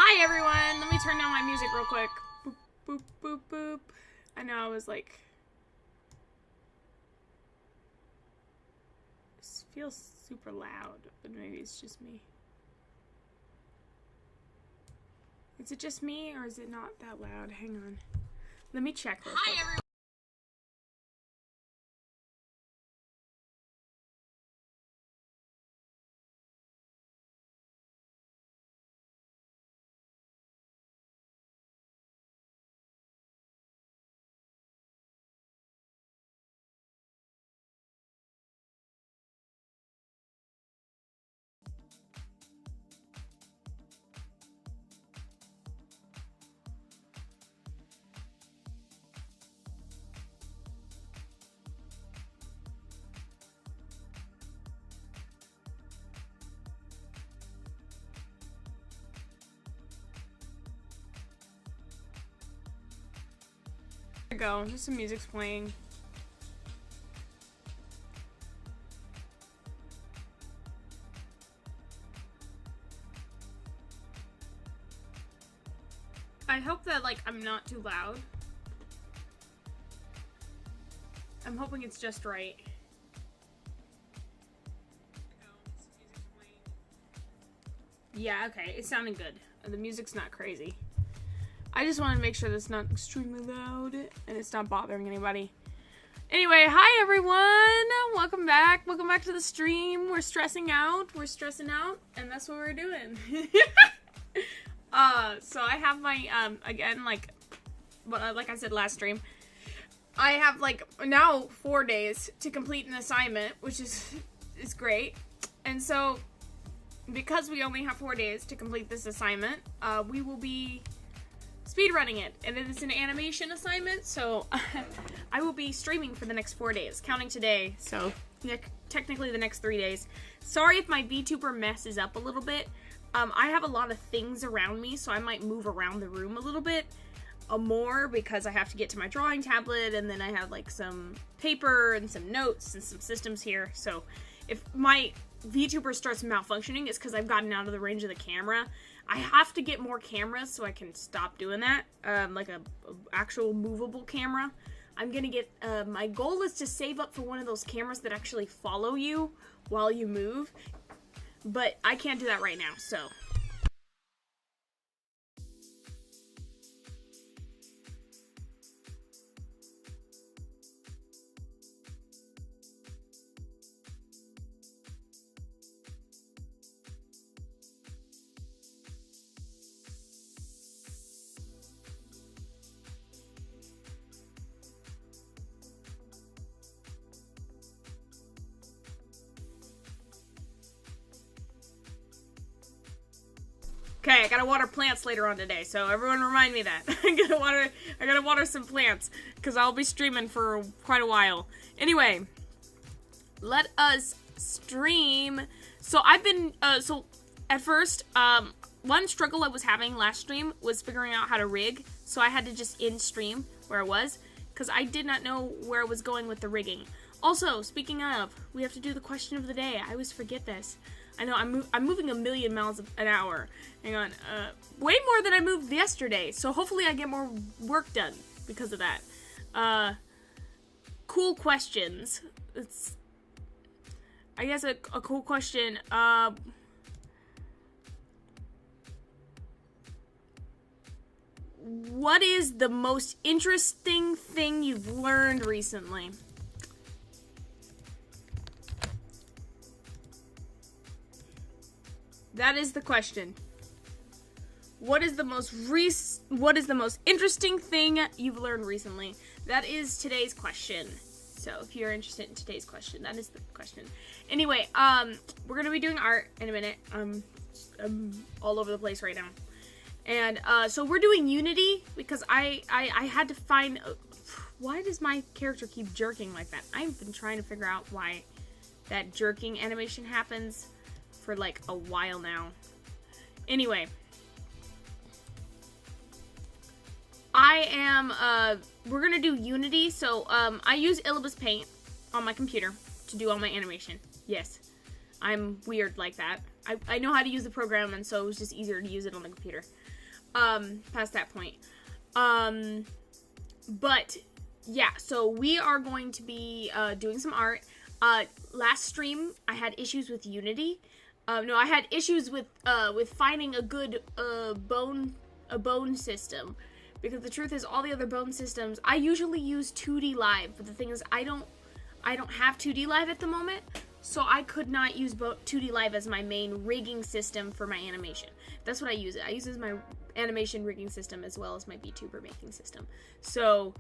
Hi everyone! Let me turn down my music real quick. Boop, boop, boop, boop. I know I was like... This feels super loud, but maybe it's just me. Is it just me, or is it not that loud? Hang on. Let me check real quick. Hi everyone! There we go, just some music's playing. I hope that, like, I'm not too loud. I'm hoping it's just right. Yeah, okay, it's sounding good. The music's not crazy. I just want to make sure that's not extremely loud and it's not bothering anybody. Anyway, hi everyone! Welcome back. Welcome back to the stream. We're stressing out. We're stressing out, and that's what we're doing. So I have my, again, like I said last stream, I have, like, now 4 days to complete an assignment, which is great. And so, because we only have 4 days to complete this assignment, we will be speedrunning it, and it is an animation assignment, so I will be streaming for the next 4 days, counting today, so technically the next 3 days. Sorry if my VTuber messes up a little bit. I have a lot of things around me, so I might move around the room a little bit more because I have to get to my drawing tablet, and then I have like some paper and some notes and some systems here, so if my VTuber starts malfunctioning, it's because I've gotten out of the range of the camera. I have to get more cameras so I can stop doing that, like a actual movable camera. I'm gonna get, my goal is to save up for one of those cameras that actually follow you while you move, but I can't do that right now, so. Okay, I gotta water plants later on today, so everyone remind me that. I gotta water some plants, because I'll be streaming for quite a while. Anyway, let us stream. So I've been, so at first, one struggle I was having last stream was figuring out how to rig, so I had to just end stream where I was, because I did not know where I was going with the rigging. Also, speaking of, we have to do the question of the day. I always forget this. I know, I'm moving 1,000,000 miles an hour. Hang on, way more than I moved yesterday, so hopefully I get more work done because of that. Cool questions. It's, I guess a cool question, what is the most interesting thing you've learned recently? That is the question. What is the most interesting thing you've learned recently? That is today's question. So if you're interested in today's question, that is the question. Anyway, we're gonna be doing art in a minute. I'm all over the place right now. And so we're doing Unity because I had to find, why does my character keep jerking like that? I've been trying to figure out why that jerking animation happens for like a while now. Anyway, I am, we're gonna do Unity, so, I use Illibus Paint on my computer to do all my animation. Yes, I'm weird like that. I know how to use the program, and so it was just easier to use it on the computer. past that point. But yeah, so we are going to be doing some art. Last stream I had issues with Unity. No, I had issues with finding a good bone system, because the truth is all the other bone systems I usually use 2D Live, but the thing is I don't have 2D Live at the moment, so I could not use 2D Live as my main rigging system for my animation. That's what I use it. I use it as my animation rigging system as well as my vtuber making system. So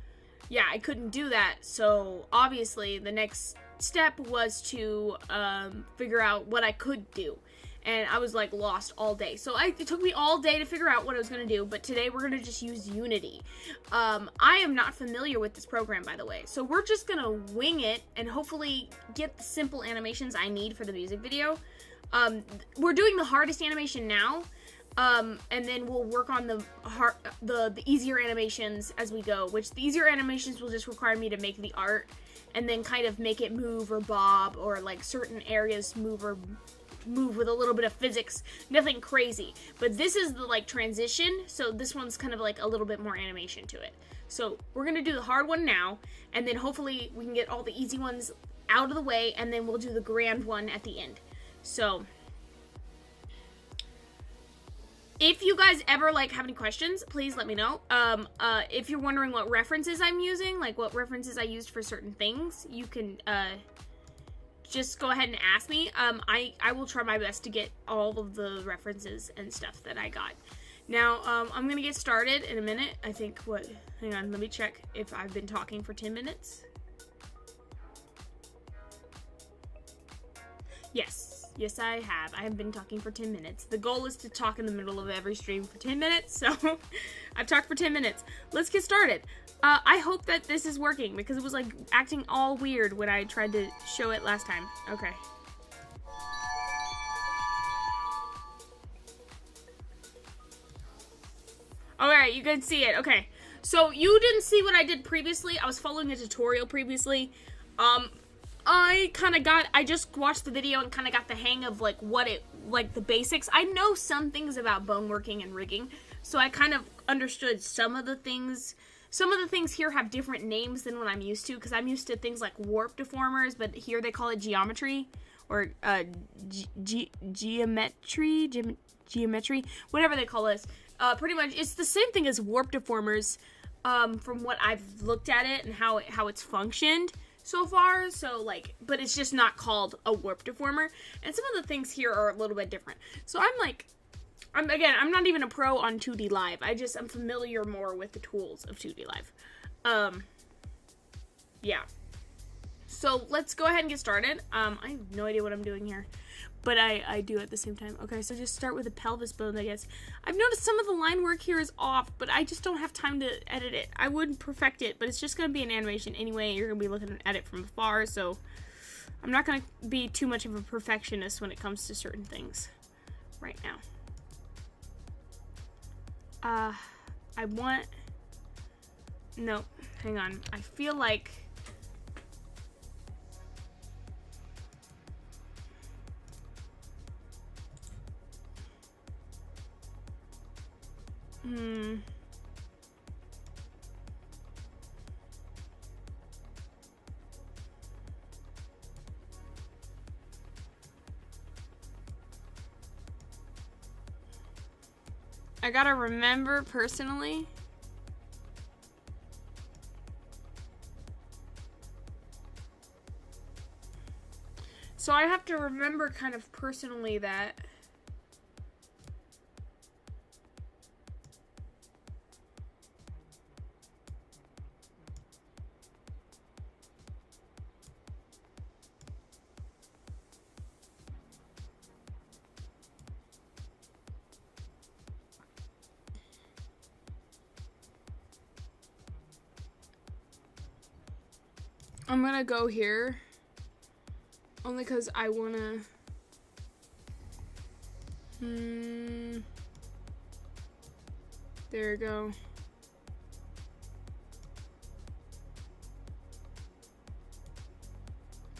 yeah, I couldn't do that. So obviously the next step was to figure out what I could do. And I was like lost all day. So it took me all day to figure out what I was going to do. But today we're going to just use Unity. I am not familiar with this program, by the way. So we're just going to wing it and hopefully get the simple animations I need for the music video. We're doing the hardest animation now. And then we'll work on the easier animations as we go. Which the easier animations will just require me to make the art. And then kind of make it move or bob. Or like certain areas move with a little bit of physics, nothing crazy. But this is the like transition, so this one's kind of like a little bit more animation to it. So we're gonna do the hard one now, and then hopefully we can get all the easy ones out of the way, and then we'll do the grand one at the end. So if you guys ever like have any questions, please let me know. If you're wondering what references I'm using, like what references I used for certain things, you can just go ahead and ask me. I will try my best to get all of the references and stuff that I got. Now, I'm gonna get started in a minute. I think, hang on, let me check if I've been talking for 10 minutes. Yes, I have. I have been talking for 10 minutes. The goal is to talk in the middle of every stream for 10 minutes, so I've talked for 10 minutes. Let's get started. I hope that this is working, because it was like acting all weird when I tried to show it last time. Okay. Alright, you can see it. Okay. So you didn't see what I did previously. I was following a tutorial previously. I just watched the video and kind of got the hang of like the basics. I know some things about bone working and rigging, so I kind of understood some of the things. Some of the things here have different names than what I'm used to, because I'm used to things like warp deformers, but here they call it geometry, or geometry, whatever they call this. Pretty much, it's the same thing as warp deformers, from what I've looked at it and how it's functioned so far. So like, but it's just not called a warp deformer, and some of the things here are a little bit different. So I'm not even a pro on 2D Live. I'm familiar more with the tools of 2D Live. Yeah. So let's go ahead and get started. I have no idea what I'm doing here, but I do at the same time. Okay, so just start with the pelvis bone, I guess. I've noticed some of the line work here is off, but I just don't have time to edit it. I would perfect it, but it's just going to be an animation anyway. You're going to be looking at it from afar, so I'm not going to be too much of a perfectionist when it comes to certain things right now. No, hang on. I feel like I gotta remember personally. So I have to remember kind of personally that I'm gonna go here only because I wanna there we go.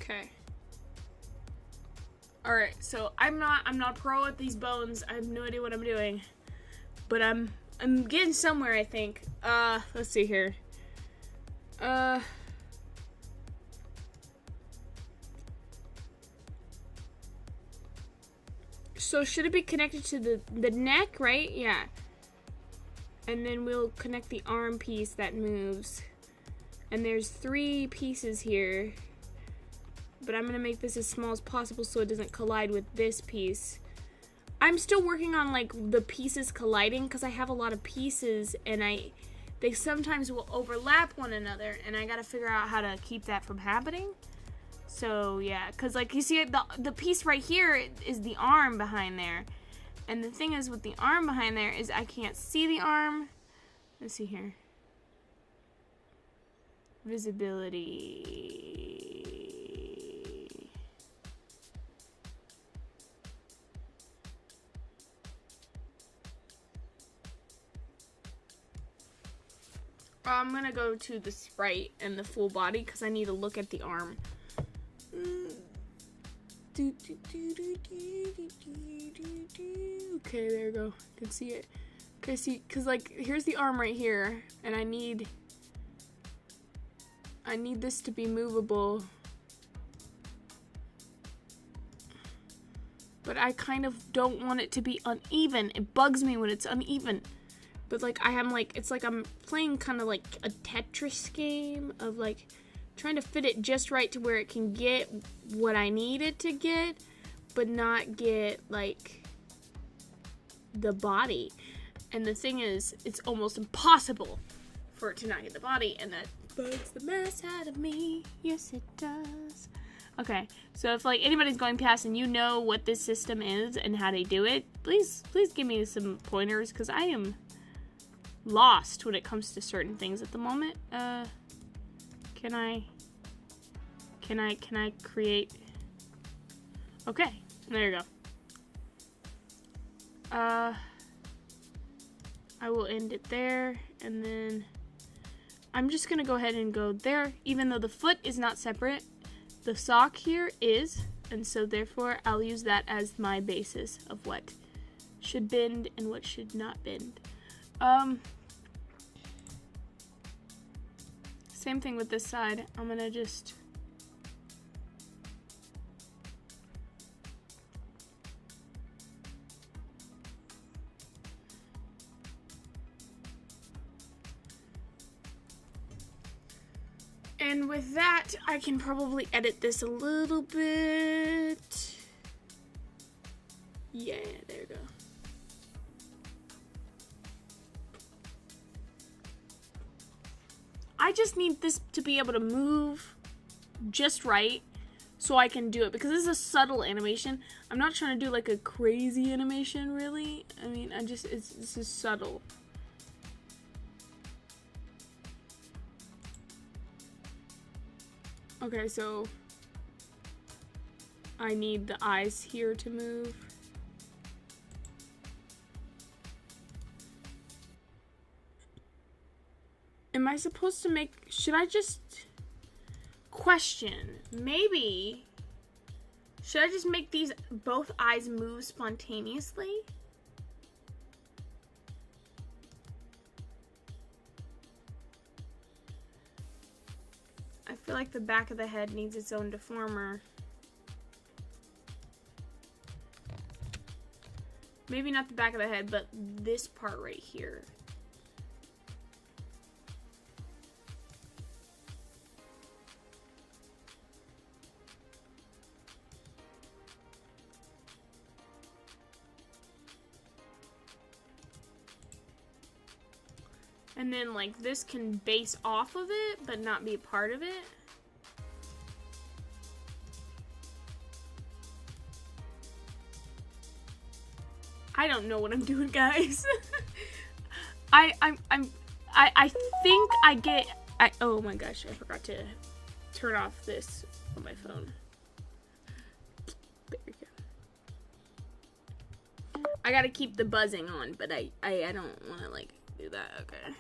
Okay. Alright, so I'm not pro at these bones. I have no idea what I'm doing. But I'm I'm getting somewhere, I think. Let's see here. So should it be connected to the neck, right? Yeah. And then we'll connect the arm piece that moves. And there's 3 pieces here. But I'm gonna make this as small as possible so it doesn't collide with this piece. I'm still working on like the pieces colliding because I have a lot of pieces and they sometimes will overlap one another, and I gotta figure out how to keep that from happening. So yeah, because like you see the piece right here is the arm behind there, and the thing is with the arm behind there is I can't see the arm. Let's see here. Visibility. I'm gonna go to the sprite and the full body because I need to look at the arm. Okay, there you go. I can see it. Okay, see, because like here's the arm right here, and I need this to be movable. But I kind of don't want it to be uneven. It bugs me when it's uneven. But like it's like I'm playing kind of like a Tetris game of like trying to fit it just right to where it can get what I need it to get, but not get like the body. And the thing is, it's almost impossible for it to not get the body, and that bugs the mess out of me. Yes, it does. Okay, so if like anybody's going past and you know what this system is and how they do it, please give me some pointers because I am lost when it comes to certain things at the moment. Can I create? Okay, there you go. I will end it there, and then I'm just gonna go ahead and go there, even though the foot is not separate. The sock here is, and so therefore I'll use that as my basis of what should bend and what should not bend. Same thing with this side. I'm gonna just and with that, I can probably edit this a little bit. Yeah, there you go. I just need this to be able to move just right so I can do it, because this is a subtle animation. I'm not trying to do like a crazy animation, really. I mean, this is subtle. Okay, so I need the eyes here to move. Am I supposed to make, should I just question, maybe, should I just make these both eyes move spontaneously? I feel like the back of the head needs its own deformer. Maybe not the back of the head, but this part right here. And then like this can base off of it, but not be a part of it. I don't know what I'm doing, guys. I think I get, oh my gosh, I forgot to turn off this on my phone. There we go. I gotta keep the buzzing on, but I don't want to like do that. Okay.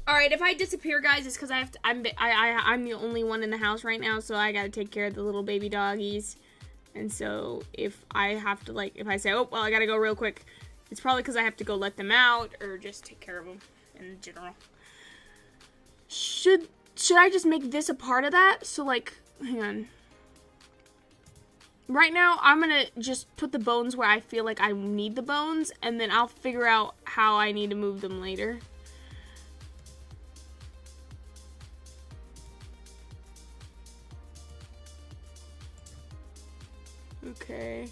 Alright, if I disappear, guys, it's because I'm the only one in the house right now, so I gotta take care of the little baby doggies. And so if I have to, like, if I say, oh, well, I gotta go real quick, it's probably because I have to go let them out or just take care of them in general. Should I just make this a part of that? So, like, hang on. Right now, I'm gonna just put the bones where I feel like I need the bones, and then I'll figure out how I need to move them later. Okay.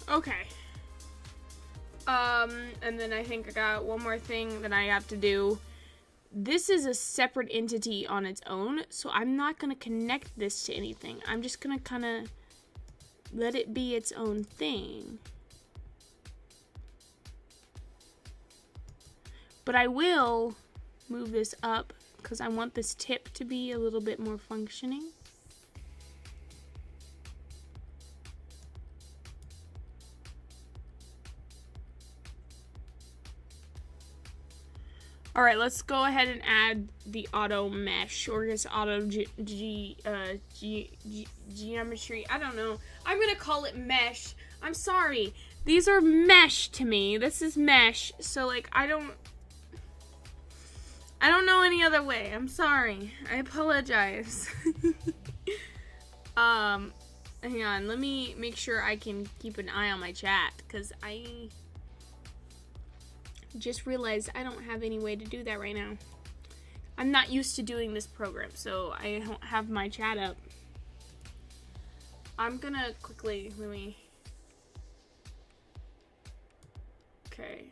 Okay. And then I think I got one more thing that I have to do. This is a separate entity on its own, so I'm not gonna connect this to anything. I'm just gonna kind of let it be its own thing. But I will move this up because I want this tip to be a little bit more functioning. All right, let's go ahead and add the auto mesh or just auto geometry. I don't know. I'm gonna call it mesh. I'm sorry. These are mesh to me. This is mesh. So like I don't know any other way. I'm sorry. I apologize. Hang on. Let me make sure I can keep an eye on my chat because I just realized I don't have any way to do that right now. I'm not used to doing this program, so I don't have my chat up. I'm gonna quickly, let me... Okay.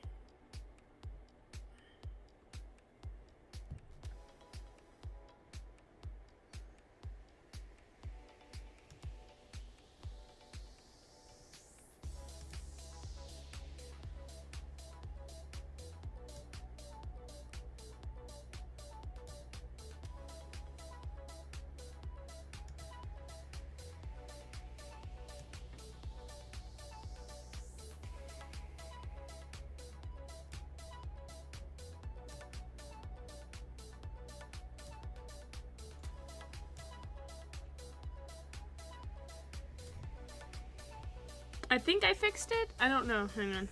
I think I fixed it. I don't know. Hang on.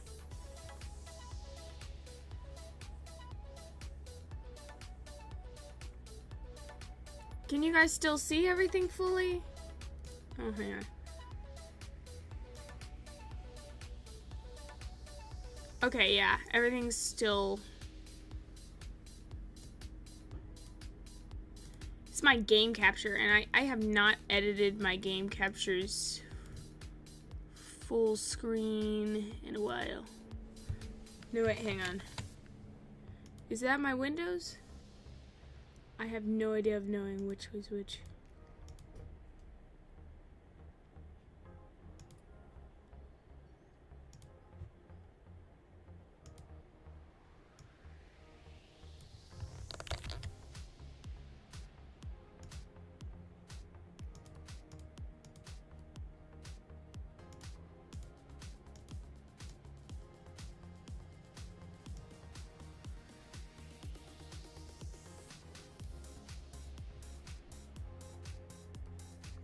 Can you guys still see everything fully? Oh, hang on. Okay, yeah. Everything's still... It's my game capture, and I have not edited my game captures full screen in a while. No, wait, hang on. Is that my windows? I have no idea of knowing which was which.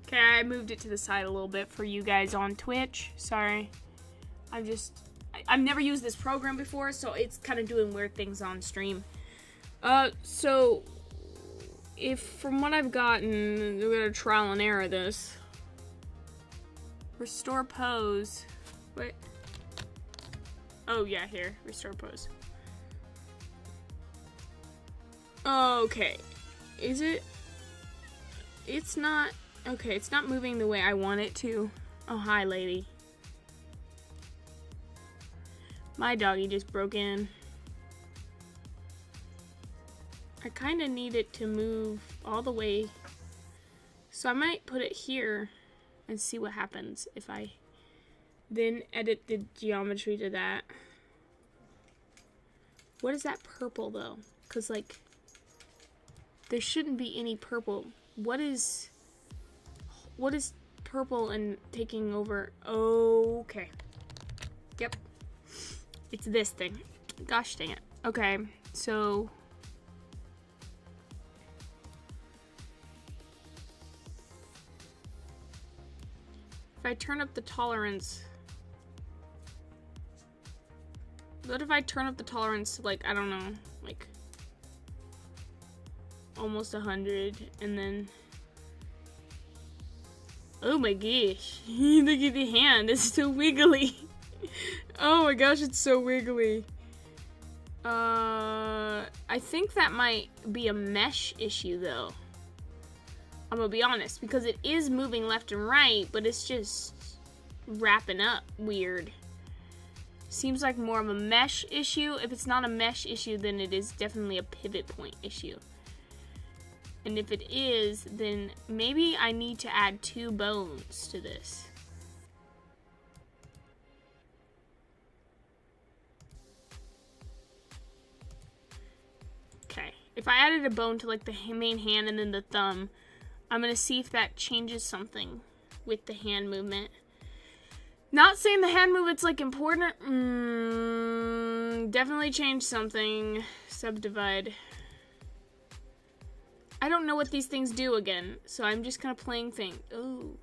Okay, I moved it to the side a little bit for you guys on Twitch. Sorry. I've never used this program before, so it's kind of doing weird things on stream. So, if from what I've gotten, we're gonna trial and error this. Restore pose. What? Oh, yeah, here. Restore pose. Okay. Is it? It's not... Okay, it's not moving the way I want it to. Oh, hi, lady. My doggy just broke in. I kind of need it to move all the way. So I might put it here and see what happens if I then edit the geometry to that. What is that purple, though? Because, like, there shouldn't be any purple. What is purple and taking over? Okay. Yep. It's this thing. Gosh dang it. Okay, so... if I turn up the tolerance... what if I turn up the tolerance to, like, I don't know, like... almost 100, and then... oh my gosh. Look at the hand, it's so wiggly. Oh my gosh, it's so wiggly. I think that might be a mesh issue, though. I'm gonna be honest, because it is moving left and right, but it's just wrapping up weird. Seems like more of a mesh issue. If it's not a mesh issue, then it is definitely a pivot point issue. And if it is, then maybe I need to add 2 bones to this. Okay, if I added a bone to like the main hand and then the thumb, I'm gonna see if that changes something with the hand movement. Not saying the hand movement's like important. Definitely change something. Subdivide. I don't know what these things do again, so I'm just kind of playing things. Ooh.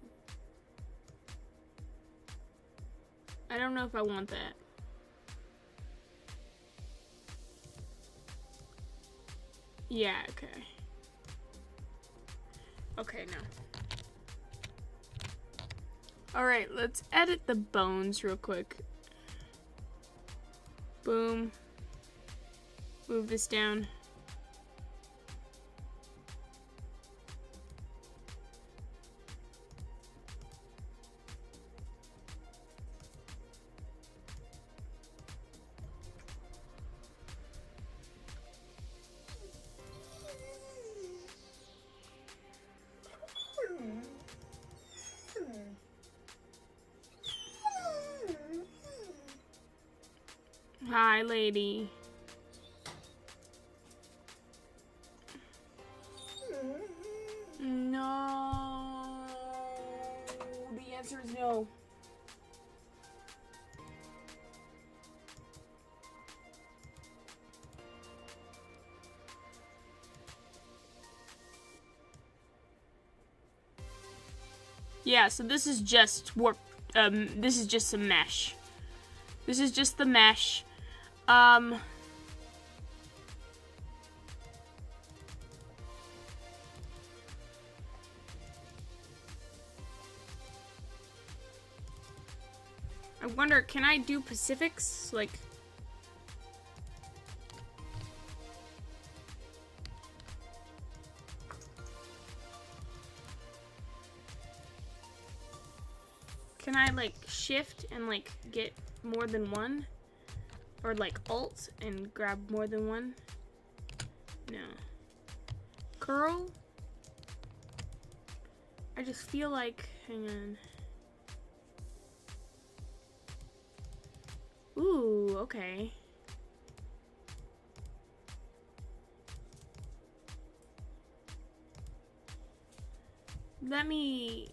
I don't know if I want that. Yeah, okay. Okay, no. Alright, let's edit the bones real quick. Boom. Move this down. Hi, lady. No. The answer is no. Yeah, so this is just warp. This is just some mesh. This is just the mesh. I wonder, can I do Pacifics? Like... can I, like, shift and, like, get more than one? Or, like, alt and grab more than one? No. Curl? I just feel like... hang on. Ooh, okay. Let me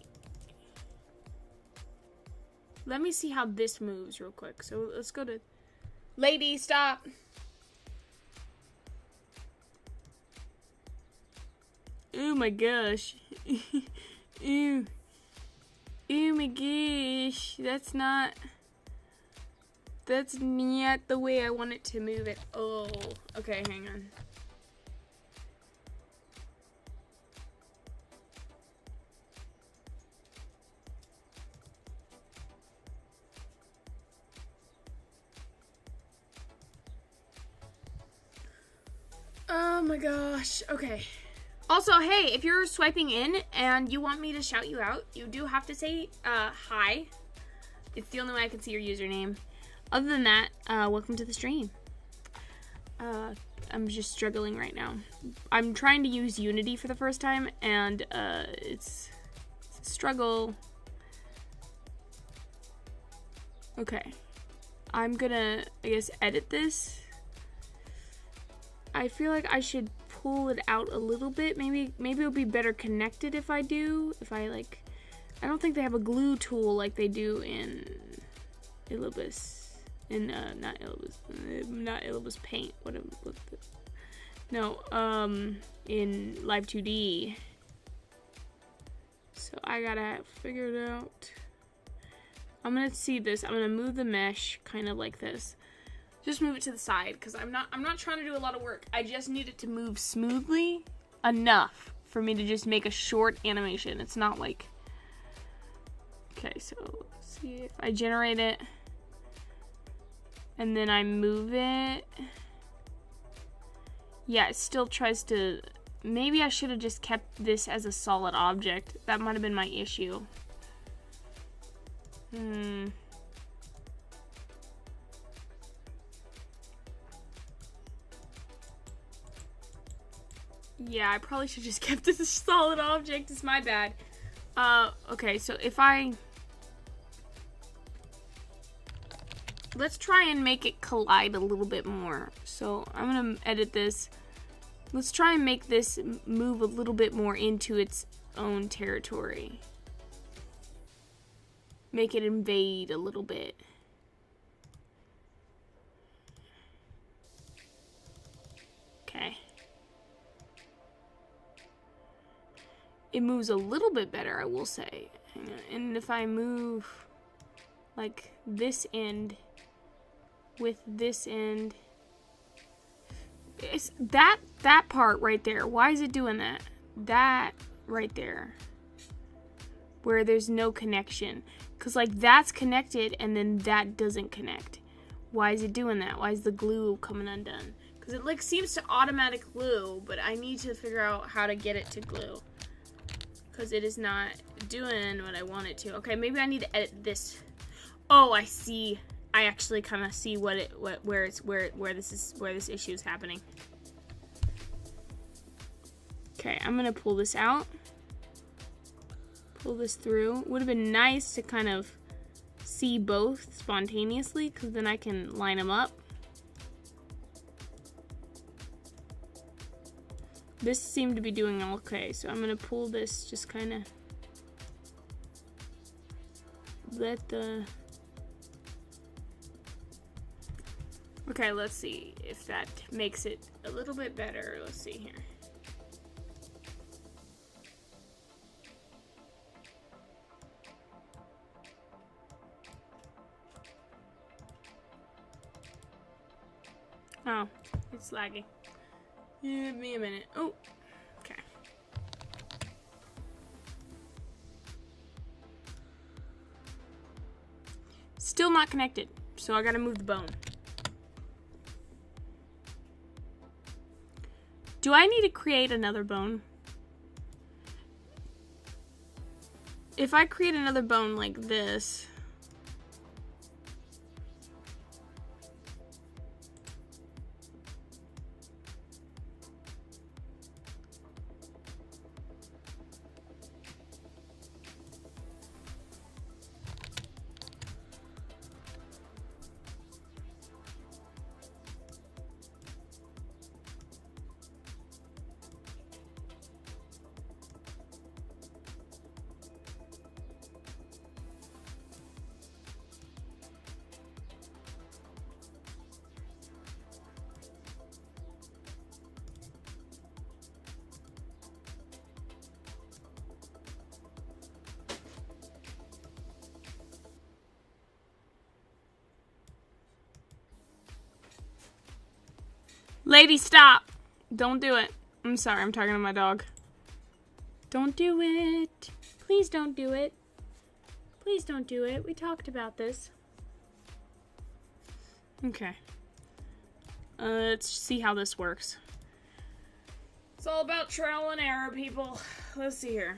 see how this moves real quick. So let's go to... lady, stop! Oh my gosh. Ew. Oh my gosh. That's not the way I want it to move at all. Okay, hang on. Oh my gosh. Okay. Also, hey, if you're swiping in and you want me to shout you out, you do have to say hi. It's the only way I can see your username. Other than that, welcome to the stream. I'm just struggling right now. I'm trying to use Unity for the first time, and it's a struggle. Okay. I'm gonna, I guess, edit this. I feel like I should pull it out a little bit. Maybe it'll be better connected if I do. If I like, I don't think they have a glue tool like they do in Illibus. Not Illibus Paint. In Live 2D. So I gotta figure it out. I'm gonna see this. I'm gonna move the mesh kind of like this. Just move it to the side because I'm not trying to do a lot of work. I just need it to move smoothly enough for me to just make a short animation. It's not like, okay, so let's see if I generate it and then I move it. Yeah, it still tries to, maybe I should have just kept this as a solid object. That might have been my issue. Yeah, I probably should just kept this a solid object. It's my bad. Okay, so if let's try and make it collide a little bit more. So I'm gonna edit this. Let's try and make this move a little bit more into its own territory. Make it invade a little bit. Okay. It moves a little bit better, I will say. And if I move like this end with this end, it's that part right there. Why is it doing that? That right there, where there's no connection, because like that's connected and then that doesn't connect. Why is it doing that? Why is the glue coming undone? Because it like seems to automatic glue, but I need to figure out how to get it to glue. Because it is not doing what I want it to. Okay, maybe I need to edit this. Oh, I see. I actually kind of see where this issue is happening. Okay, I'm gonna pull this out. Pull this through. Would have been nice to kind of see both spontaneously, because then I can line them up. This seemed to be doing okay, so I'm gonna pull this, just kind of let the... Okay, let's see if that makes it a little bit better. Let's see here. Oh, it's lagging. Give me a minute. Oh, okay. Still not connected, so I gotta move the bone. Do I need to create another bone? If I create another bone like this, lady, stop! Don't do it. I'm sorry, I'm talking to my dog. Don't do it. Please don't do it. Please don't do it. We talked about this. Okay. Let's see how this works. It's all about trial and error, people. Let's see here.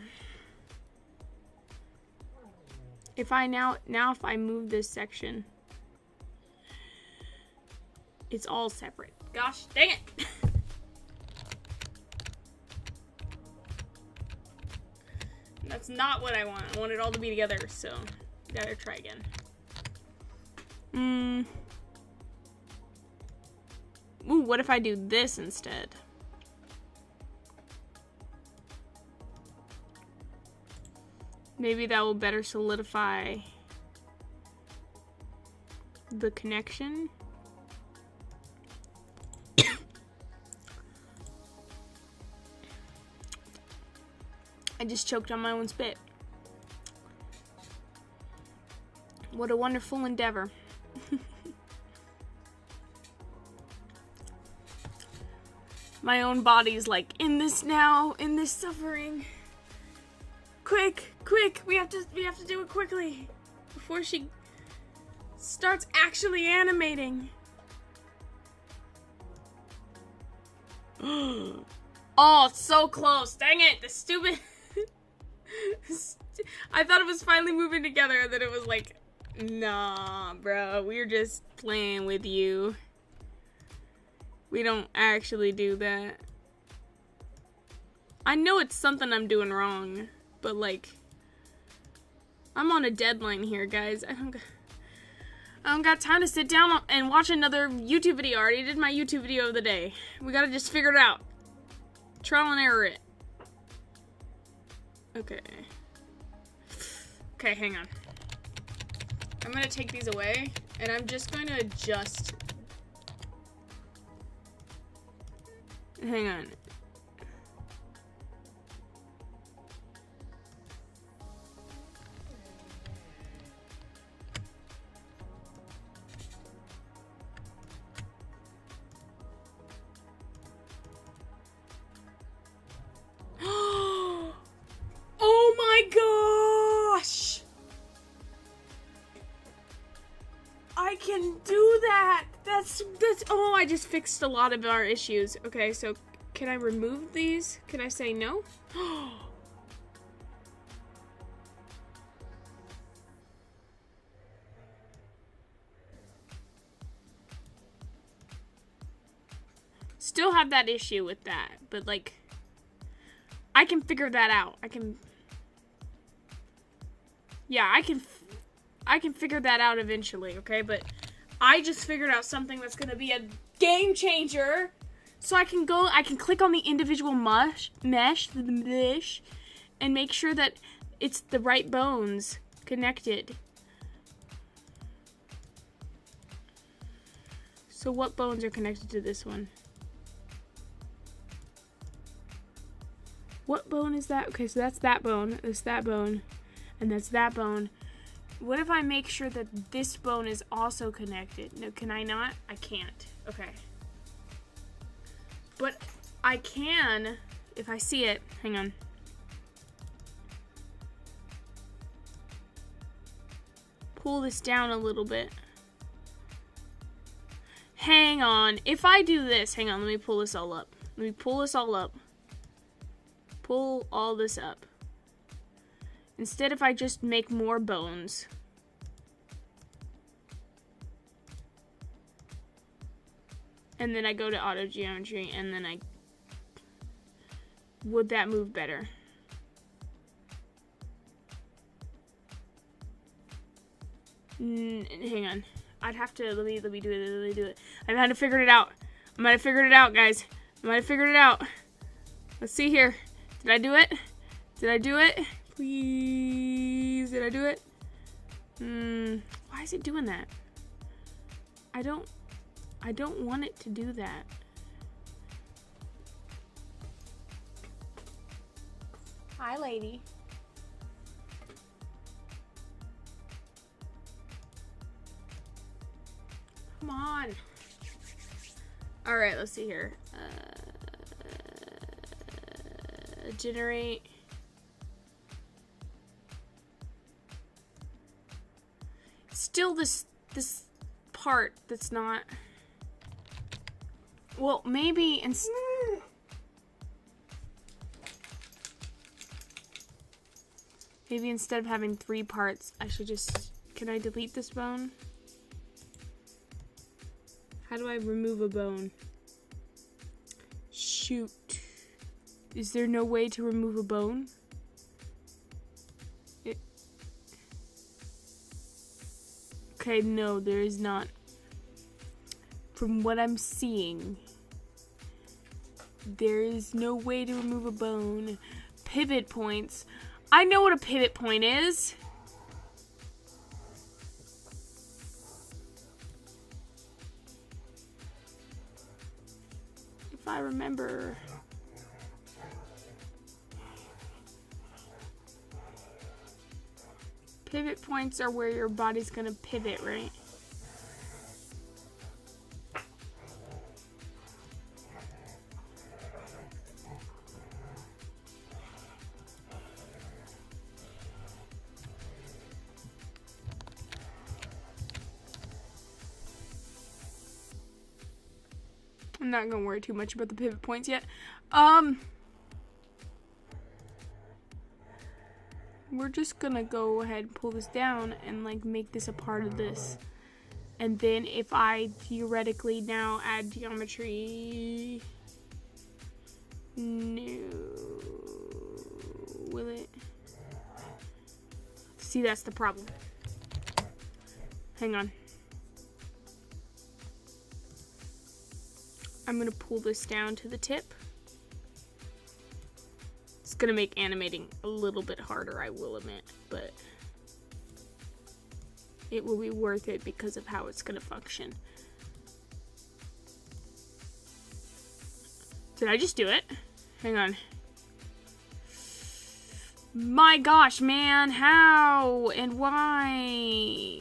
If I now if I move this section, it's all separate. Gosh dang it! That's not what I want. I want it all to be together, so gotta try again. Ooh, Ooh, what if I do this instead? Maybe that will better solidify the connection. I just choked on my own spit. What a wonderful endeavor. My own body's like, in this now, in this suffering. Quick, quick, we have to do it quickly before she starts actually animating. Oh, so close. Dang it, the stupid... I thought it was finally moving together, and then it was like, nah, bro, we're just playing with you. We don't actually do that. I know it's something I'm doing wrong, but like, I'm on a deadline here, guys. I don't got time to sit down and watch another YouTube video. I already did my YouTube video of the day. We gotta just figure it out. Trial and error it. Okay. Okay, hang on. I'm gonna take these away, and I'm just going to adjust. Hang on. Oh my gosh! I can do that! That's, oh, I just fixed a lot of our issues. Okay, so can I remove these? Can I say no? Still have that issue with that, but like, I can figure that out. I can figure that out eventually, okay? But I just figured out something that's gonna be a game changer. So I can click on the individual mesh, and make sure that it's the right bones connected. So what bones are connected to this one? What bone is that? Okay, so that's that bone, that's that bone, and that's that bone. What if I make sure that this bone is also connected? No, can I not? I can't. Okay. But I can, if I see it, hang on. Pull this down a little bit. Hang on. If I do this, hang on, let me pull this all up. Let me pull this all up. Pull all this up. Instead, if I just make more bones. And then I go to auto geometry, and then would that move better? Hang on. I'd have to, let me do it. I might have figured it out. I might have figured it out, guys. I might have figured it out. Let's see here. Did I do it? Did I do it? Please, did I do it? Why is it doing that? I don't want it to do that. Hi, lady. Come on. All right, let's see here. Generate. Still this part that's not. Well, maybe maybe instead of having 3 parts, I should just. Can I delete this bone? How do I remove a bone? Shoot. Is there no way to remove a bone? Okay, no, there is not. From what I'm seeing, There is no way to remove a bone. Pivot points. I know what a pivot point is. If I remember. Pivot points are where your body's gonna pivot, right? I'm not gonna worry too much about the pivot points yet. We're just gonna go ahead and pull this down and like make this a part of this. And then if I theoretically now add geometry, no, will it? See, that's the problem. Hang on. I'm gonna pull this down to the tip. It's gonna make animating a little bit harder, I will admit, but it will be worth it because of how it's gonna function. Did I just do it? Hang on. My gosh, man, how and why?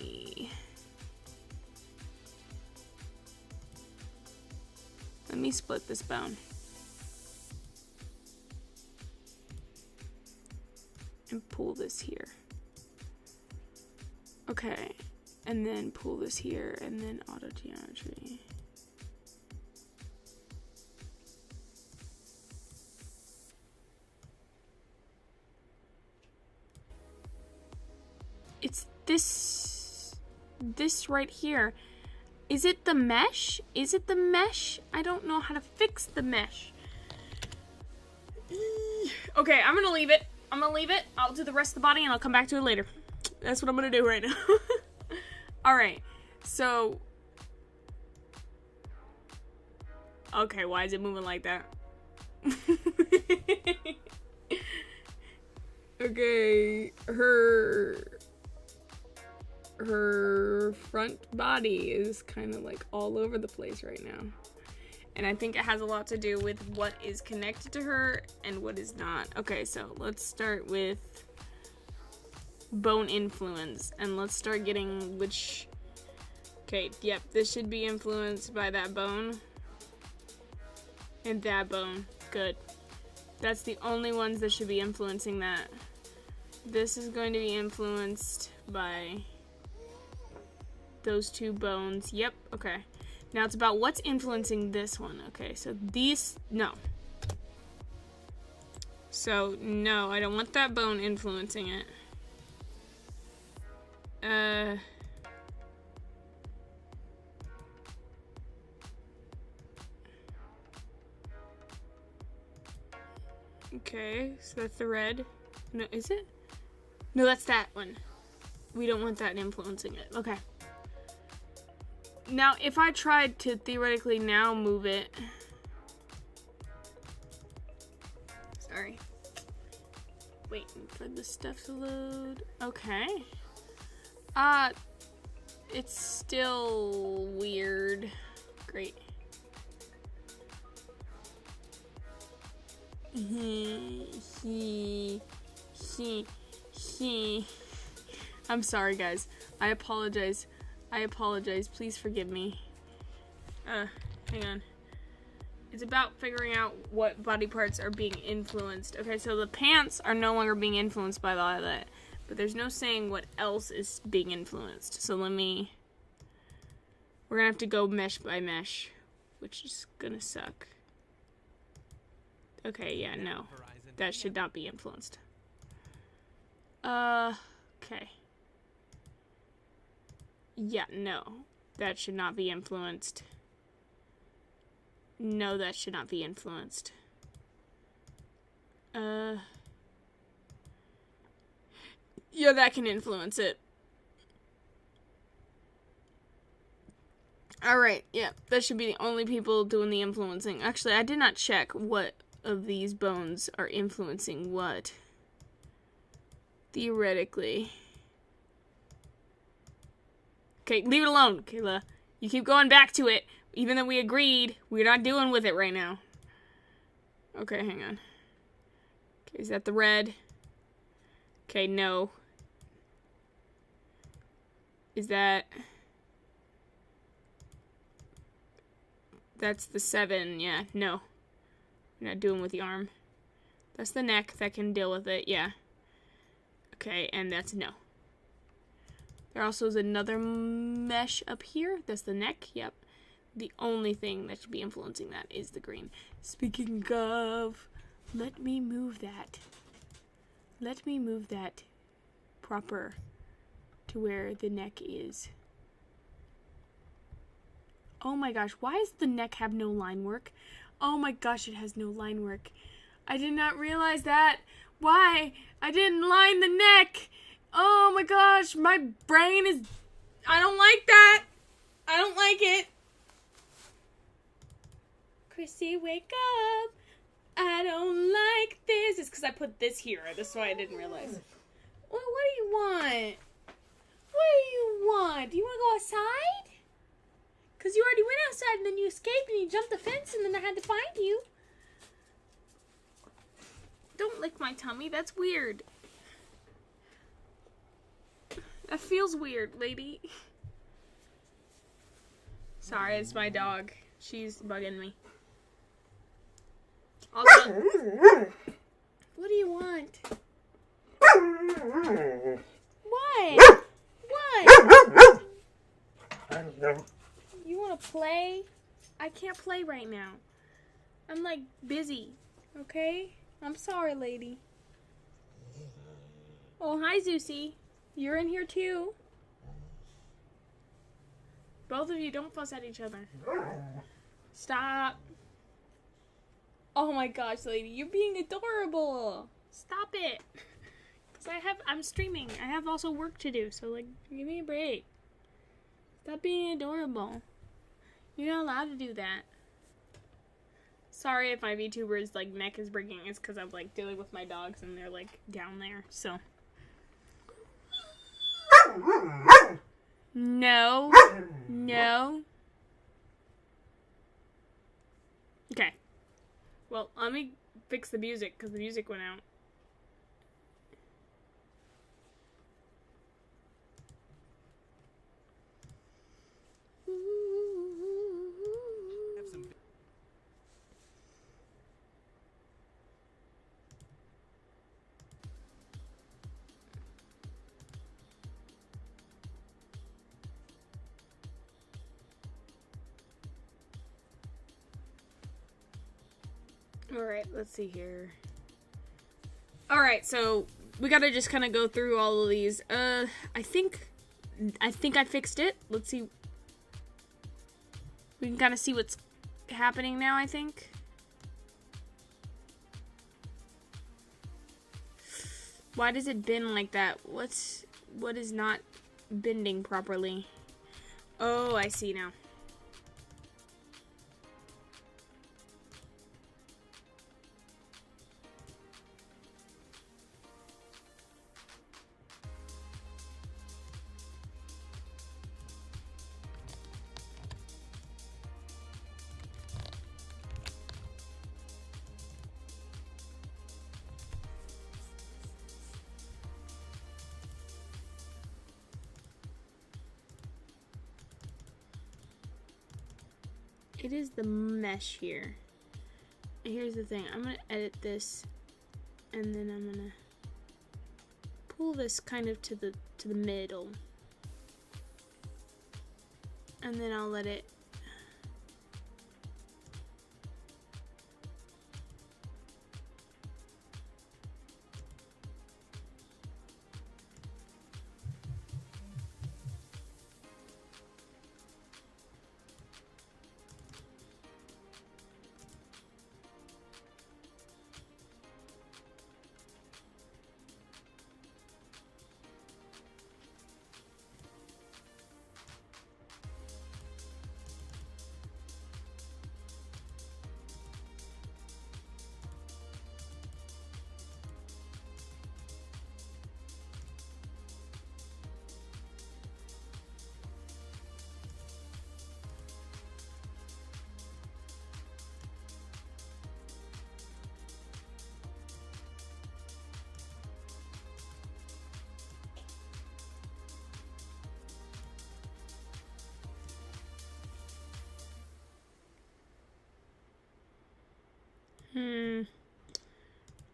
Let me split this bone. And pull this here. Okay, and then pull this here, and then auto geometry. It's this right here. Is it the mesh? Is it the mesh? I don't know how to fix the mesh. Okay, I'm gonna leave it. I'll do the rest of the body and I'll come back to it later. That's what I'm gonna do right now. Alright, so. Okay, why is it moving like that? Okay, her front body is kind of like all over the place right now. And I think it has a lot to do with what is connected to her and what is not. Okay, so let's start with bone influence. And let's start getting which... Okay, yep, this should be influenced by that bone. And that bone. Good. That's the only ones that should be influencing that. This is going to be influenced by those two bones. Yep, okay. Now it's about what's influencing this one. Okay, so these, no. So, no, I don't want that bone influencing it. Okay, so that's the red. No, is it? No, that's that one. We don't want that influencing it. Okay. Now, if I tried to theoretically now move it... Sorry. Waiting for the stuff to load. Okay. It's still weird. Great. I'm sorry, guys. I apologize. Please forgive me. Hang on. It's about figuring out what body parts are being influenced. Okay, so the pants are no longer being influenced by all of that. But there's no saying what else is being influenced. So we're gonna have to go mesh by mesh, which is gonna suck. Okay, yeah, no. That should not be influenced. Okay. Yeah, no. That should not be influenced. No, that should not be influenced. Yeah, that can influence it. Alright, yeah, that should be the only people doing the influencing. Actually, I did not check what of these bones are influencing what. Theoretically. Okay, leave it alone, Kayla. You keep going back to it. Even though we agreed, we're not dealing with it right now. Okay, hang on. Okay, is that the red? Okay, no. Is that... That's the 7, yeah, no. We're not doing with the arm. That's the neck, that can deal with it, yeah. Okay, and that's no. There also is another mesh up here. That's the neck, yep. The only thing that should be influencing that is the green. Speaking of, let me move that. Let me move that proper to where the neck is. Oh my gosh, why does the neck have no line work? Oh my gosh, it has no line work. I did not realize that. Why? I didn't line the neck. Oh my gosh, my brain is... I don't like that. I don't like it. Chrissy, wake up. I don't like this. It's because I put this here. That's why I didn't realize. Well, what do you want? What do you want? Do you want to go outside? Because you already went outside and then you escaped and you jumped the fence and then I had to find you. Don't lick my tummy. That's weird. That feels weird, lady. Sorry, it's my dog. She's bugging me. Also, what do you want? What? What? I don't know. You want to play? I can't play right now. I'm like busy. Okay? I'm sorry, lady. Oh, hi, Zeusy. You're in here too. Both of you don't fuss at each other. Stop. Oh my gosh, lady. You're being adorable. Stop it. Because I'm streaming. I have also work to do. So, like, give me a break. Stop being adorable. You're not allowed to do that. Sorry if my VTuber's, like, neck is breaking. It's because I'm, like, dealing with my dogs and they're, like, down there. So. No. No. Okay. Well, let me fix the music because the music went out. Alright, let's see here. Alright, so we gotta just kind of go through all of these. I think I fixed it. Let's see. We can kind of see what's happening now, I think. Why does it bend like that? What is not bending properly? Oh, I see now. It is the mesh here. Here's the thing. I'm going to edit this and then I'm going to pull this kind of to the middle. And then I'll let it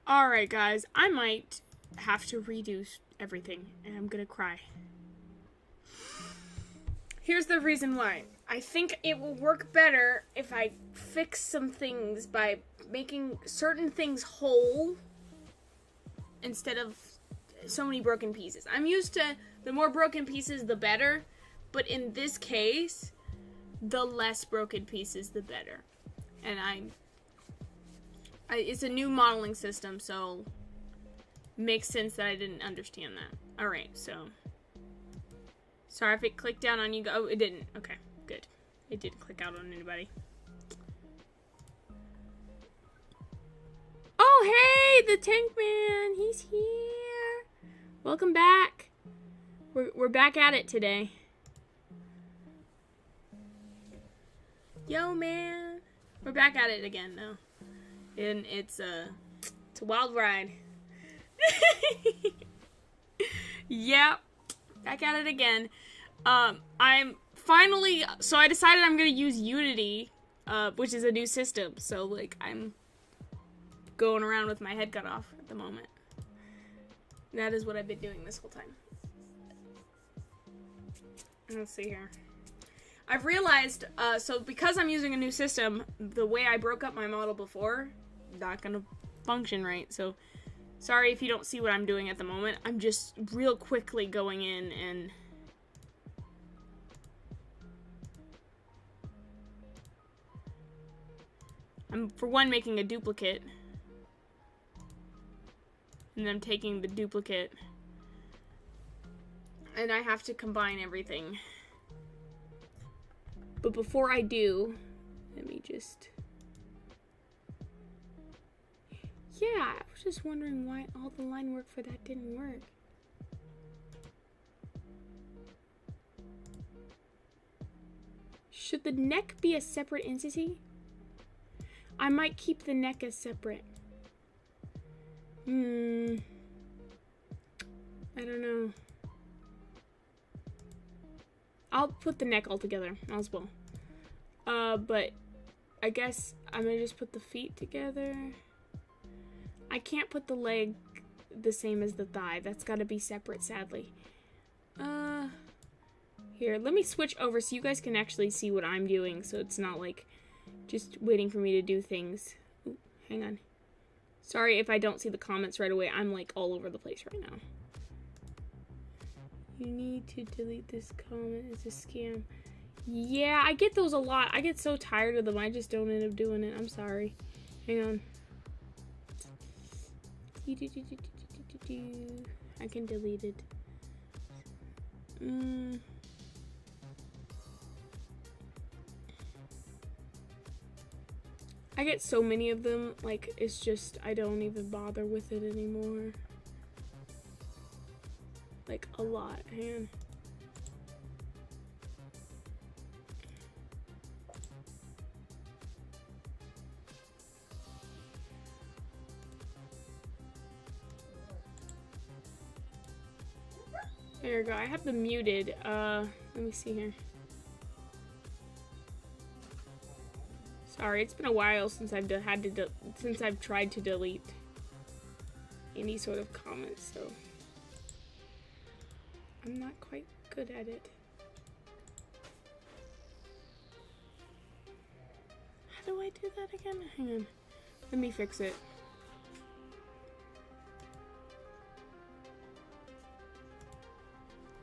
Alright, guys. I might have to redo everything, and I'm gonna cry. Here's the reason why. I think it will work better if I fix some things by making certain things whole instead of so many broken pieces. I'm used to the more broken pieces, the better. But in this case, the less broken pieces, the better. And it's a new modeling system, so makes sense that I didn't understand that. Alright, so. Sorry if it clicked down on you. Oh, it didn't. Okay, good. It didn't click out on anybody. Oh, hey, the Tank Man. He's here. Welcome back. We're back at it today. Yo, man. We're back at it again now. And it's a wild ride. Yep. Back at it again. I'm finally, so I decided I'm gonna use Unity, which is a new system. So, like, I'm going around with my head cut off at the moment. That is what I've been doing this whole time. Let's see here. I've realized, so because I'm using a new system, the way I broke up my model before, not gonna function right. So, sorry if you don't see what I'm doing at the moment. I'm just real quickly going in and I'm, for one, making a duplicate. And I'm taking the duplicate. And I have to combine everything. But before I do, let me just... Yeah, I was just wondering why all the line work for that didn't work. Should the neck be a separate entity? I might keep the neck as separate. I don't know. I'll put the neck all together as well. But I guess I'm gonna just put the feet together. I can't put the leg the same as the thigh. That's gotta be separate, sadly. Here, let me switch over so you guys can actually see what I'm doing, so it's not like just waiting for me to do things. Ooh, hang on. Sorry if I don't see the comments right away. I'm like all over the place right now. You need to delete this comment. It's a scam. Yeah, I get those a lot. I get so tired of them. I just don't end up doing it. I'm sorry. Hang on. I can delete it. I get so many of them, like, it's just, I don't even bother with it anymore. Like, a lot. Hang on. There we go. I have them muted. Let me see here. Sorry, it's been a while since I've since I've tried to delete any sort of comments, so I'm not quite good at it. How do I do that again? Hang on. Let me fix it.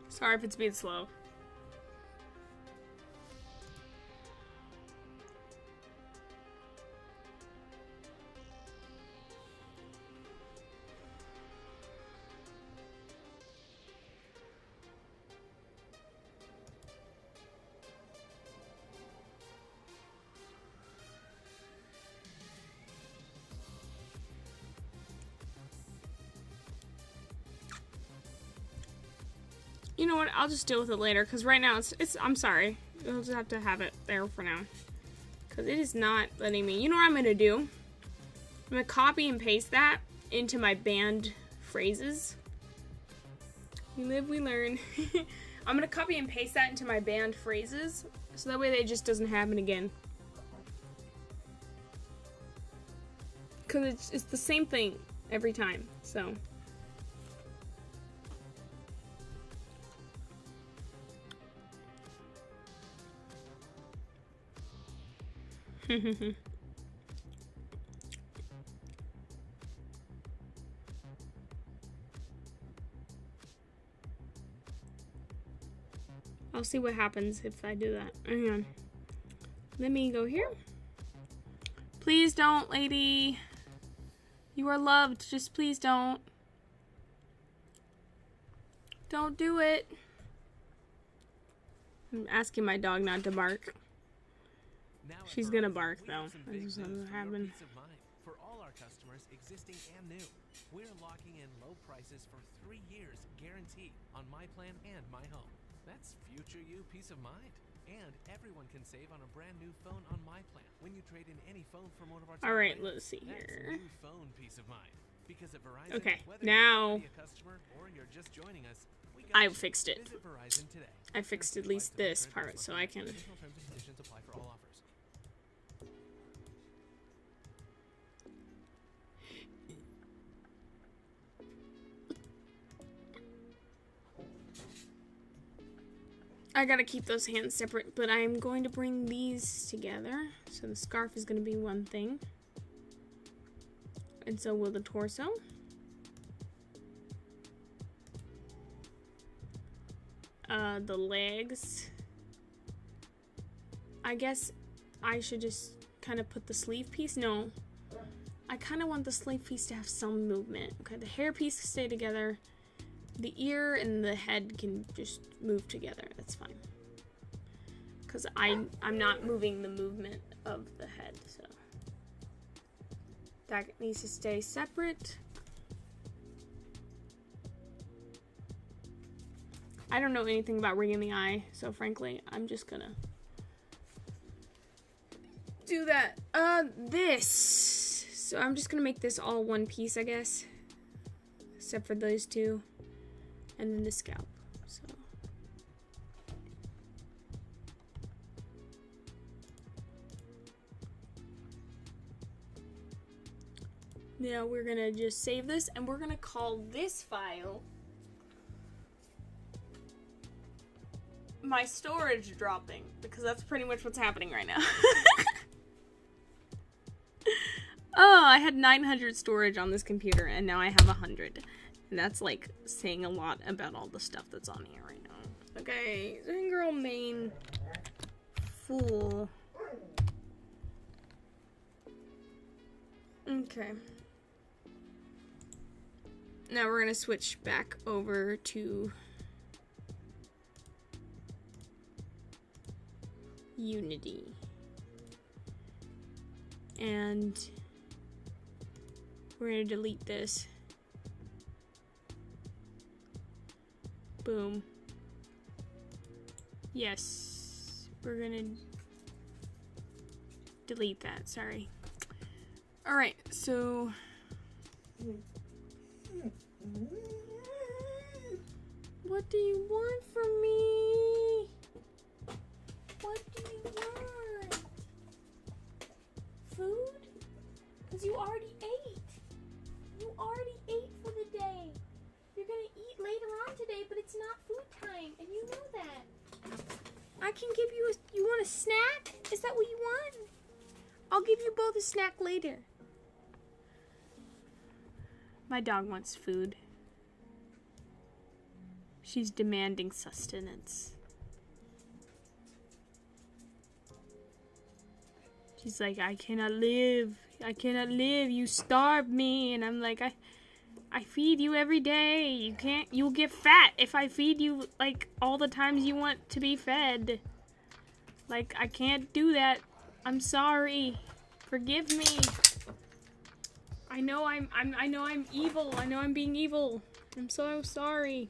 Sorry if it's being slow. You know what? I'll just deal with it later, because right now it's I'm sorry. I'll just have to have it there for now. Because it is not letting me. You know what I'm going to do? I'm going to copy and paste that into my banned phrases. We live, we learn. I'm going to copy and paste that into my banned phrases, so that way it just doesn't happen again. Because it's the same thing every time, so. I'll see what happens if I do that. Hang on. Let me go here. Please don't, lady. You are loved. Just please don't. Don't do it. I'm asking my dog not to bark. She's gonna bark though. This is gonna happen. For all our customers, existing and new, we're locking in low prices for 3 years guaranteed on My Plan and My Home. That's future you peace of mind. And everyone can save on a brand new phone on My Plan when you trade in any phone from one of our. All right, let's see here. That's new phone peace of mind. Because at Verizon, okay, whether now you're a customer or you're just joining us, I fixed it. Visit Verizon today. I fixed at least this part, so I can. Additional terms and conditions apply for all offers. I gotta keep those hands separate, but I'm going to bring these together. So the scarf is gonna be one thing. And so will the torso. The legs. I guess I should just kind of put the sleeve piece. No. I kind of want the sleeve piece to have some movement. Okay, the hair piece can stay together. The ear and the head can just move together. That's fine. Because I'm not moving the movement of the head, so. That needs to stay separate. I don't know anything about rigging the eye, so frankly, I'm just gonna do that. This. So I'm just gonna make this all one piece, I guess. Except for those two. And then the scalp. So. Now we're gonna just save this, and we're gonna call this file my storage dropping, because that's pretty much what's happening right now. Oh, I had 900 storage on this computer, and now I have 100. And that's like saying a lot about all the stuff that's on here right now. Okay, girl main full. Okay. Now we're gonna switch back over to Unity. And we're gonna delete this. Boom. Yes. We're gonna delete that, sorry. Alright, so what do you want from me? What do you want? Food? Because you already ate. You already ate for the day. You're gonna eat later on today, but it's not food time, and you know that. I can give you you want a snack? Is that what you want? I'll give you both a snack later. My dog wants food. She's demanding sustenance. She's like, I cannot live. I cannot live. You starved me. And I'm like, I feed you every day. You'll get fat if I feed you like all the times you want to be fed. Like, I can't do that. I'm sorry. Forgive me. I know I'm evil. I know I'm being evil. I'm so sorry.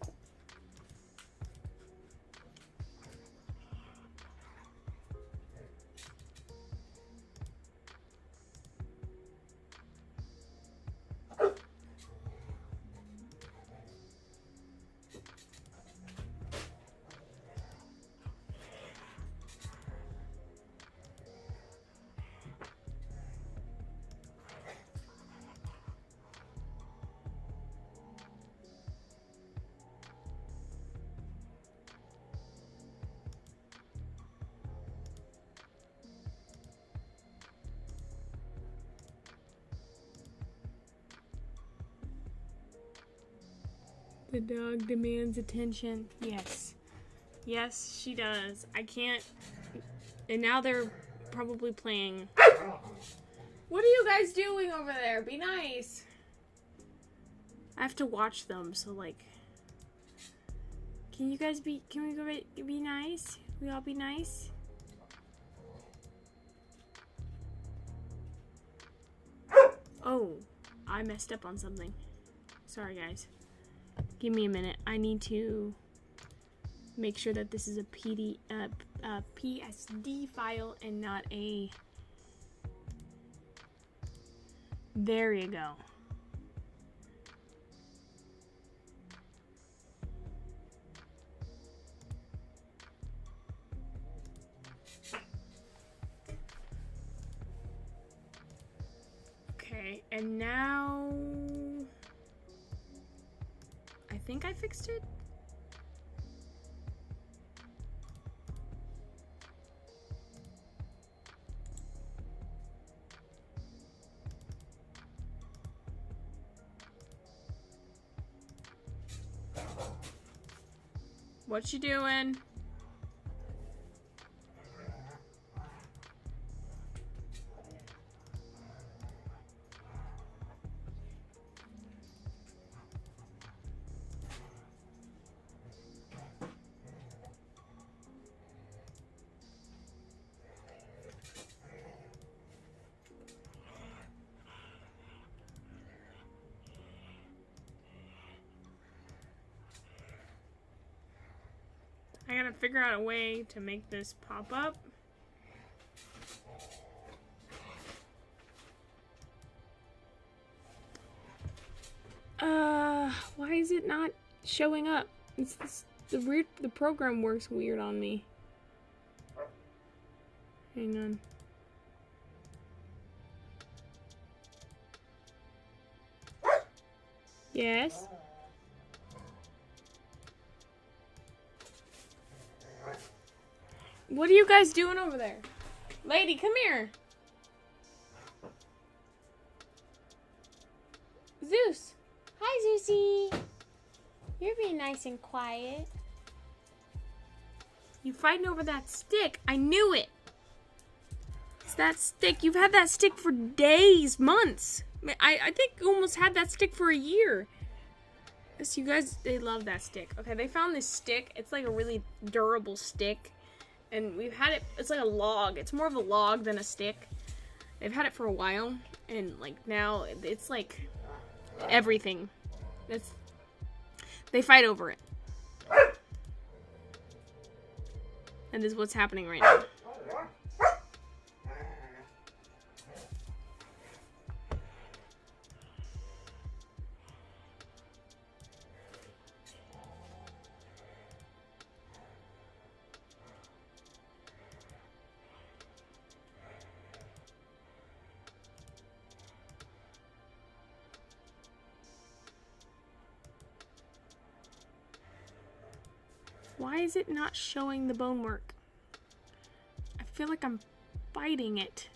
The dog demands attention. Yes. Yes, she does. I can't... And now they're probably playing. What are you guys doing over there? Be nice. I have to watch them, so like... Can you guys be... Can we go be nice? We all be nice? Oh, I messed up on something. Sorry, guys. Give me a minute. I need to make sure that this is a PSD file and not a... There you go. Okay, and now... I think I fixed it. What you doing? I gotta figure out a way to make this pop up. Why is it not showing up? The program works weird on me. Hang on. Yes? What are you guys doing over there? Lady, come here. Zeus. Hi, Zeusy. You're being nice and quiet. You fighting over that stick. I knew it. It's that stick. You've had that stick for days, months. I think you almost had that stick for a year. Yes, you guys, they love that stick. Okay, they found this stick. It's like a really durable stick. And we've had it, it's like a log. It's more of a log than a stick. They've had it for a while. And like now, it's like everything. They fight over it. And this is what's happening right now. Why is it not showing the bone work? I feel like I'm fighting it.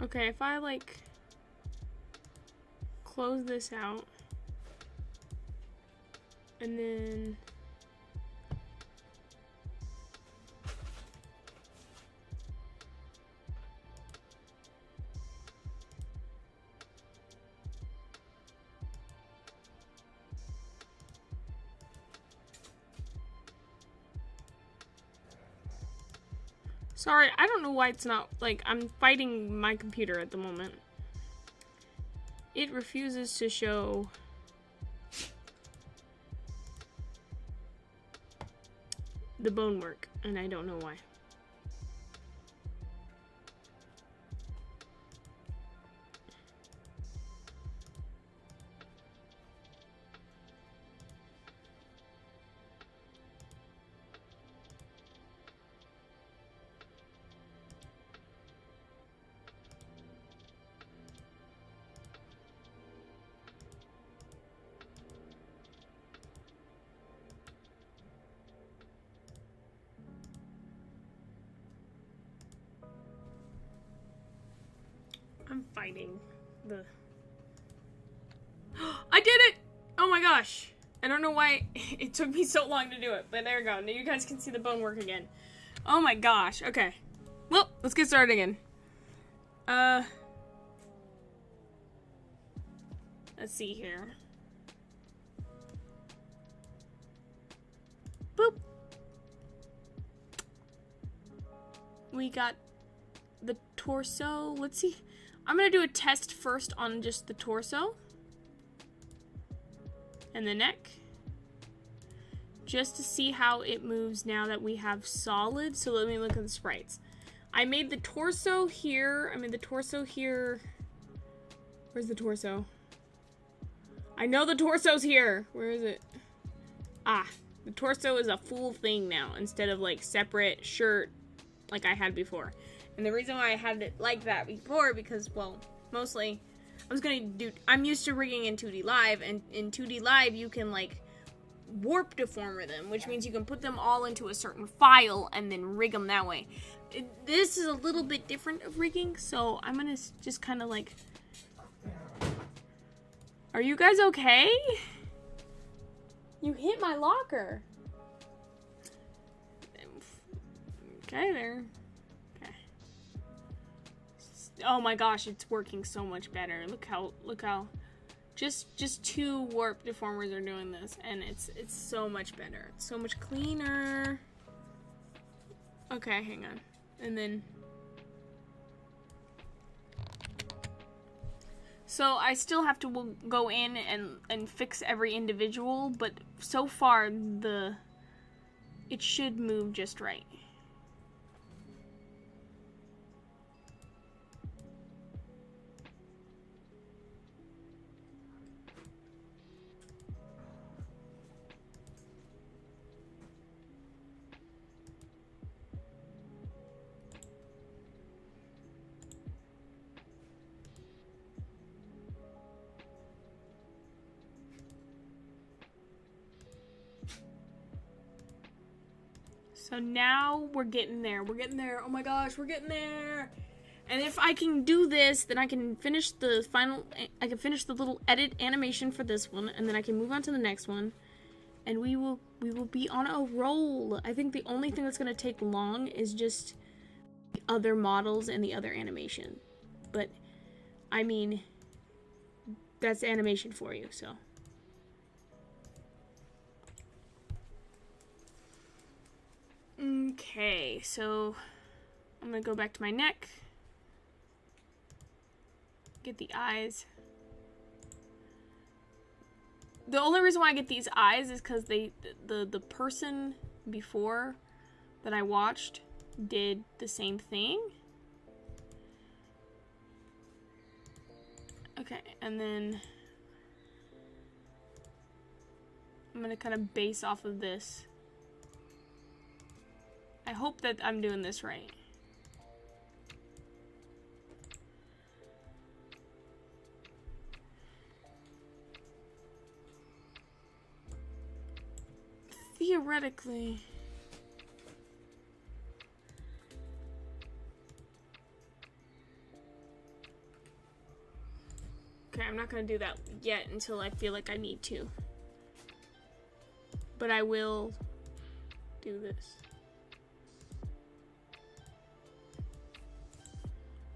Okay, if I like close this out and then sorry, I don't know why it's not, like, I'm fighting my computer at the moment. It refuses to show the bone work, and I don't know why. fighting the... I did it! Oh my gosh. I don't know why it took me so long to do it, but there we go. Now you guys can see the bone work again. Oh my gosh. Okay. Well, let's get started again. Let's see here. Boop. We got the torso. Let's see. I'm gonna do a test first on just the torso. And the neck. Just to see how it moves now that we have solid. So let me look at the sprites. I made the torso here. Where's the torso? I know the torso's here. Where is it? Ah, the torso is a full thing now instead of like separate shirt like I had before. And the reason why I had it like that before because, well, mostly I'm used to rigging in 2D Live, and in 2D Live you can like warp deformer them, which means you can put them all into a certain file and then rig them that way. This is a little bit different of rigging, so I'm gonna just kind of like... Are you guys okay? You hit my locker. Okay, there. Okay. Oh my gosh, it's working so much better. Look how just 2 warp deformers are doing this, and it's so much better. It's so much cleaner. Okay, hang on. And then so I still have to go in and fix every individual, but so far it should move just right. So now we're getting there. We're getting there. Oh my gosh, we're getting there. And if I can do this, then I can finish the little edit animation for this one, and then I can move on to the next one. And we will be on a roll. I think the only thing that's going to take long is just the other models and the other animation. But I mean, that's animation for you, so. Okay, so I'm gonna go back to my neck, get the eyes. The only reason why I get these eyes is because the person before that I watched did the same thing. Okay, and then I'm gonna kind of base off of this. I hope that I'm doing this right. Theoretically. Okay, I'm not gonna do that yet until I feel like I need to. But I will do this.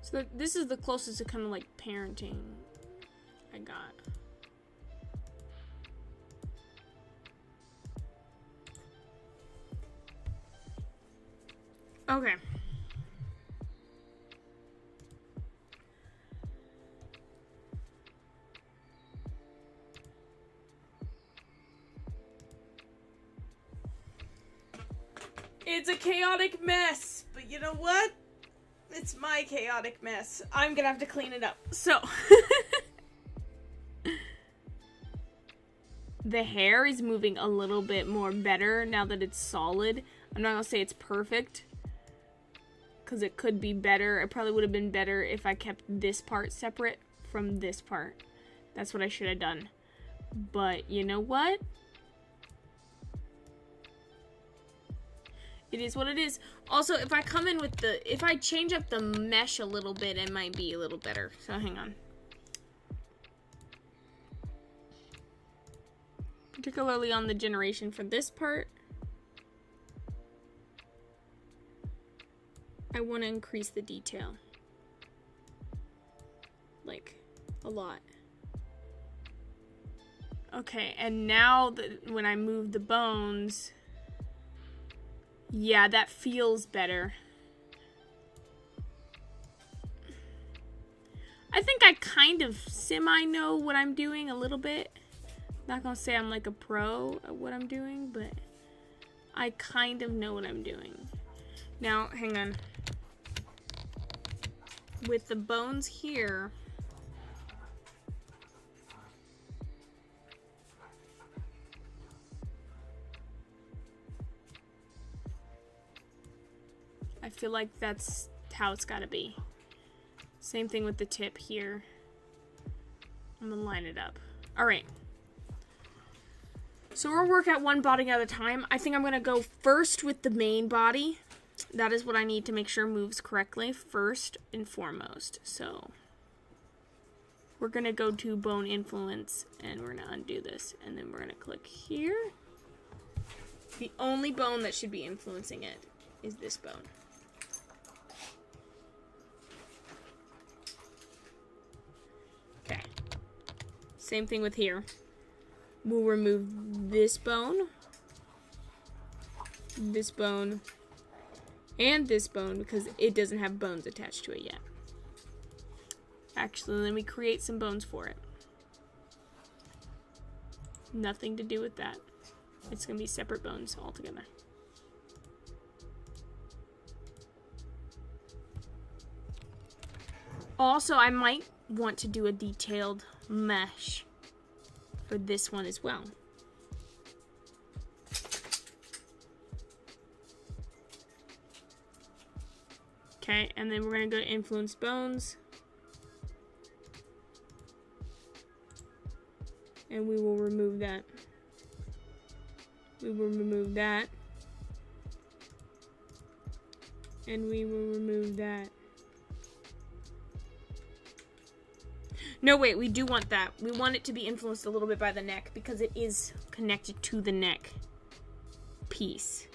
So this is the closest to kind of like parenting I got. Okay. It's a chaotic mess, but you know what? It's my chaotic mess. I'm gonna have to clean it up. So, the hair is moving a little bit more better now that it's solid. I'm not gonna say it's perfect, because it could be better. It probably would have been better if I kept this part separate from this part. That's what I should have done. But you know what? It is what it is. Also, if I come in with if I change up the mesh a little bit, it might be a little better. So hang on. Particularly on the generation for this part. I want to increase the detail. Like, a lot. Okay, and now when I move the bones, yeah, that feels better. I think I kind of semi-know what I'm doing a little bit. Not gonna say I'm like a pro at what I'm doing, but I kind of know what I'm doing. Now, hang on. With the bones here, I feel like that's how it's gotta be. Same thing with the tip here. I'm gonna line it up. All right. So we'll work at one body at a time. I think I'm gonna go first with the main body. That is what I need to make sure moves correctly first and foremost. So we're gonna go to bone influence and we're gonna undo this. And then we're gonna click here. The only bone that should be influencing it is this bone. Okay. Same thing with here. We'll remove this bone, and this bone because it doesn't have bones attached to it yet. Actually, let me create some bones for it. Nothing to do with that. It's going to be separate bones altogether. Also, I might want to do a detailed mesh for this one as well. Okay, and then we're going to go to influence bones. And we will remove that. We will remove that. And we will remove that. No, wait, we do want that. We want it to be influenced a little bit by the neck because it is connected to the neck piece.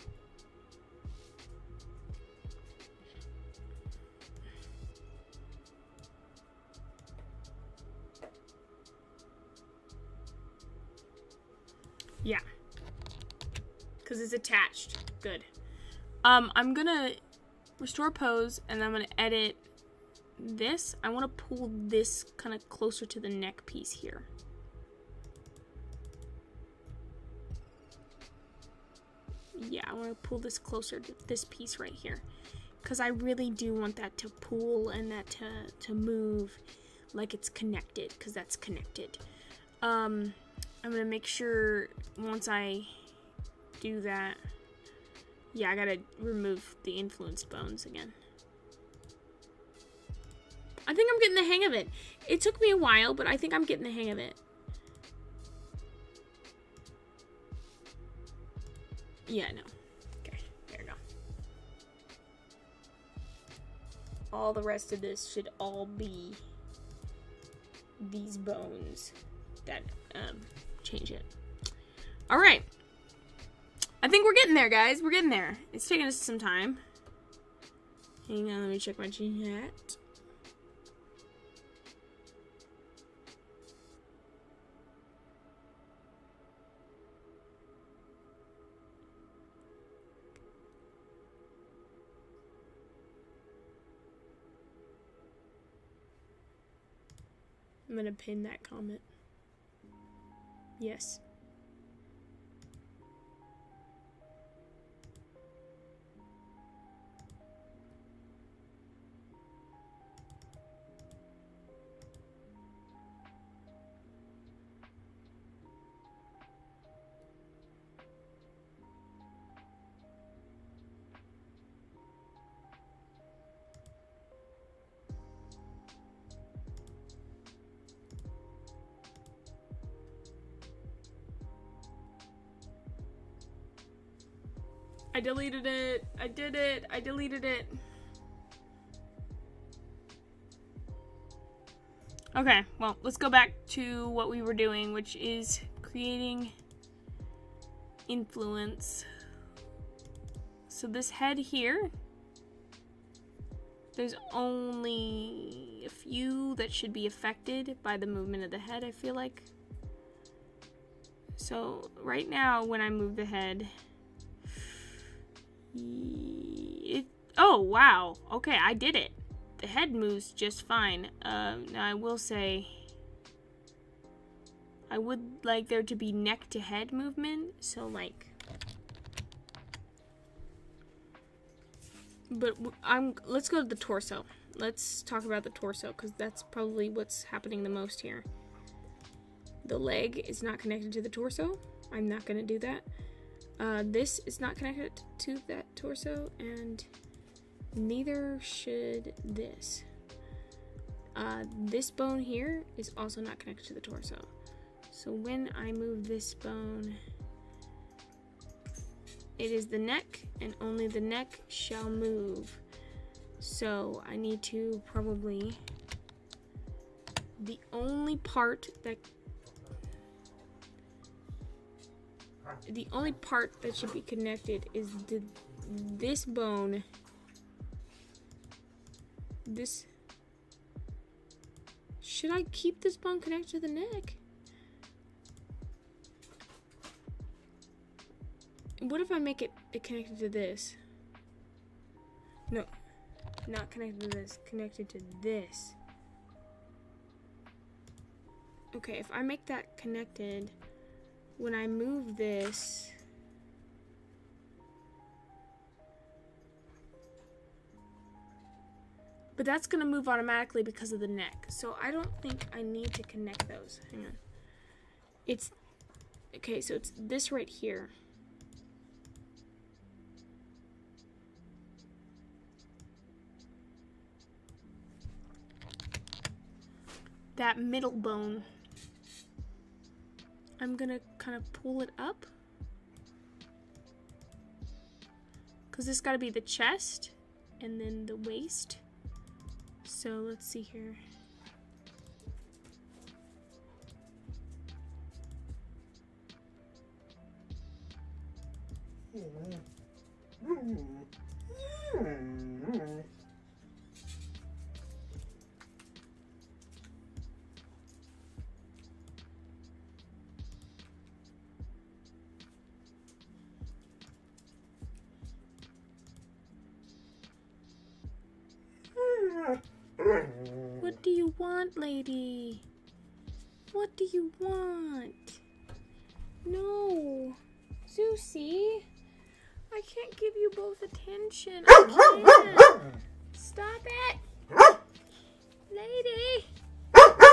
Yeah. Because it's attached. Good. I'm gonna restore pose and I'm gonna edit this. I want to pull this kind of closer to the neck piece here. Yeah, I want to pull this closer to this piece right here because I really do want that to pull and that to move like it's connected because that's connected. I'm gonna make sure once I do that, yeah, I gotta remove the influenced bones again. I think I'm getting the hang of it. It took me a while, but I think I'm getting the hang of it. Yeah, no. Okay, there we go. All the rest of this should all be these bones that change it. All right. I think we're getting there, guys. We're getting there. It's taking us some time. Hang on, let me check my chat. I'm gonna pin that comment. Yes. I deleted it. I did it. I deleted it. Okay, well, let's go back to what we were doing, which is creating influence. So this head here, there's only a few that should be affected by the movement of the head, I feel like. So right now, when I move the head, oh wow, okay, I did it. The head moves just fine. Now I will say, I would like there to be neck to head movement, so like, but let's go to the torso. Let's talk about the torso, because that's probably what's happening the most here. The leg is not connected to the torso. I'm not gonna do that. This is not connected to that torso, and neither should this. This bone here is also not connected to the torso. So when I move this bone, it is the neck, and only the neck shall move. So I need to probably, the only part that should be connected is this bone. This, should I keep this bone connected to the neck? What if I make it connected to this? No, not connected to this, connected to this. Okay, if I make that connected, when I move this, but that's gonna move automatically because of the neck. So I don't think I need to connect those. Hang on. It's, okay, so it's this right here. That middle bone. I'm gonna kind of pull it up, because this gotta be the chest and then the waist. So let's see here. What do you want, lady? What do you want? No. Zeusy, I can't give you both attention. I can't. Stop it. Lady.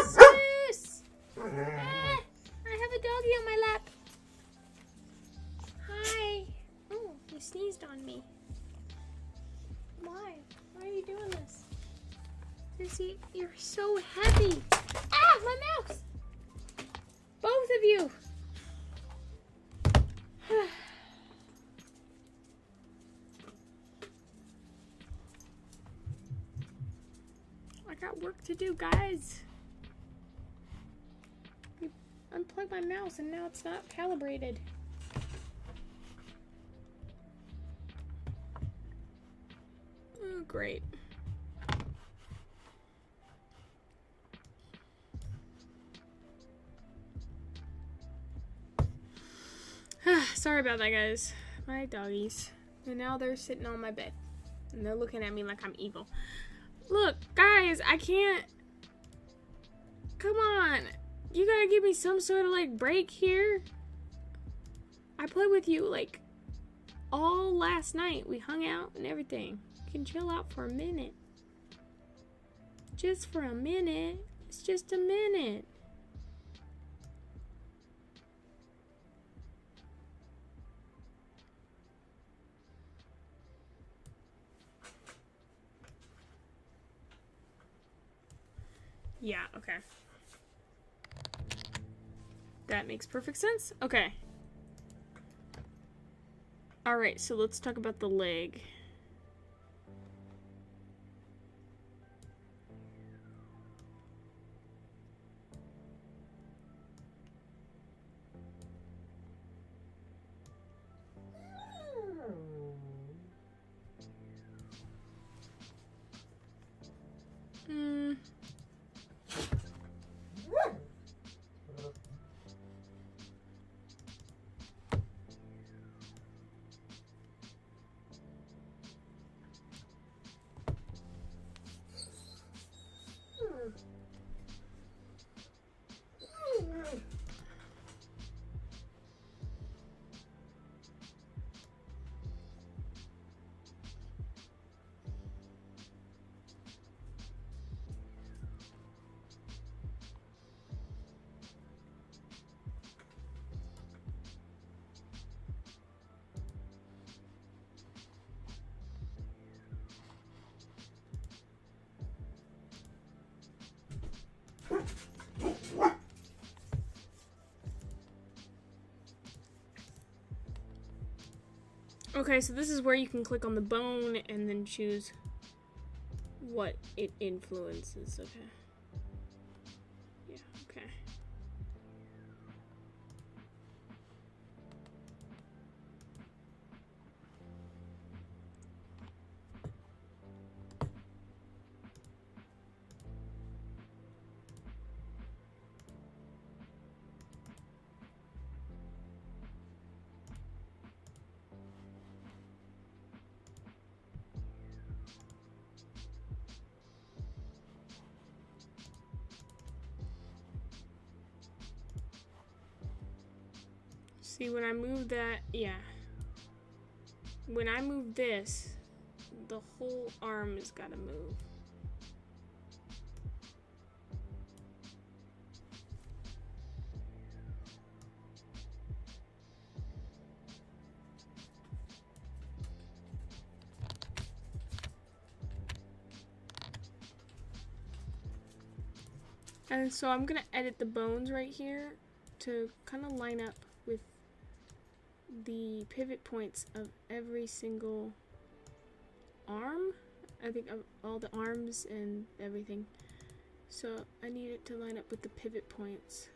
Zeus. Ah, I have a doggy on my lap. Hi. Oh, you sneezed on me. Why? Why are you doing this? Zeusy, you're so heavy. Ah, my mouse. Both of you. I got work to do, guys. I unplugged my mouse and now it's not calibrated. Oh, great. Sorry about that, guys. My doggies. And now they're sitting on my bed. And they're looking at me like I'm evil. Look, guys, I can't. Come on. You gotta give me some sort of, like, break here. I played with you, like, all last night. We hung out and everything. You can chill out for a minute. Just for a minute. It's just a minute. Yeah, okay. That makes perfect sense. Okay. Alright, so let's talk about the leg. Okay, so this is where you can click on the bone and then choose what it influences. Okay. Yeah, okay. See, when I move that, yeah. When I move this, the whole arm has got to move. And so I'm gonna edit the bones right here to kind of line up with the pivot points of every single arm. I think of all the arms and everything. So I need it to line up with the pivot points.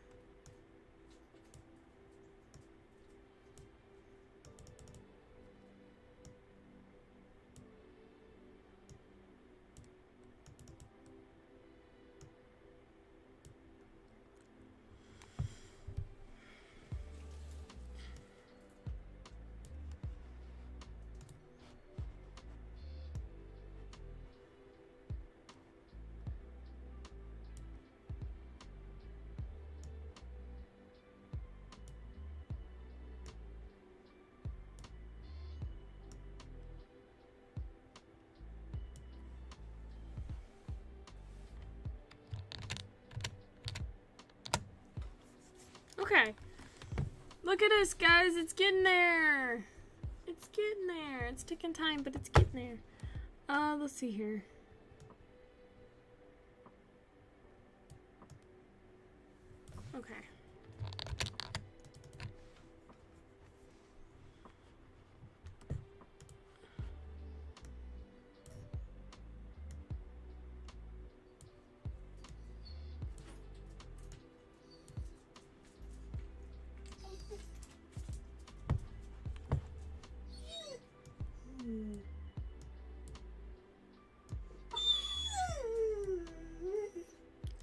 Okay. Look at us, guys. It's getting there. It's getting there. It's taking time, but it's getting there. Let's see here. Okay.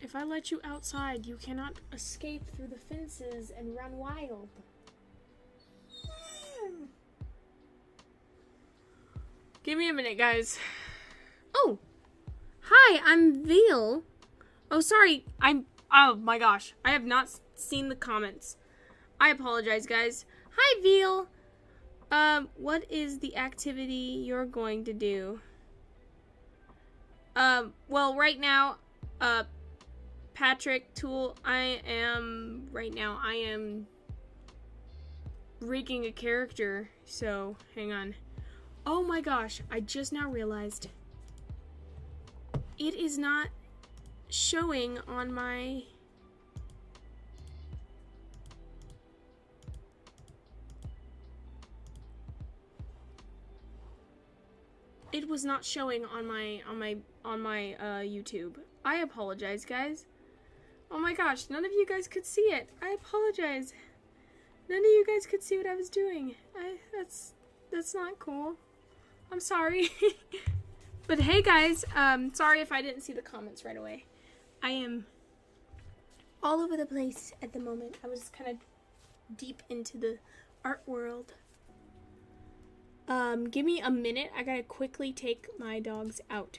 If I let you outside, you cannot escape through the fences and run wild. Give me a minute, guys. Oh! Hi, I'm Veal. Oh, sorry. Oh my gosh. I have not seen the comments. I apologize, guys. Hi, Veal. What is the activity you're going to do? Well, right now, Patrick, Tool, I am rigging a character, so hang on. Oh my gosh, I just now realized it is not showing on my... it was not showing on my YouTube. I apologize, guys. Oh my gosh, none of you guys could see it. I apologize. None of you guys could see what I was doing. That's not cool. I'm sorry. But hey guys, sorry if I didn't see the comments right away. I am all over the place at the moment. I was kind of deep into the art world. Give me a minute. I gotta quickly take my dogs out.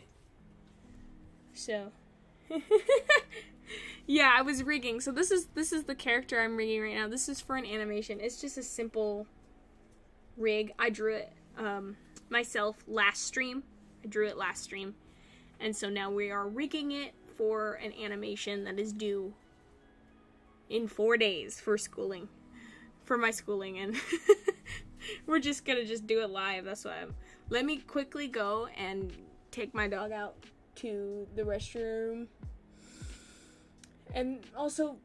So, yeah, I was rigging. So this is the character I'm rigging right now. This is for an animation. It's just a simple rig. I drew it myself last stream. I drew it last stream, and so now we are rigging it for an animation that is due in 4 days for schooling, for my schooling, and we're just gonna do it live. That's why let me quickly go and take my dog out to the restroom, and also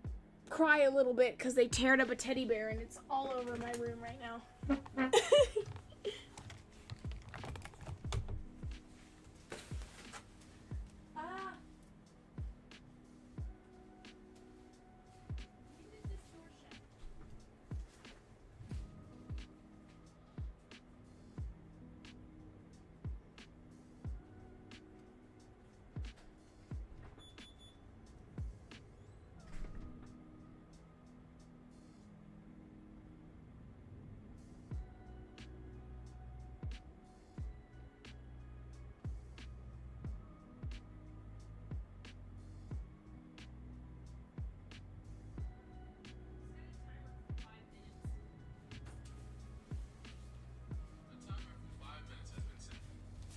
cry a little bit because they teared up a teddy bear and it's all over my room right now.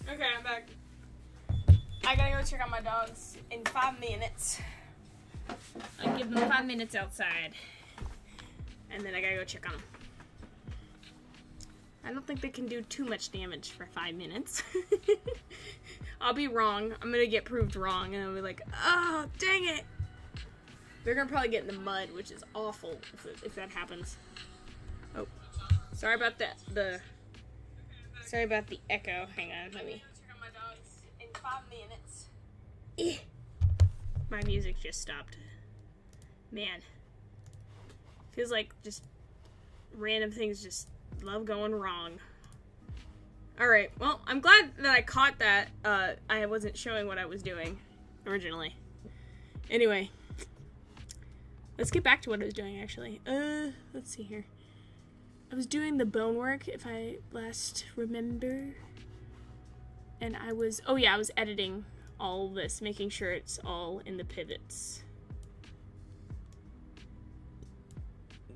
Okay, I'm back. I gotta go check on my dogs in 5 minutes. I give them 5 minutes outside, and then I gotta go check on them. I don't think they can do too much damage for 5 minutes. I'll be wrong. I'm gonna get proved wrong, and I'll be like, oh, dang it. They're gonna probably get in the mud, which is awful if that happens. Oh, sorry about that. Sorry about the echo. Hang on, let me check on my dogs in 5 minutes. My music just stopped. Man. Feels like just random things just love going wrong. Alright, well, I'm glad that I caught that. I wasn't showing what I was doing originally. Anyway. Let's get back to what I was doing, actually. Let's see here. I was doing the bone work, if I last remember. And I was editing all this, making sure it's all in the pivots.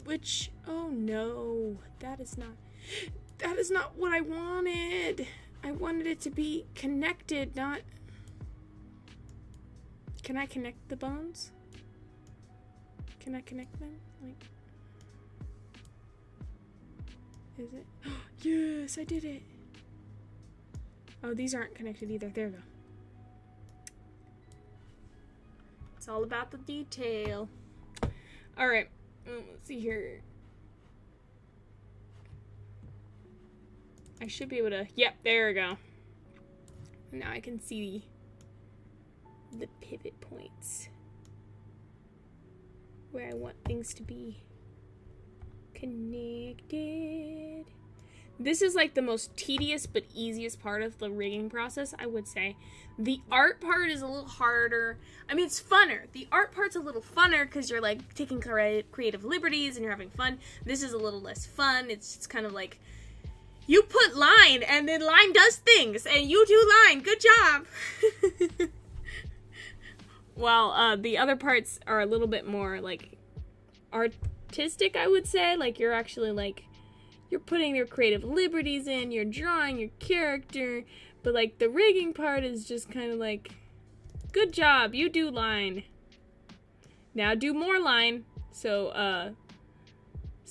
Which, oh no, that is not what I wanted. I wanted it to be connected, not... Can I connect the bones? Can I connect them? Like... Is it? Yes, I did it. Oh, these aren't connected either. There we go. It's all about the detail. Alright. Let's see here. I should be able to... Yep, there we go. Now I can see the pivot points where I want things to be connected. This is like the most tedious but easiest part of the rigging process, I would say. The art part is a little harder. I mean, it's funner. The art part's a little funner because you're like taking creative liberties and you're having fun. This is a little less fun. It's just kind of like you put line and then line does things and you do line. Good job. While the other parts are a little bit more like artistic, I would say. Like you're actually like you're putting your creative liberties in, you're drawing your character, but like the rigging part is just kind of like, good job, you do line. Now do more line, so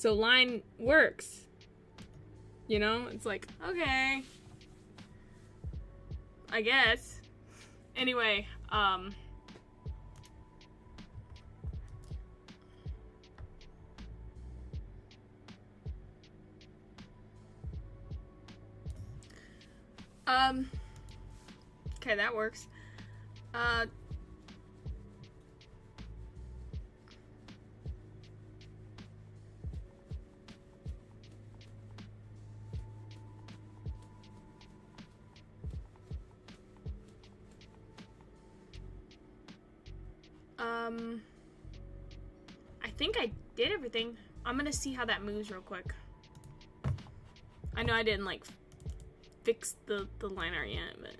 line works. You know, it's like, okay, I guess. Anyway, Okay, that works. I think I did everything. I'm gonna see how that moves real quick. I know I didn't like fix the line art yet, but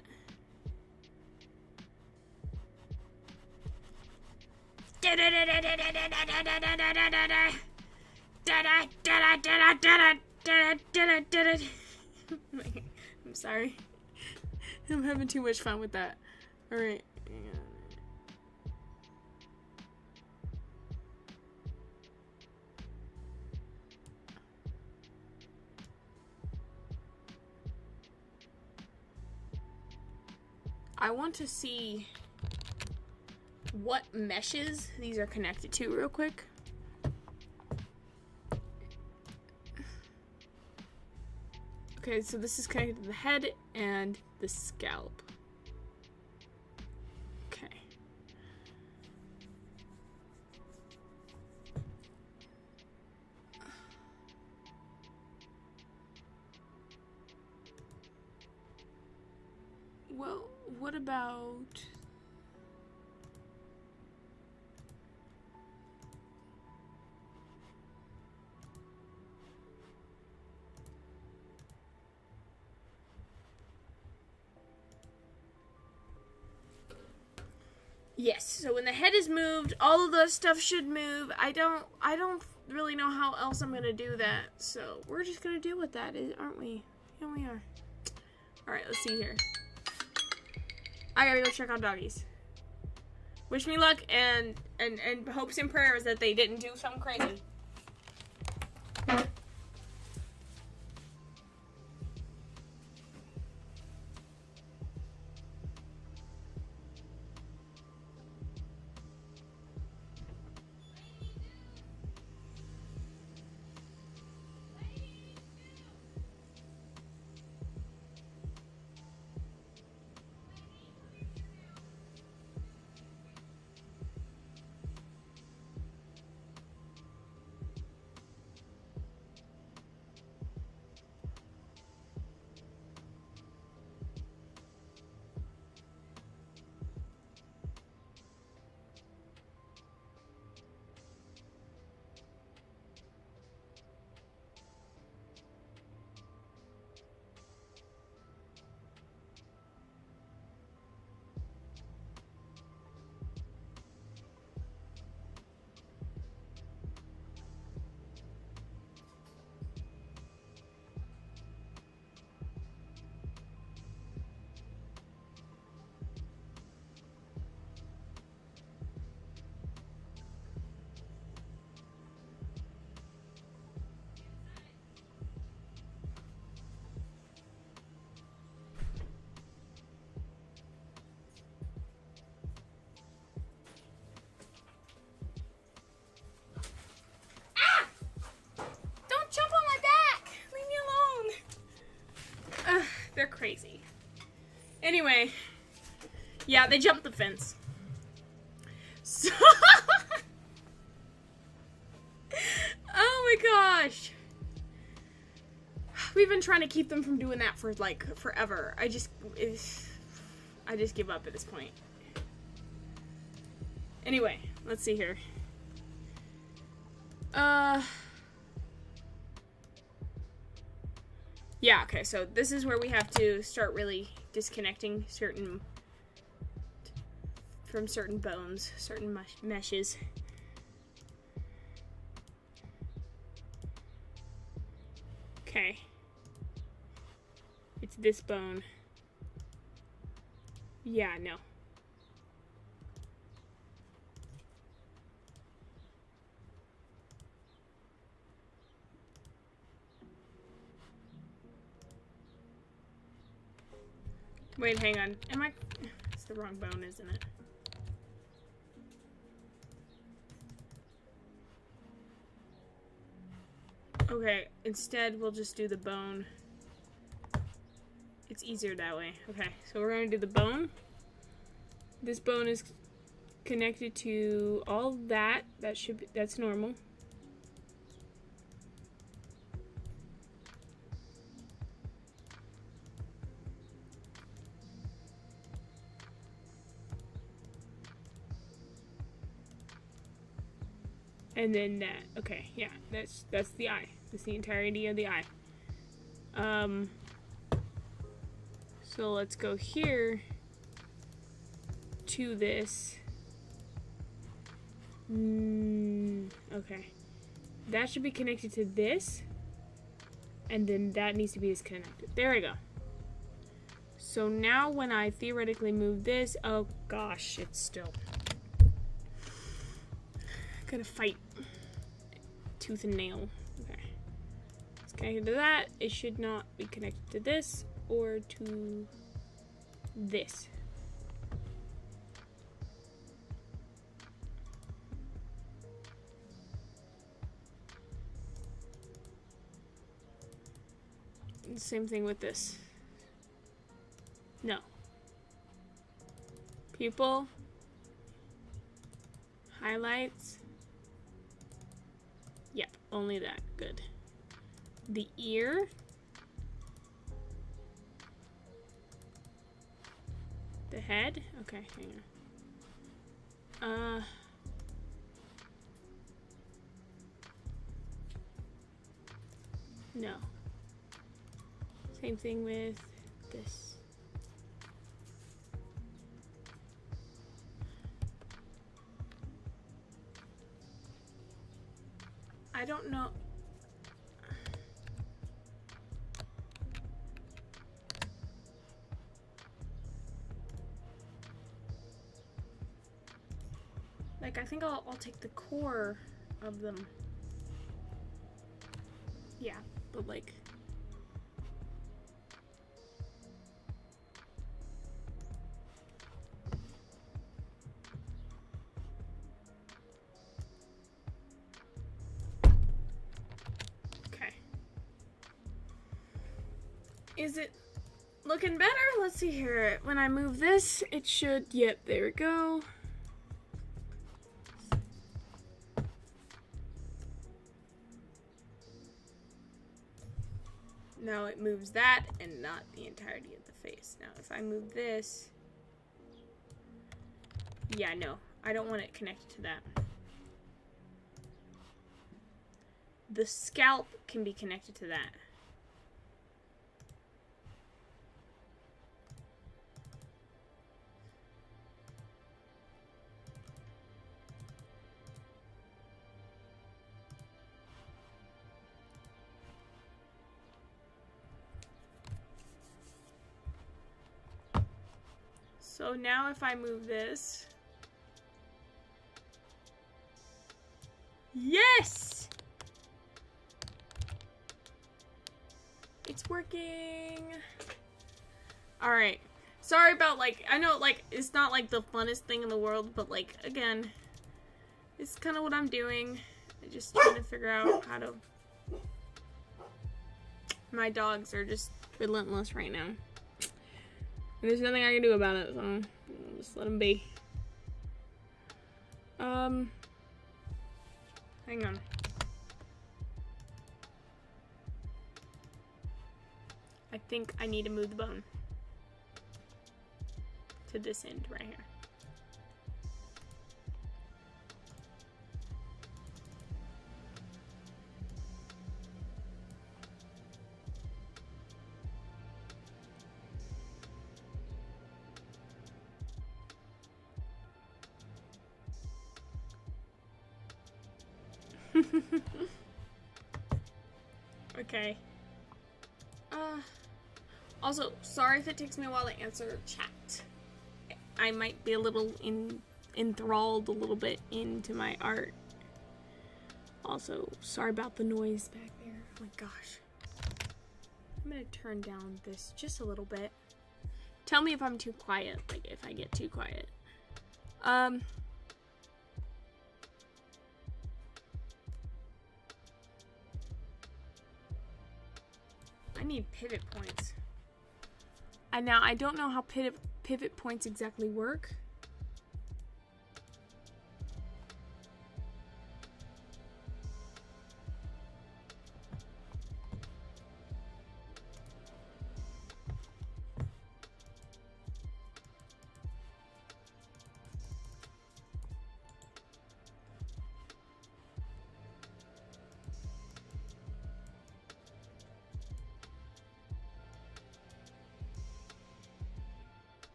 I'm sorry. I'm having too much fun with that. Alright. I want to see what meshes these are connected to real quick. Okay, so this is connected to the head and the scalp. Okay. Well, what about... Yes, so when the head is moved, all of the stuff should move. I don't really know how else I'm gonna do that, so we're just gonna deal with that, aren't we? Yeah, we are. Alright, let's see here. I gotta go check on doggies. Wish me luck and hopes and prayers that they didn't do something crazy. They're crazy. Anyway, yeah, they jumped the fence. So oh my gosh. We've been trying to keep them from doing that for like forever. I just give up at this point. Anyway, let's see here. Yeah, okay, so this is where we have to start really disconnecting from certain bones, certain meshes. Okay. It's this bone. Yeah, no. Wait, hang on. It's the wrong bone, isn't it? Okay, instead we'll just do the bone. it's easier that way. Okay, so we're going to do the bone. This bone is connected to all that. That should be, that's normal. And then that. Okay, yeah, that's the eye. That's the entirety of the eye. So let's go here to this. Okay. That should be connected to this. And then that needs to be disconnected. There we go. So now when I theoretically move this, oh gosh, it's still. Gotta fight tooth and nail. Okay. It's connected to that. It should not be connected to this or to this. Same thing with this. No. Pupil. Highlights. Yep, only that. Good. The ear. The head. Okay, hang on. No. Same thing with this. I don't know. Like, I think I'll take the core of them. Yeah, but like. Is it looking better? Let's see here. When I move this, it should, yep, there we go. Now it moves that and not the entirety of the face. Now if I move this, yeah, no, I don't want it connected to that. The scalp can be connected to that. So now if I move this, yes! It's working. All right. Sorry about, like, I know, like, it's not, like, the funnest thing in the world, but, like, again, it's kind of what I'm doing. I'm just trying to figure out how to. My dogs are just relentless right now. And there's nothing I can do about it, so I'll just let them be. Hang on. I think I need to move the bone to this end right here. Okay. Also, sorry if it takes me a while to answer chat. I might be a little enthralled a little bit into my art. Also, sorry about the noise back there. Oh my gosh. I'm gonna turn down this just a little bit. Tell me if I'm too quiet, like if I get too quiet. I need pivot points. And now I don't know how pivot points exactly work.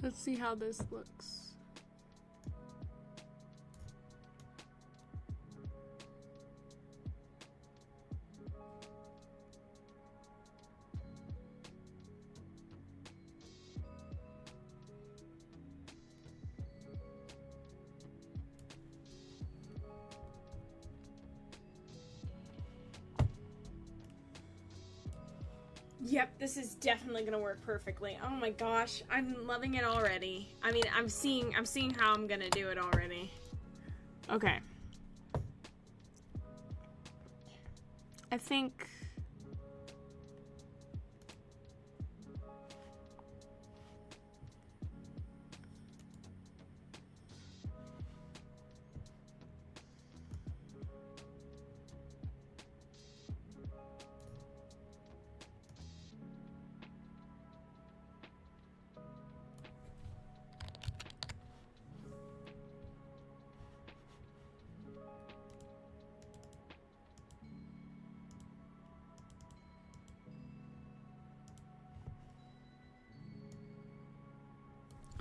Let's see how this looks. Yep, this is definitely gonna work perfectly. Oh my gosh, I'm loving it already. I mean, I'm seeing how I'm gonna do it already. Okay. I think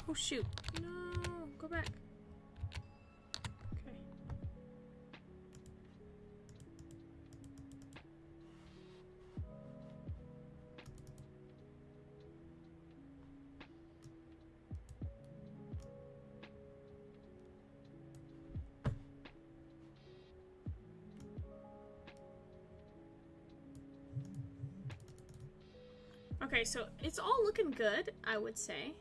oh shoot. No, go back. Okay. Okay, so it's all looking good, I would say.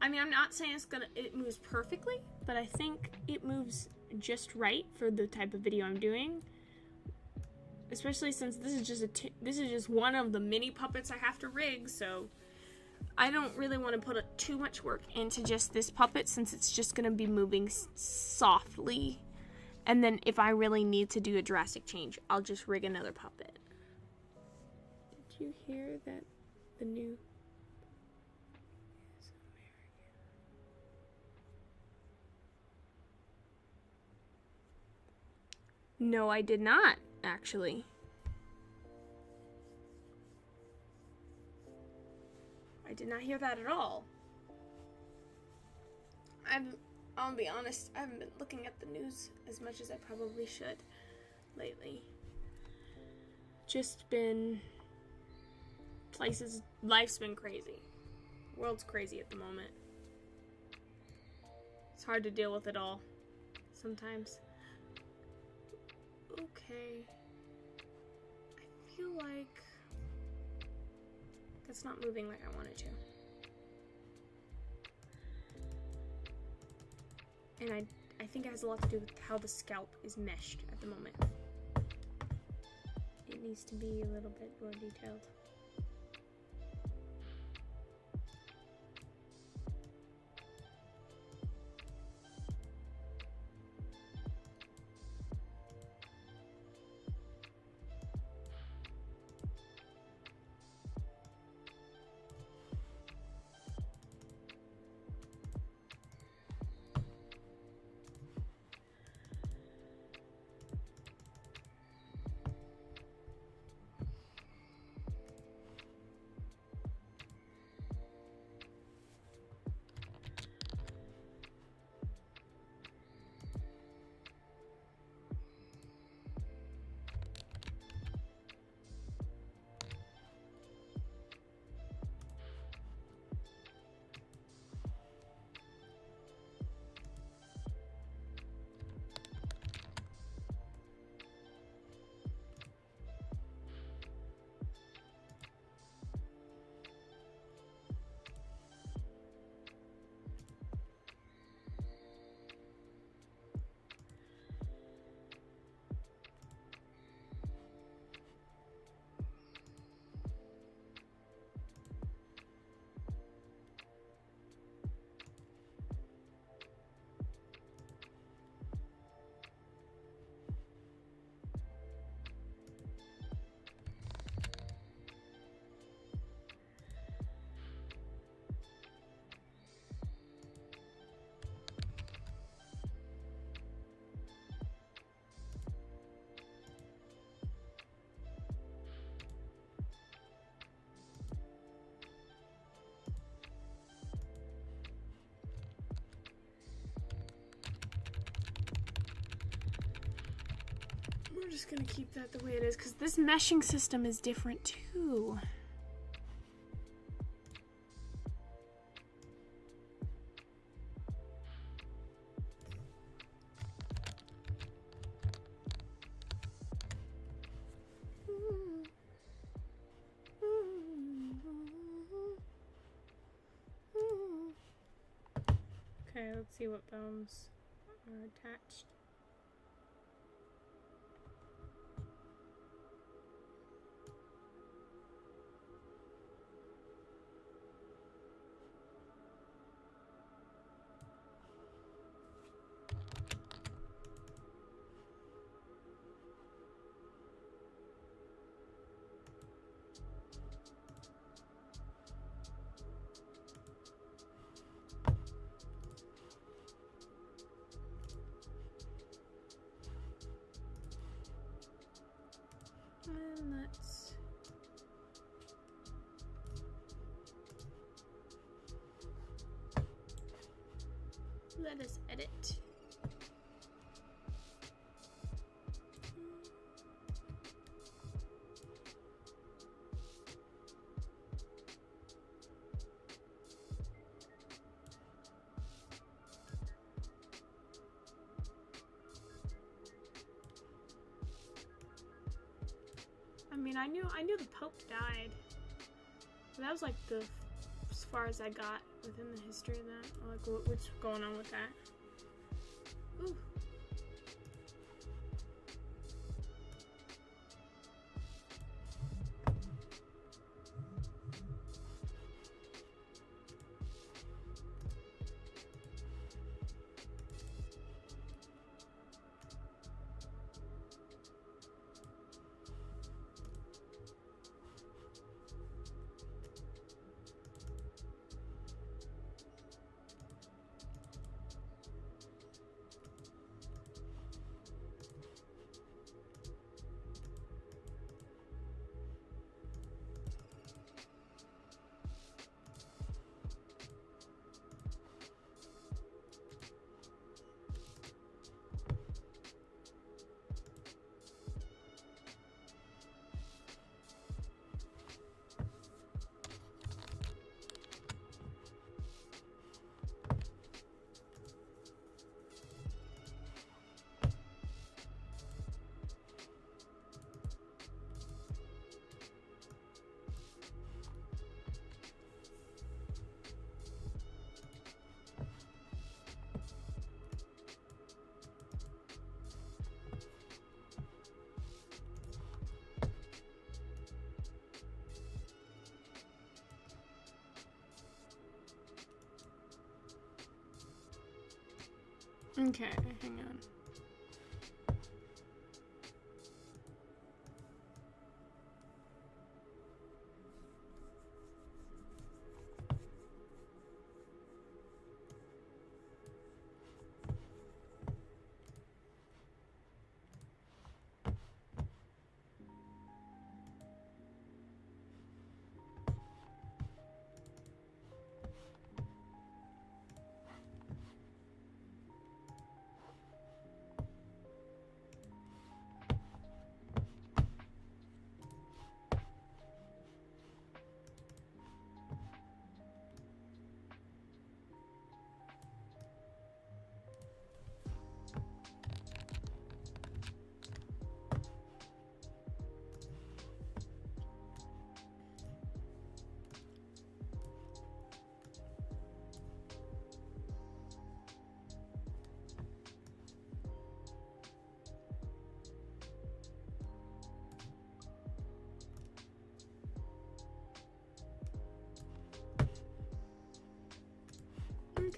I mean, I'm not saying it moves perfectly, but I think it moves just right for the type of video I'm doing. Especially since this is just one of the mini puppets I have to rig, so I don't really want to put too much work into just this puppet since it's just going to be moving softly. And then if I really need to do a drastic change, I'll just rig another puppet. Did you hear that the new... No, I did not, actually. I did not hear that at all. I'll be honest, I haven't been looking at the news as much as I probably should lately. Just been life's been crazy. World's crazy at the moment. It's hard to deal with it all sometimes. Okay. I feel like that's not moving like I wanted to. And I think it has a lot to do with how the scalp is meshed at the moment. It needs to be a little bit more detailed. We're just gonna keep that the way it is, because this meshing system is different too. Okay, let's see what bones are attached. And let us edit. I mean, I knew the Pope died. But that was like as far as I got within the history of that. Like, what's going on with that? Ooh. Okay, hang on.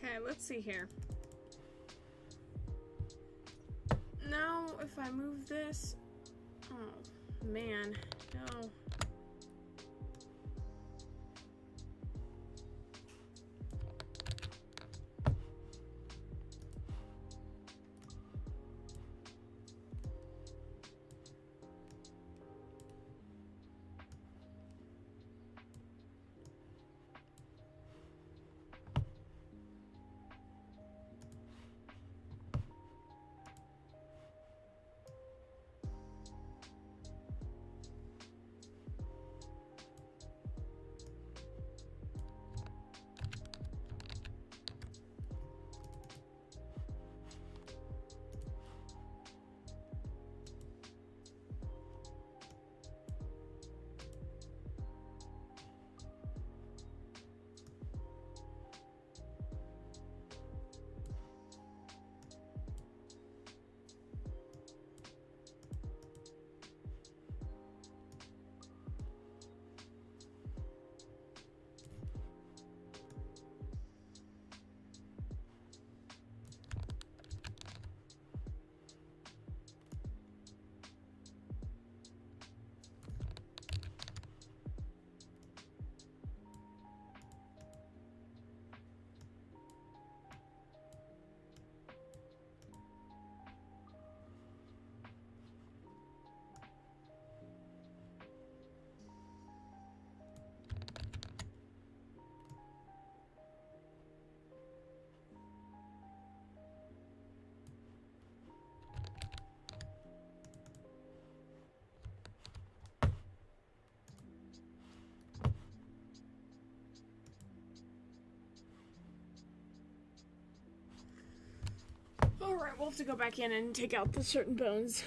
Okay, let's see here. Now, if I move this... Oh, man. No. Alright, we'll have to go back in and take out the certain bones.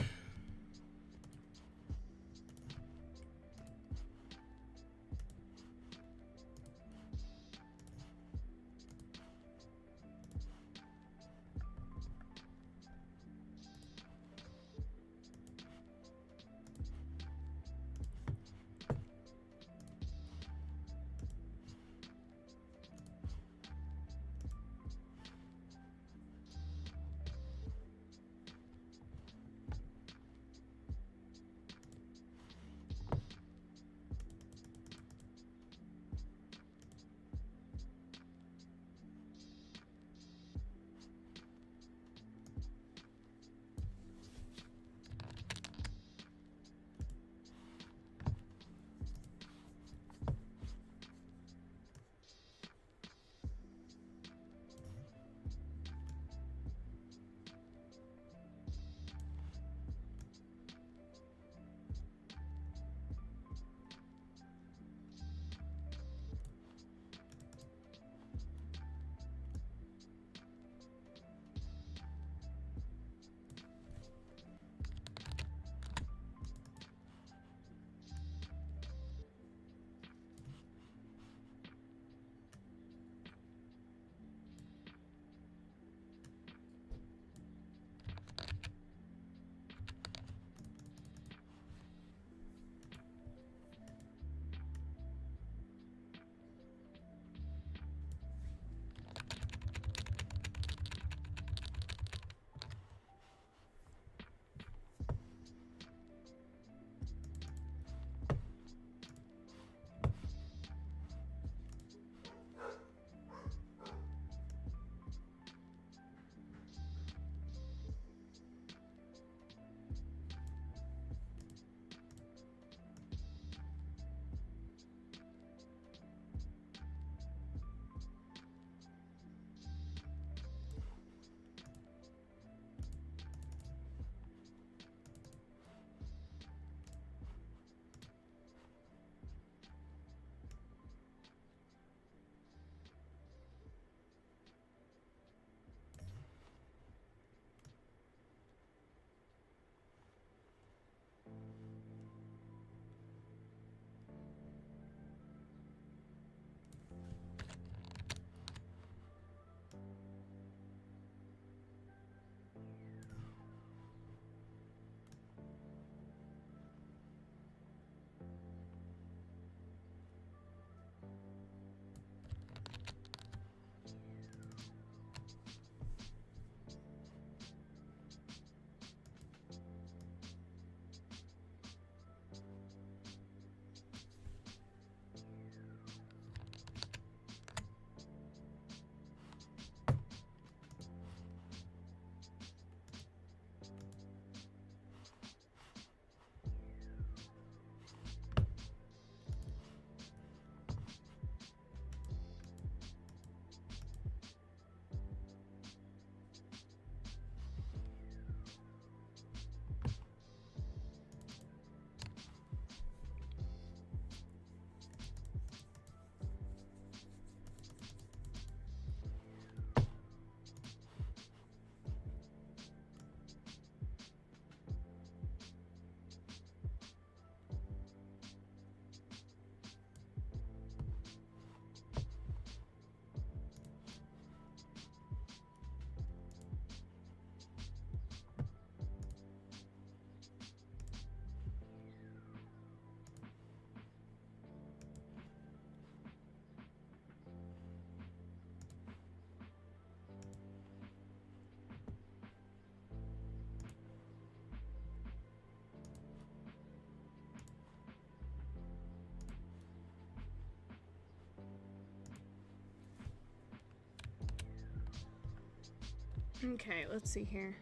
Okay, let's see here.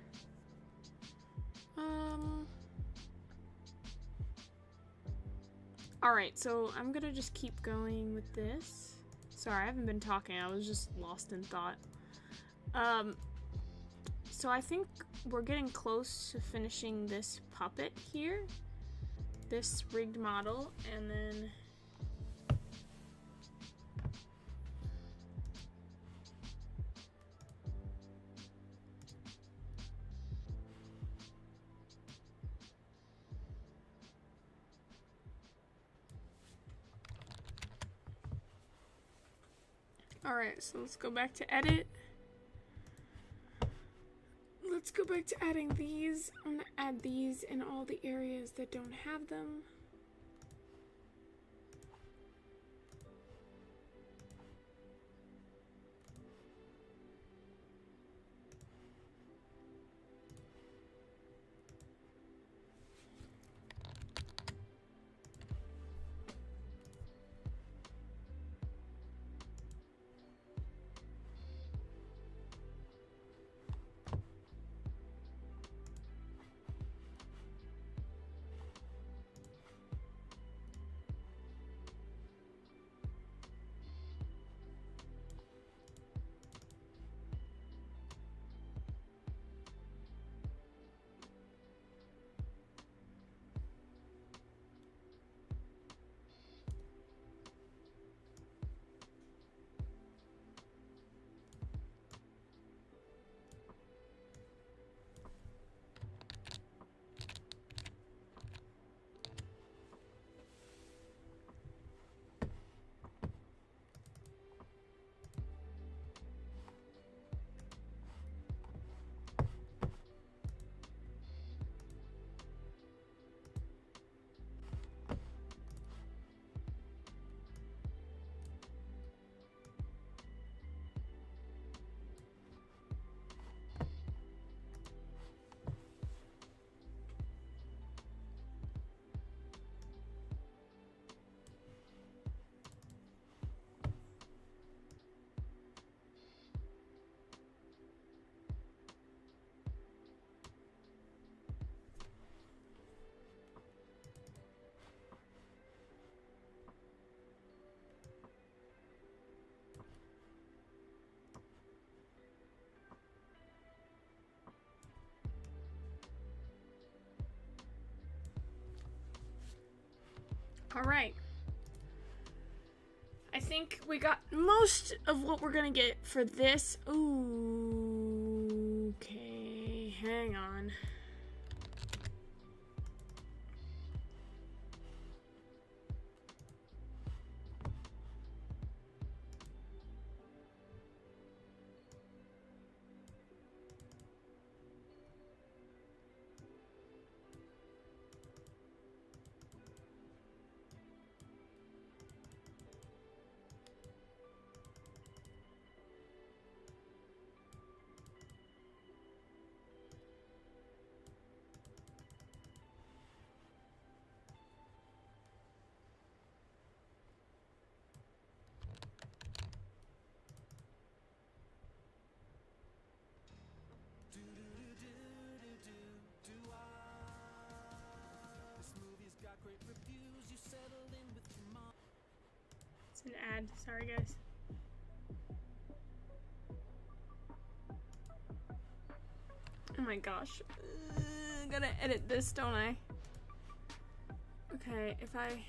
Alright, so I'm gonna just keep going with this. Sorry, I haven't been talking. I was just lost in thought. So I think we're getting close to finishing this puppet here. This rigged model, and then... Alright, so let's go back to edit. Let's go back to adding these. I'm gonna add these in all the areas that don't have them. Alright. I think we got most of what we're gonna get for this. Ooh, okay, hang on. It's an ad. Sorry, guys. Oh my gosh. I gotta edit this, don't I? Okay, if I...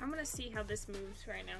I'm gonna see how this moves right now.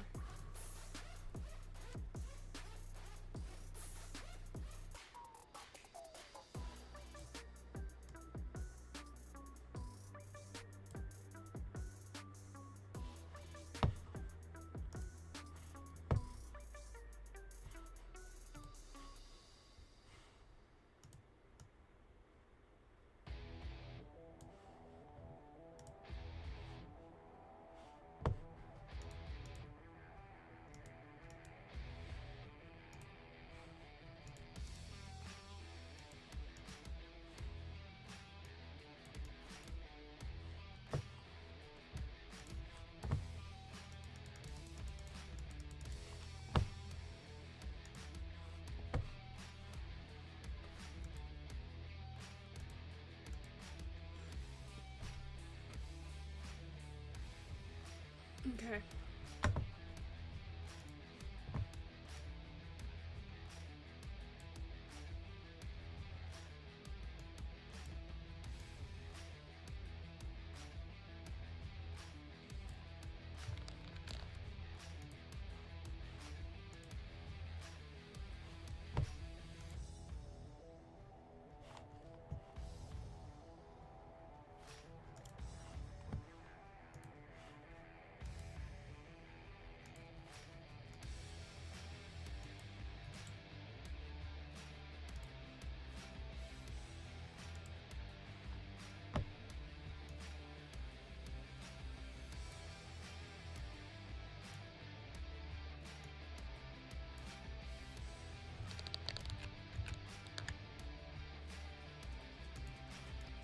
Okay.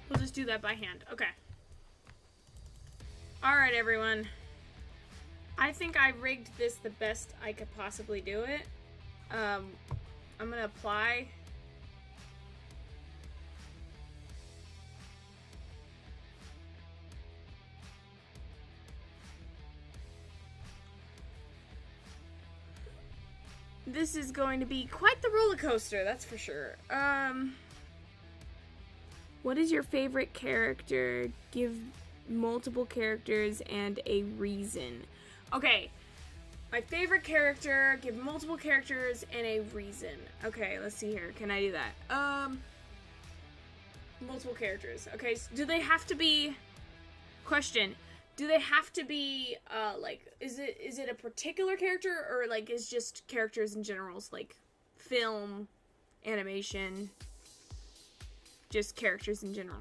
We'll just do that by hand. Okay. Alright, everyone. I think I rigged this the best I could possibly do it. I'm gonna apply. This is going to be quite the roller coaster, that's for sure. What is your favorite character? Give multiple characters and a reason. Okay. My favorite character, give multiple characters and a reason. Okay, let's see here. Can I do that? Multiple characters. Okay, so do they have to be... Question. Do they have to be, like, is it a particular character, or, like, is just characters in general, like, film, animation, just characters in general?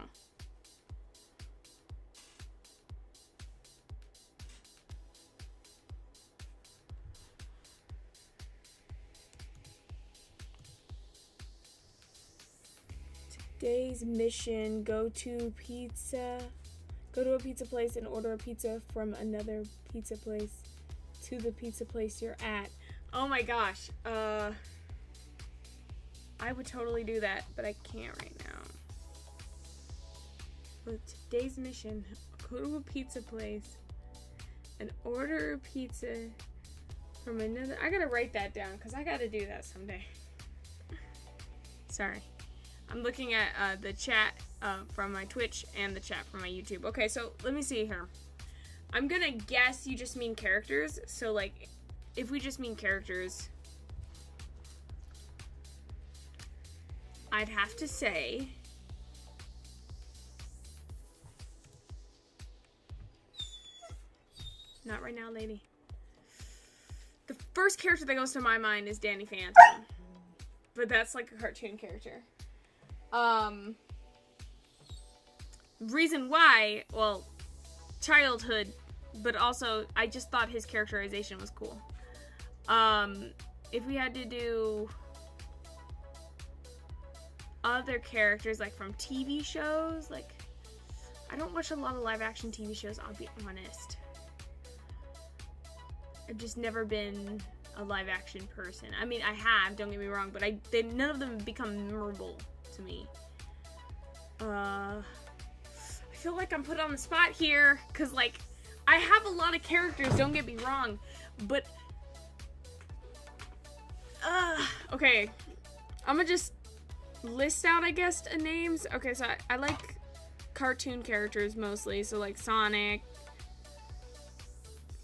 Today's mission, go to a pizza place and order a pizza from another pizza place to the pizza place you're at. Oh my gosh. I would totally do that, but I can't right now. But today's mission, go to a pizza place and order a pizza from another... I gotta write that down, because I gotta do that someday. Sorry. I'm looking at the chat from my Twitch and the chat from my YouTube. Okay, so let me see here. I'm gonna guess you just mean characters. So, like, if we just mean characters, I'd have to say... Not right now, lady. The first character that goes to my mind is Danny Phantom. But that's like a cartoon character. Reason why, well, childhood, but also I just thought his characterization was cool. If we had to do other characters, like from TV shows, like, I don't watch a lot of live action TV shows, I'll be honest. I've just never been a live action person. I mean, I have, don't get me wrong, but none of them have become memorable to me. I feel like I'm put on the spot here, because, like, I have a lot of characters, don't get me wrong, but, okay, I'm gonna just list out, I guess, names. Okay, so I like cartoon characters mostly, so, like, Sonic,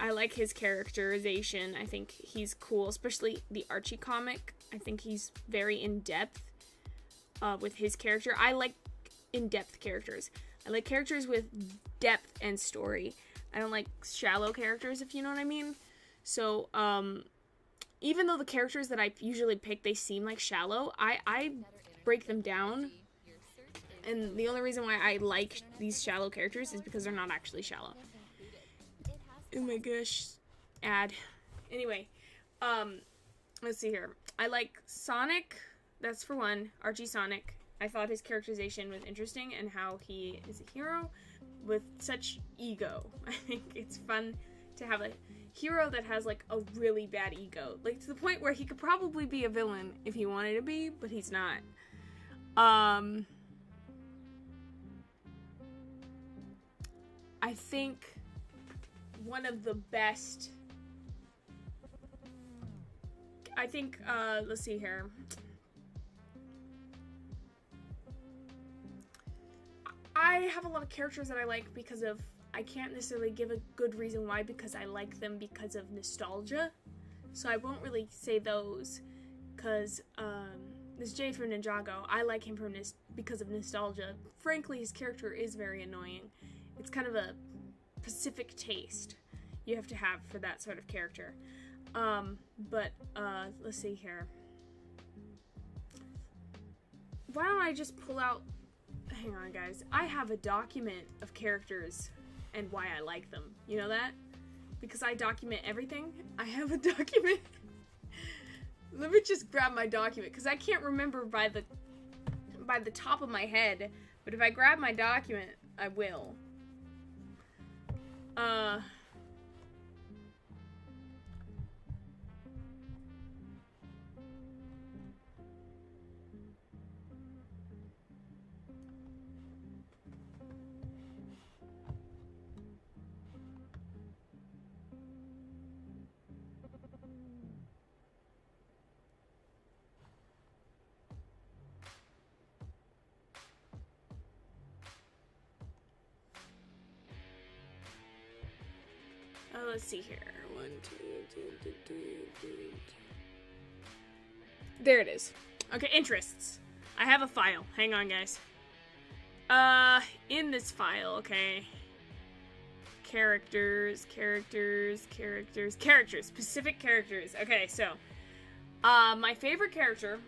I like his characterization. I think he's cool, especially the Archie comic. I think he's very in-depth with his character. I like in-depth characters. I like characters with depth and story. I don't like shallow characters, if you know what I mean. So, even though the characters that I usually pick, they seem like shallow, I break them down. And the only reason why I like these shallow characters is because they're not actually shallow. Oh my gosh. Ad. Anyway, let's see here. I like Sonic. That's for one. Archie Sonic. I thought his characterization was interesting and how he is a hero with such ego. I think it's fun to have a hero that has like a really bad ego. Like to the point where he could probably be a villain if he wanted to be, but he's not. I think one of the best, let's see here. I have a lot of characters that I like because of, I can't necessarily give a good reason why, because I like them because of nostalgia. So I won't really say those, because this Jay from Ninjago, I like him because of nostalgia. Frankly, his character is very annoying. It's kind of a specific taste you have to have for that sort of character. Let's see here. Why don't I just pull out, hang on guys, I have a document of characters and why I like them. You know that? Because I document everything. I have a document. Let me just grab my document, because I can't remember by the top of my head, but if I grab my document, I will. Let's see here. 1, 2, 3. There it is. Okay, interests. I have a file. Hang on, guys. In this file, okay. Characters. Specific characters. Okay, so, my favorite character.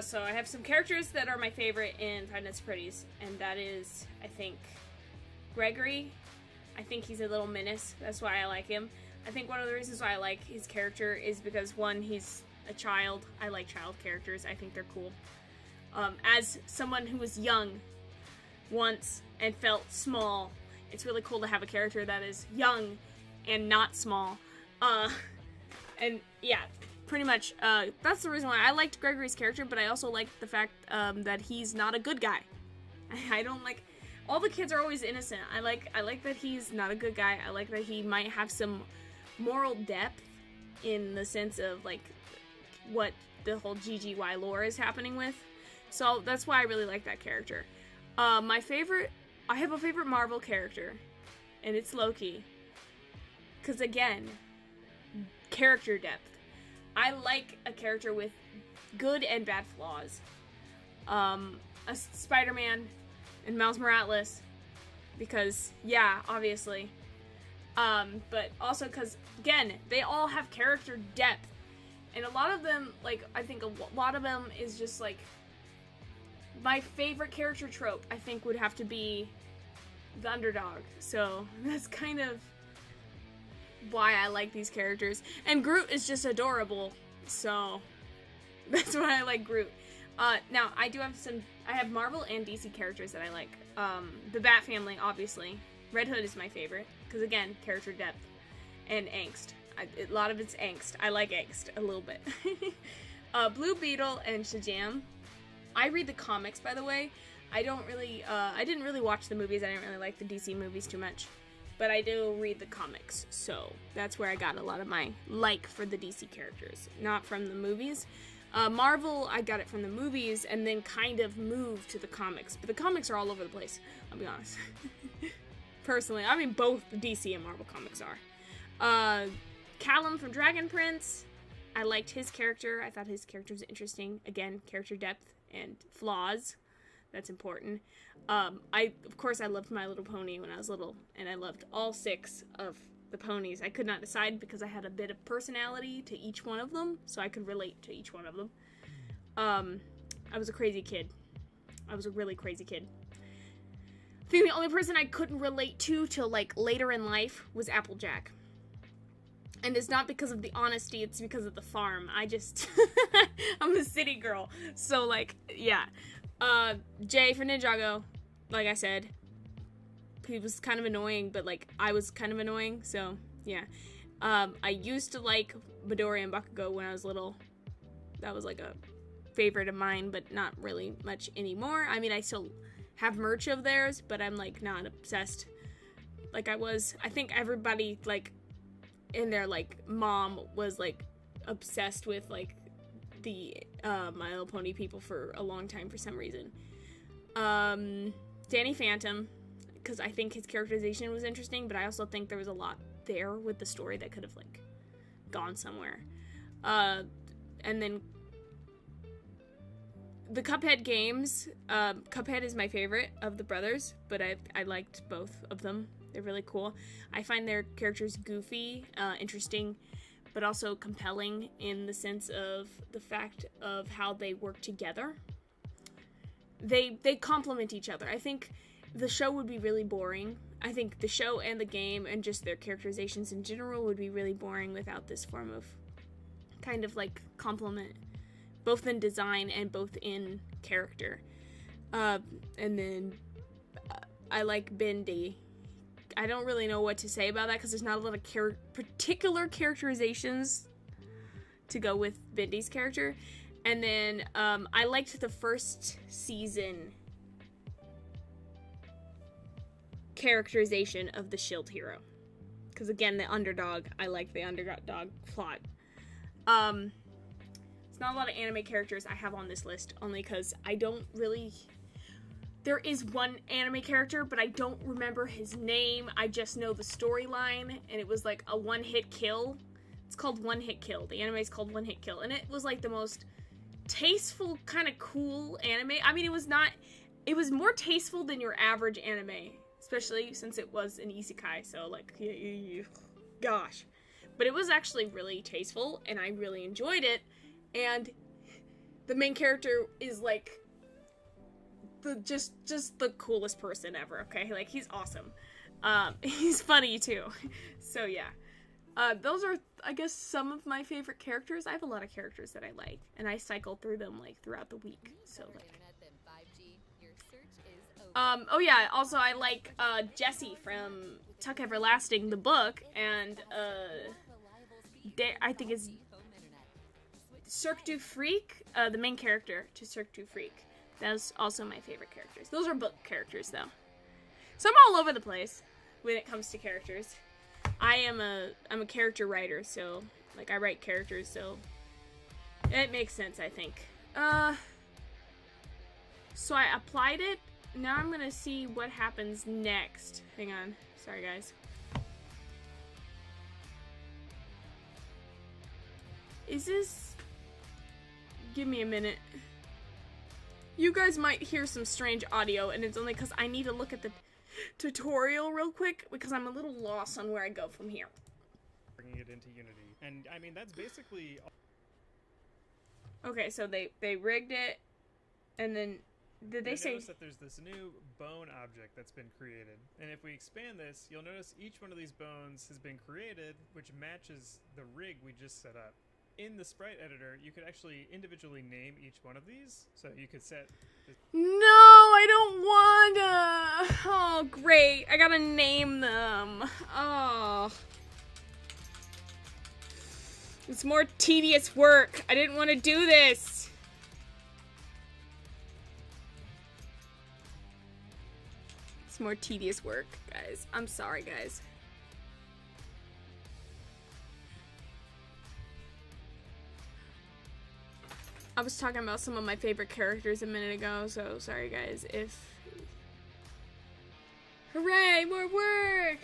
So I have some characters that are my favorite in Five Nights at Freddy's, and that is, I think, Gregory. I think he's a little menace. That's why I like him. I think one of the reasons why I like his character is because, one, he's a child. I like child characters. I think they're cool. As someone who was young once and felt small, it's really cool to have a character that is young and not small. And yeah, pretty much, that's the reason why I liked Gregory's character, but I also liked the fact that he's not a good guy. I don't like... All the kids are always innocent. I like that he's not a good guy. I like that he might have some moral depth in the sense of, like, what the whole GGY lore is happening with. So that's why I really like that character. I have a favorite Marvel character, and it's Loki. Because, again, character depth. I like a character with good and bad flaws. A Spider-Man and Miles Morales, because, yeah, obviously. But also because, again, they all have character depth. And a lot of them, like, I think a lot of them is just, like, my favorite character trope, I think, would have to be the underdog. So, that's kind of why I like these characters. And Groot is just adorable, so that's why I like Groot. Now, I have Marvel and DC characters that I like. The Bat Family, obviously. Red Hood is my favorite, because again, character depth and angst. A lot of it's angst. I like angst a little bit. Blue Beetle and Shazam. I read the comics, by the way. I didn't really watch the movies. I didn't really like the DC movies too much. But I do read the comics, so that's where I got a lot of my like for the DC characters, not from the movies. Marvel, I got it from the movies and then kind of moved to the comics. But the comics are all over the place, I'll be honest. Personally, I mean, both the DC and Marvel comics are. Callum from Dragon Prince. I liked his character. I thought his character was interesting. Again, character depth and flaws. That's important. Of course, I loved My Little Pony when I was little, and I loved all 6 of the ponies. I could not decide because I had a bit of personality to each one of them, so I could relate to each one of them. I was a crazy kid. I was a really crazy kid. I think the only person I couldn't relate to till like later in life was Applejack. And it's not because of the honesty, it's because of the farm. I'm a city girl. So like, yeah. Jay for Ninjago, like I said, he was kind of annoying, but like I was kind of annoying, so yeah. I used to like Midori and Bakugo when I was little. That was like a favorite of mine, but not really much anymore. I mean, I still have merch of theirs, but I'm like not obsessed like I was. I think everybody like in their like mom was like obsessed with like the My Little Pony people for a long time for some reason. Danny Phantom, because I think his characterization was interesting, but I also think there was a lot there with the story that could have like gone somewhere. And then the Cuphead games. Cuphead is my favorite of the brothers, but I liked both of them. They're really cool. I find their characters goofy, interesting, but also compelling in the sense of the fact of how they work together. They complement each other. I think the show would be really boring. I think the show and the game and just their characterizations in general would be really boring without this form of kind of like complement, both in design and both in character. And then I like Bendy. I don't really know what to say about that because there's not a lot of particular characterizations to go with Bendy's character. And then I liked the first season characterization of the Shield Hero. Because again, the underdog, I like the underdog plot. It's not a lot of anime characters I have on this list, only because I don't really... There is one anime character, but I don't remember his name. I just know the storyline, and it was like a one-hit kill. It's called One Hit Kill. The anime is called One Hit Kill, and it was like the most tasteful, kind of cool anime. I mean, it was more tasteful than your average anime, especially since it was an isekai, so like, gosh. But it was actually really tasteful, and I really enjoyed it, and the main character is like just the coolest person ever, okay? Like, he's awesome. He's funny, too. So, yeah. Those are, I guess, some of my favorite characters. I have a lot of characters that I like, and I cycle through them, like, throughout the week. So, like... oh, yeah, also, I like, Jessie from Tuck Everlasting, the book, and, I think it's Cirque du Freak, the main character to Cirque du Freak. That's also my favorite characters. Those are book characters, though. So I'm all over the place when it comes to characters. I'm a character writer, so, like, I write characters, so it makes sense, I think. So I applied it. Now I'm gonna see what happens next. Hang on. Sorry, guys. Is this... Give me a minute. You guys might hear some strange audio, and it's only because I need to look at the tutorial real quick, because I'm a little lost on where I go from here. Bringing it into Unity. And, I mean, that's basically... Okay, so they rigged it, and then... Did they say... Notice that there's this new bone object that's been created. And if we expand this, you'll notice each one of these bones has been created, which matches the rig we just set up. In the sprite editor, you could actually individually name each one of these. So you could set... No, I don't wanna! Oh, great. I gotta name them. Oh. It's more tedious work. I didn't want to do this. It's more tedious work, guys. I'm sorry, guys. I was talking about some of my favorite characters a minute ago, so sorry guys if... Hooray, more work!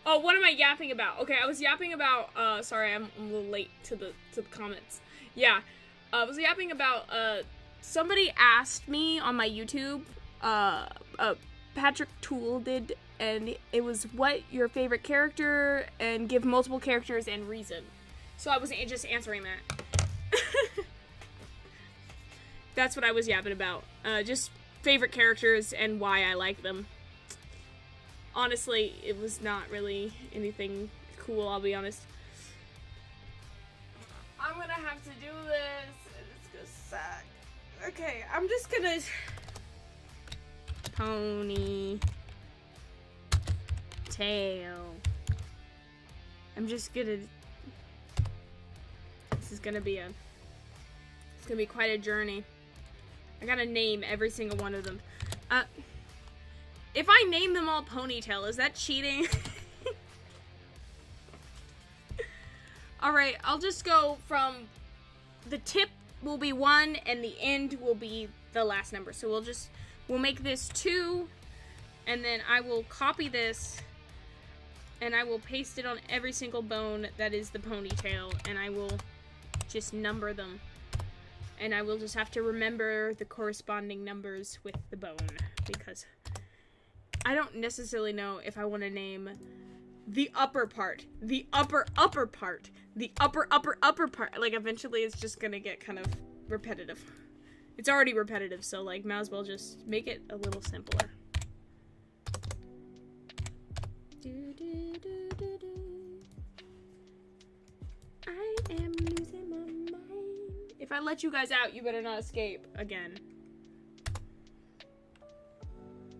Oh, what am I yapping about? Okay, I was yapping about, sorry, I'm a little late to the comments. Yeah, I was yapping about, somebody asked me on my YouTube, Patrick Toole did, and it was what your favorite character, and give multiple characters and reason. So I was just answering that. That's what I was yapping about. Just favorite characters and why I like them. Honestly, it was not really anything cool, I'll be honest. I'm gonna have to do this. It's gonna suck. Okay, I'm just gonna... Pony. Tail. I'm just gonna... This is gonna be it's gonna be quite a journey. I gotta name every single one of them. If I name them all Ponytail, is that cheating? Alright, I'll just go from the tip will be 1 and the end will be the last number. So we'll make this 2, and then I will copy this and I will paste it on every single bone that is the ponytail, and I will just number them. And I will just have to remember the corresponding numbers with the bone, because I don't necessarily know if I want to name the upper part, the upper part, the upper part. Like, eventually it's just gonna get kind of repetitive. It's already repetitive, so, like, might as well just make it a little simpler. I am losing my mind. If I let you guys out, you better not escape again.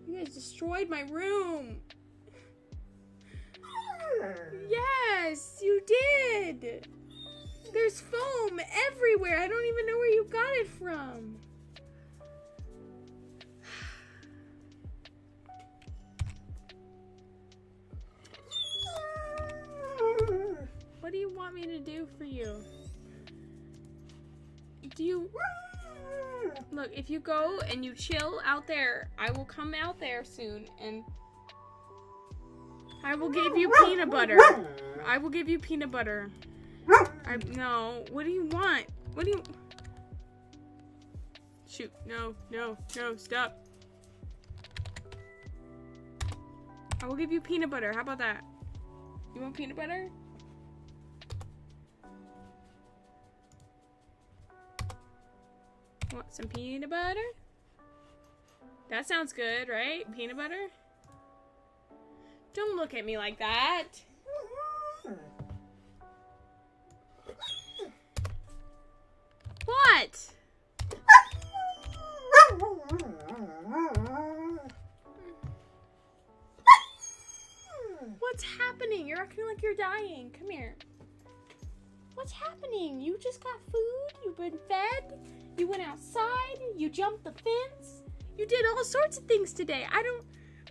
You guys destroyed my room. Yes, you did. There's foam everywhere. I don't even know where you got it from. What do you want me to do for you? Do you... Look, if you go and you chill out there, I will come out there soon and I will give you peanut butter. I will give you peanut butter. No, what do you want? What do you... Shoot, no, stop. I will give you peanut butter. How about that? You want peanut butter? Want some peanut butter? That sounds good, right? Peanut butter? Don't look at me like that. What? What's happening? You're acting like you're dying. Come here. What's happening? You just got food? You've been fed? You went outside? You jumped the fence? You did all sorts of things today. I don't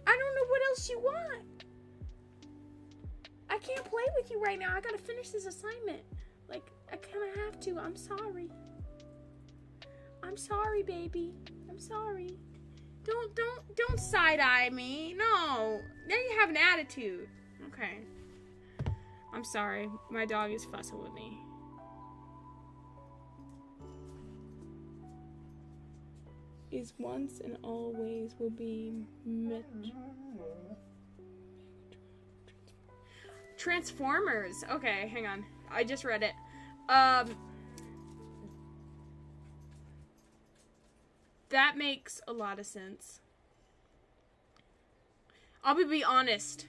know what else you want. I can't play with you right now. I gotta finish this assignment. Like, I kinda have to. I'm sorry. I'm sorry, baby. I'm sorry. Don't side-eye me. No. Now you have an attitude. Okay. I'm sorry. My dog is fussing with me. Is once and always will be Transformers. Okay, hang on. I just read it. That makes a lot of sense. I'm gonna be honest.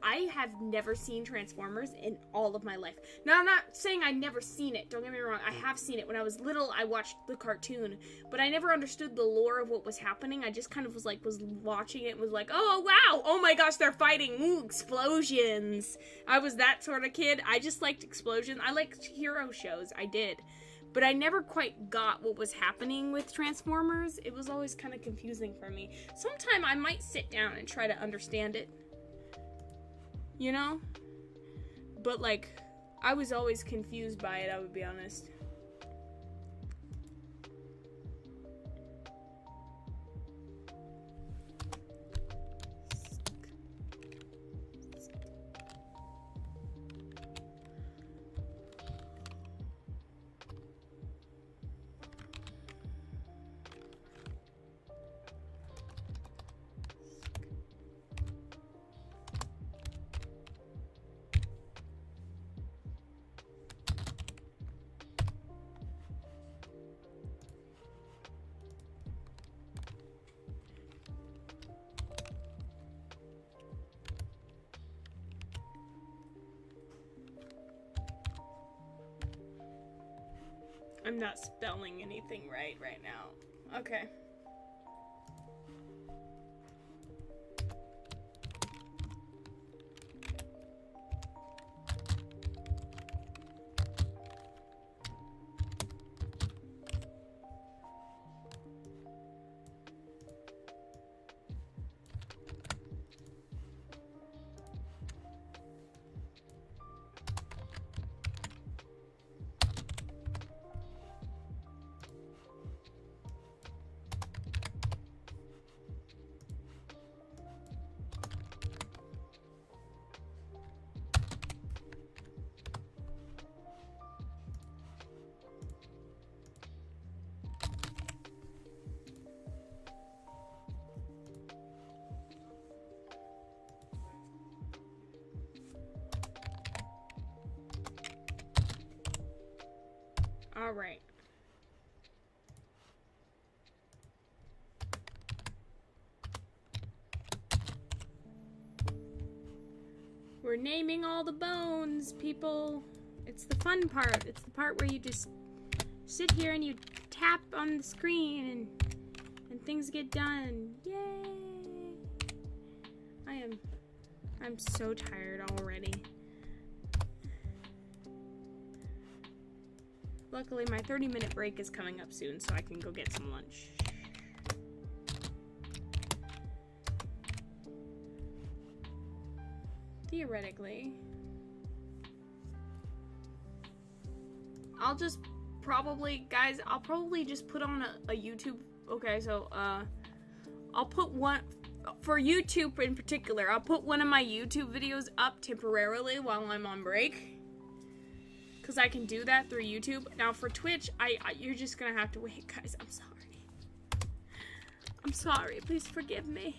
I have never seen Transformers in all of my life. Now, I'm not saying I've never seen it. Don't get me wrong. I have seen it. When I was little, I watched the cartoon. But I never understood the lore of what was happening. I just kind of was watching it and was like, oh, wow. Oh, my gosh, they're fighting. Ooh, explosions. I was that sort of kid. I just liked explosions. I liked hero shows. I did. But I never quite got what was happening with Transformers. It was always kind of confusing for me. Sometime I might sit down and try to understand it. You know? But, like, I was always confused by it, I would be honest. I'm not spelling anything right now. Okay. All right. We're naming all the bones, people. It's the fun part. It's the part where you just sit here and you tap on the screen and things get done. Yay! I'm so tired already. Luckily, my 30-minute break is coming up soon, so I can go get some lunch. Theoretically, I'll just probably, guys, I'll probably just put on a YouTube. Okay, so, I'll put one, for YouTube in particular, I'll put one of my YouTube videos up temporarily while I'm on break. Because I can do that through YouTube. Now for Twitch, you're just gonna have to wait, guys. I'm sorry. I'm sorry. Please forgive me.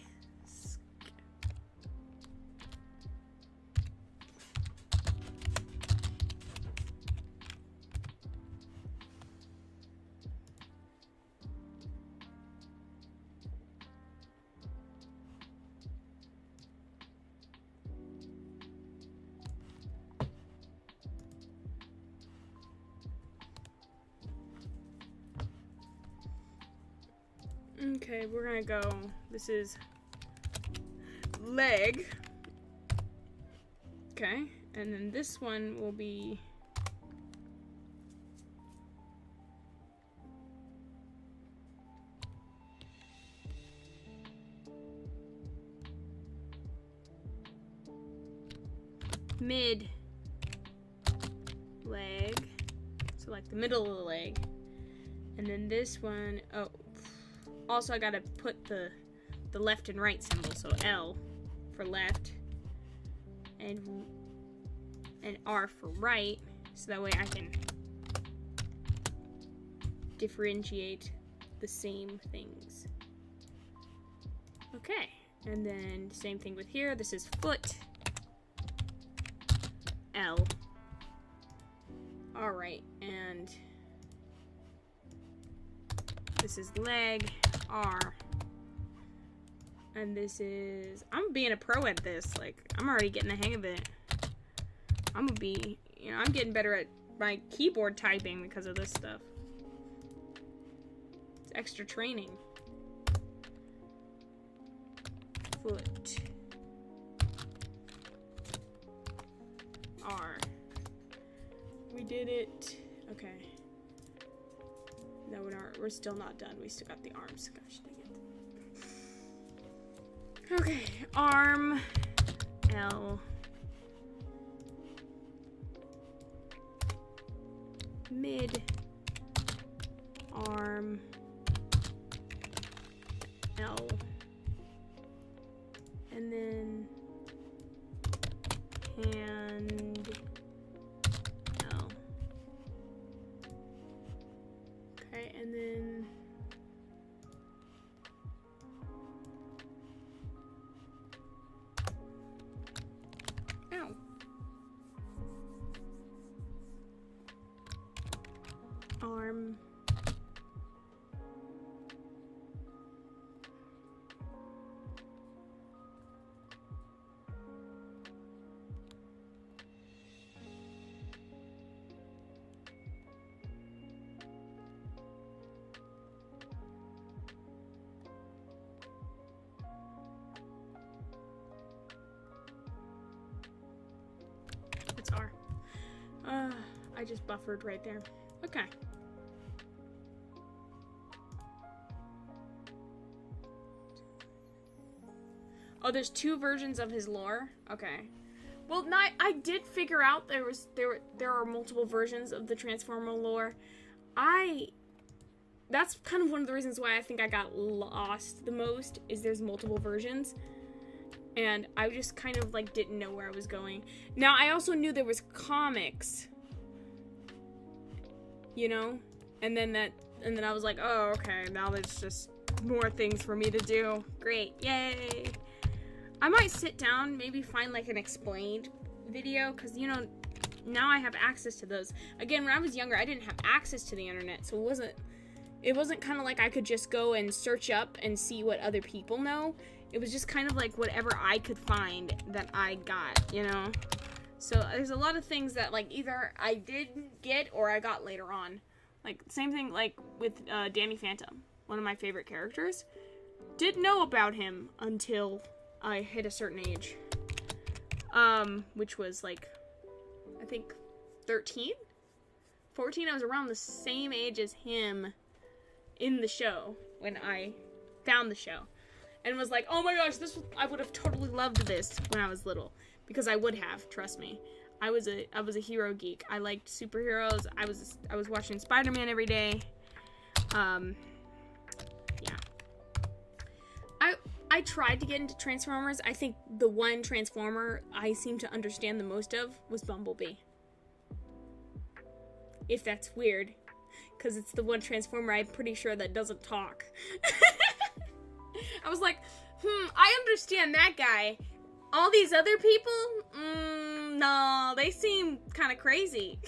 Okay, we're gonna go. This is leg. Okay, and then this one will be mid leg. So like the middle of the leg. And then this one, oh, also I gotta put the left and right symbol, so L for left and R for right, so that way I can differentiate the same things. Okay, and then same thing with here. This is foot, L. Alright, and this is leg, R. And this is, I'm being a pro at this. Like, I'm already getting the hang of it. I'm gonna be, you know, I'm getting better at my keyboard typing because of this stuff. It's extra training. Foot. R. We did it. Okay. No, we're still not done. We still got the arms. Gosh dang it. Okay, arm, L. Mid, arm, L. And then hand, L. Okay, and then ow. Arm. I just buffered right there. Okay. Oh, there's 2 versions of his lore? Okay. Well, I did figure out there are multiple versions of the Transformer lore. That's kind of one of the reasons why I think I got lost the most, is there's multiple versions. And I just kind of, like, didn't know where I was going. Now, I also knew there was comics. You know? And then I was like, oh, okay, now there's just more things for me to do. Great, yay! I might sit down, maybe find, like, an explained video, because, you know, now I have access to those. Again, when I was younger, I didn't have access to the internet, so it wasn't kind of like I could just go and search up and see what other people know. It was just kind of like whatever I could find that I got, you know? So there's a lot of things that, like, either I didn't get or I got later on. Like, same thing, like, with Danny Phantom, one of my favorite characters. Didn't know about him until I hit a certain age. Which was, like, I think 13? 14? I was around the same age as him in the show when I found the show. And was like, oh my gosh, I would have totally loved this when I was little. Because I would have, trust me. I was a hero geek. I liked superheroes. I was watching Spider-Man every day. Yeah. I tried to get into Transformers. I think the one Transformer I seem to understand the most of was Bumblebee. If that's weird. Because it's the one Transformer I'm pretty sure that doesn't talk. I was like, I understand that guy. All these other people? No, they seem kind of crazy.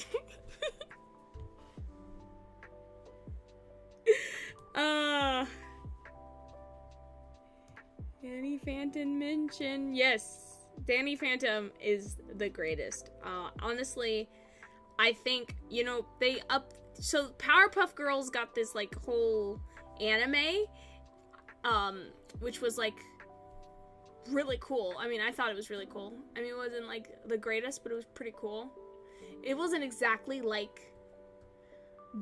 Danny Phantom mention. Yes, Danny Phantom is the greatest. Honestly, I think, you know, so Powerpuff Girls got this, like, whole anime, which was, like, really cool. I mean, I thought it was really cool. I mean, it wasn't, like, the greatest, but it was pretty cool. It wasn't exactly like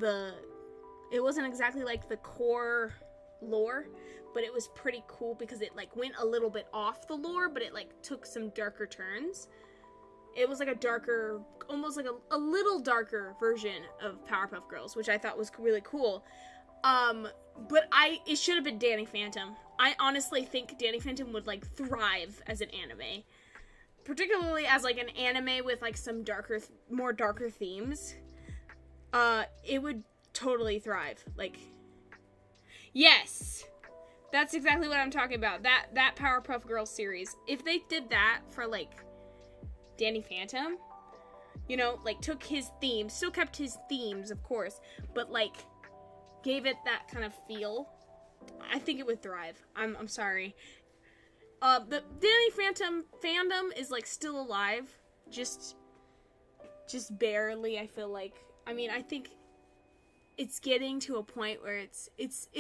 the core lore, but it was pretty cool because it, like, went a little bit off the lore, but it, like, took some darker turns. It was, like, a darker, almost like a little darker version of Powerpuff Girls, which I thought was really cool. But it should have been Danny Phantom. I honestly think Danny Phantom would, like, thrive as an anime. Particularly as, like, an anime with, like, some more darker themes. It would totally thrive. Like, yes! That's exactly what I'm talking about. That Powerpuff Girls series. If they did that for, like, Danny Phantom, you know, like, took his themes, still kept his themes, of course, but, like, gave it that kind of feel, I think it would thrive. I'm sorry. The Danny Phantom fandom is, like, still alive. Just barely, I feel like. I mean, I think it's getting to a point where it's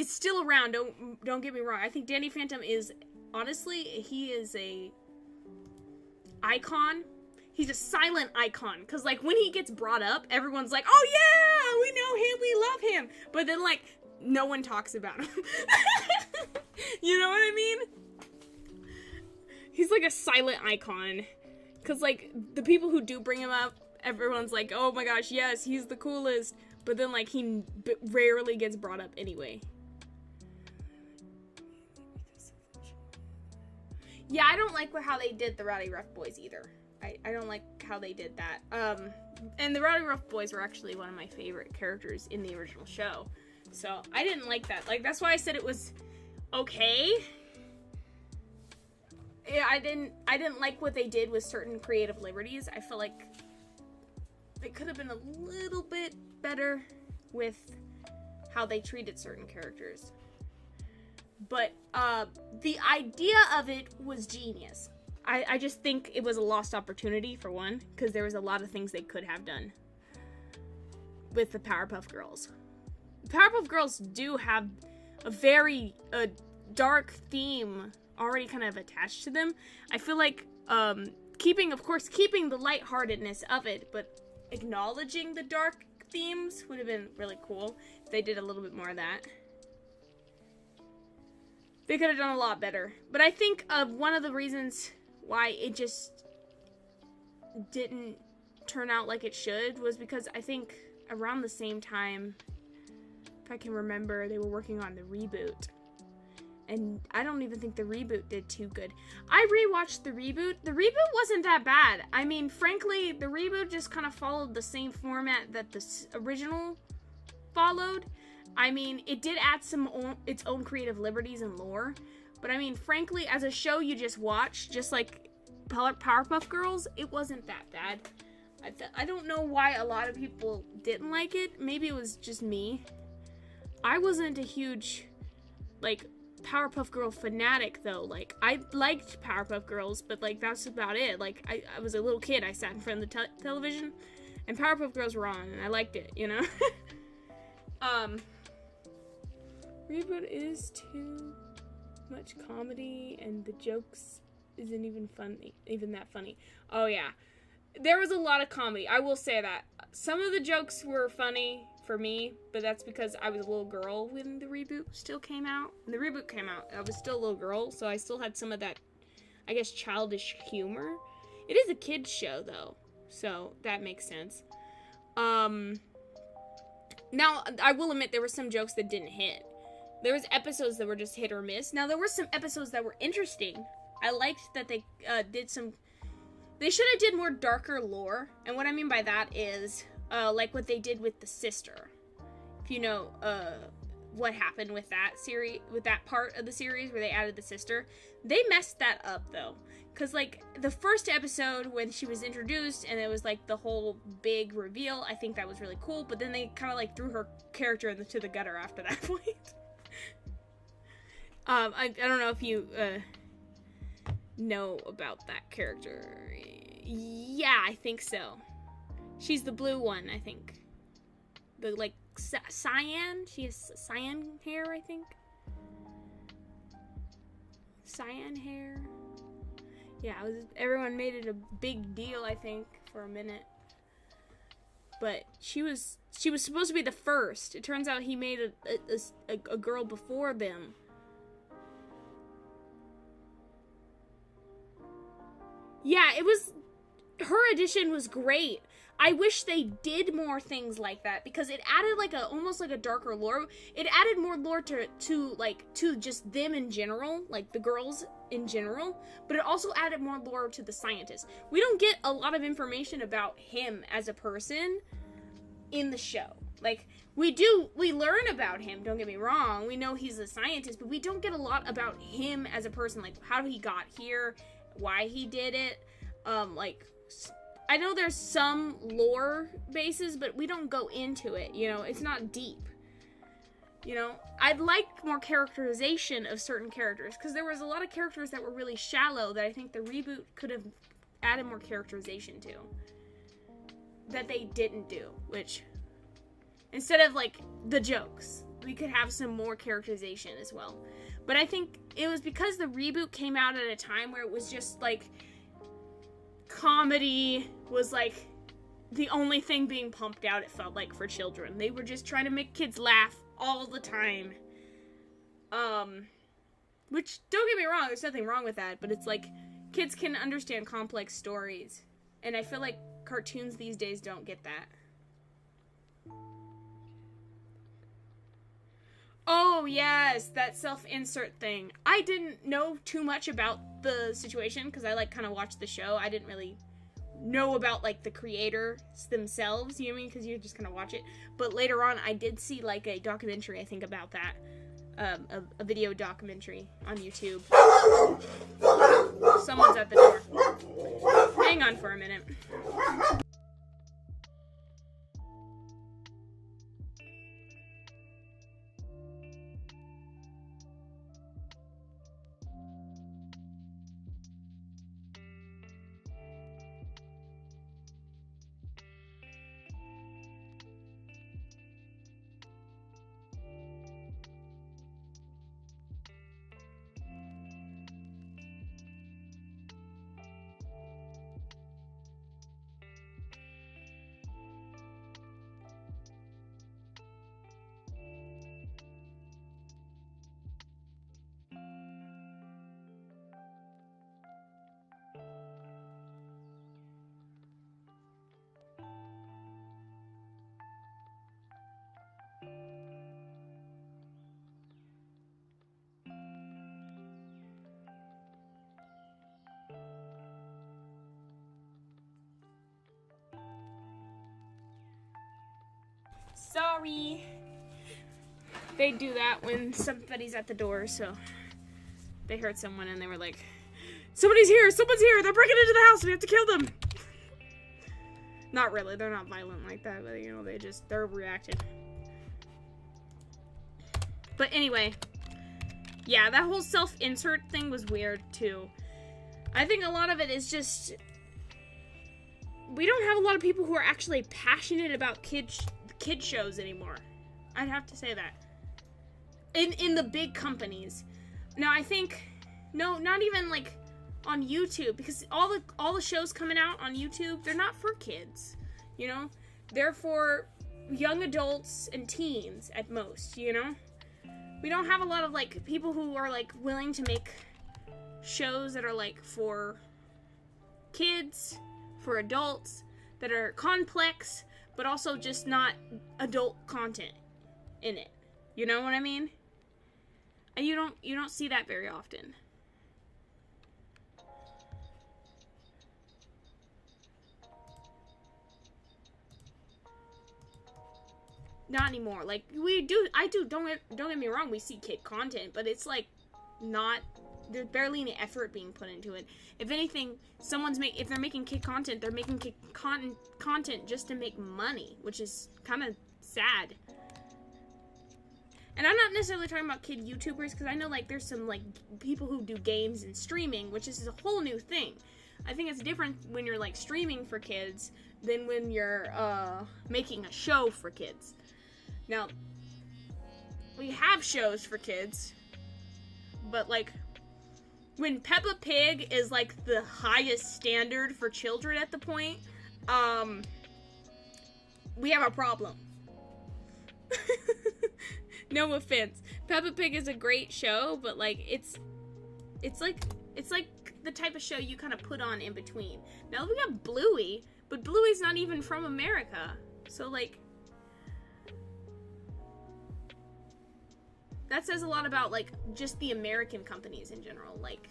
still around. Don't get me wrong. I think Danny Phantom is, honestly, he is a icon. He's a silent icon. Because, like, when he gets brought up, everyone's like, oh, yeah, we know him, we love him. But then, like, no one talks about him. You know what I mean? He's, like, a silent icon. Because, like, the people who do bring him up, everyone's like, oh, my gosh, yes, he's the coolest. But then, like, he rarely gets brought up anyway. Yeah, I don't like how they did the Rowdy Rough Boys either. I don't like how they did that. And the Rowdy Rough Boys were actually one of my favorite characters in the original show. So, I didn't like that. Like, that's why I said it was okay. Yeah, I didn't like what they did with certain creative liberties. I feel like they could have been a little bit better with how they treated certain characters. But, the idea of it was genius. I just think it was a lost opportunity, for one, because there was a lot of things they could have done with the Powerpuff Girls. The Powerpuff Girls do have a very dark theme already kind of attached to them. I feel like keeping the lightheartedness of it, but acknowledging the dark themes would have been really cool if they did a little bit more of that. They could have done a lot better. But I think one of the reasons why it just didn't turn out like it should was because I think around the same time, if I can remember, they were working on the reboot. And I don't even think the reboot did too good. I rewatched the reboot. The reboot wasn't that bad. I mean, frankly, the reboot just kind of followed the same format that the original followed. I mean, it did add its own creative liberties and lore. But I mean, frankly, as a show you just watch, just like Powerpuff Girls, it wasn't that bad. I don't know why a lot of people didn't like it. Maybe it was just me. I wasn't a huge, like, Powerpuff Girl fanatic, though. Like, I liked Powerpuff Girls, but, like, that's about it. Like, I was a little kid. I sat in front of the television, and Powerpuff Girls were on, and I liked it, you know? Reboot is too much comedy, and the jokes isn't even that funny. Oh, yeah. There was a lot of comedy. I will say that. Some of the jokes were funny for me, but that's because I was a little girl when the reboot still came out. When the reboot came out, I was still a little girl, so I still had some of that, I guess, childish humor. It is a kid's show, though, so that makes sense. Now, I will admit there were some jokes that didn't hit. There was episodes that were just hit or miss. Now, there were some episodes that were interesting. I liked that they did some... They should have did more darker lore, and what I mean by that is, like what they did with the sister. If you know, what happened with that series, with that part of the series where they added the sister. They messed that up, though. Because, like, the first episode when she was introduced, and it was, like, the whole big reveal, I think that was really cool, but then they kind of, like, threw her character into the gutter after that point. I don't know if you, know about that character. Yeah, I think so. She's the blue one, I think. The, like, cyan? She has cyan hair, I think. Cyan hair. Yeah, everyone made it a big deal, I think, for a minute. But she was supposed to be the first. It turns out he made a girl before them. Yeah, her addition was great. I wish they did more things like that, because it added like almost like a darker lore. It added more lore to just them in general, like the girls in general, but it also added more lore to the scientist. We don't get a lot of information about him as a person in the show. Like, we learn about him, don't get me wrong. We know he's a scientist, but we don't get a lot about him as a person, like how he got here, why he did it. Like, I know there's some lore bases, but we don't go into it, you know? It's not deep. You know? I'd like more characterization of certain characters, because there was a lot of characters that were really shallow that I think the reboot could have added more characterization to. That they didn't do, which... Instead of, like, the jokes, we could have some more characterization as well. But I think it was because the reboot came out at a time where it was just, like... Comedy was, like, the only thing being pumped out, it felt like, for children. They were just trying to make kids laugh all the time. Which, don't get me wrong, there's nothing wrong with that, but it's like, kids can understand complex stories. And I feel like cartoons these days don't get that. Oh, yes, that self-insert thing. I didn't know too much about the situation, because I, like, kind of watched the show. I didn't really know about, like, the creators themselves, you know what I mean? Because you just kind of watch it. But later on, I did see, like, a documentary, I think, about that. A video documentary on YouTube. Someone's at the door. Hang on for a minute. sorry. They do that when somebody's at the door, so they heard someone and they were like, someone's here, they're breaking into the house, we have to kill them. Not really, they're not violent like that, but you know, they're reacting. But anyway, yeah, that whole self-insert thing was weird too. I think a lot of it is just, we don't have a lot of people who are actually passionate about kid shows anymore. I'd have to say that. In the big companies. Now I think, no, not even like on YouTube, because all the shows coming out on YouTube, they're not for kids, you know? They're for young adults and teens at most, you know? We don't have a lot of like people who are like willing to make shows that are like for kids, for adults, that are complex, but also just not adult content in it. You know what I mean? And you don't see that very often. Not anymore. Like don't get me wrong, we see kid content, but it's like not, there's barely any effort being put into it. If anything, if they're making kid content, they're making kid content just to make money, which is kind of sad. And I'm not necessarily talking about kid YouTubers, because I know like there's some like people who do games and streaming, which is a whole new thing. I think it's different when you're like streaming for kids than when you're making a show for kids. Now, we have shows for kids, but like when Peppa Pig is like the highest standard for children at the point, we have a problem. No offense. Peppa Pig is a great show, but like it's like the type of show you kind of put on in between. Now we got Bluey, but Bluey's not even from America. So like that says a lot about like just the American companies in general, like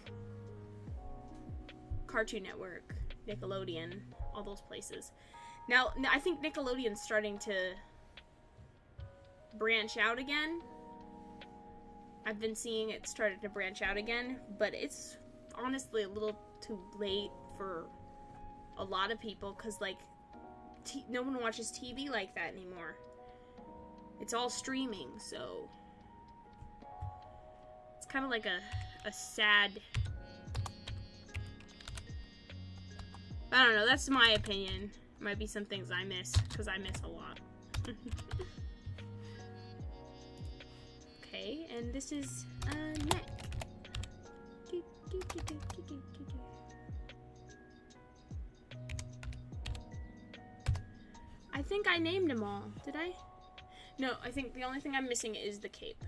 Cartoon Network, Nickelodeon, all those places. Now I think Nickelodeon's starting to branch out again. I've been seeing it started to branch out again, but it's honestly a little too late for a lot of people, because like no one watches TV like that anymore. It's all streaming, so it's kind of like a sad, I don't know, that's my opinion. Might be some things I miss, because I miss a lot. Okay, and this is neck. I think I named them all. Did I? No, I think the only thing I'm missing is the cape.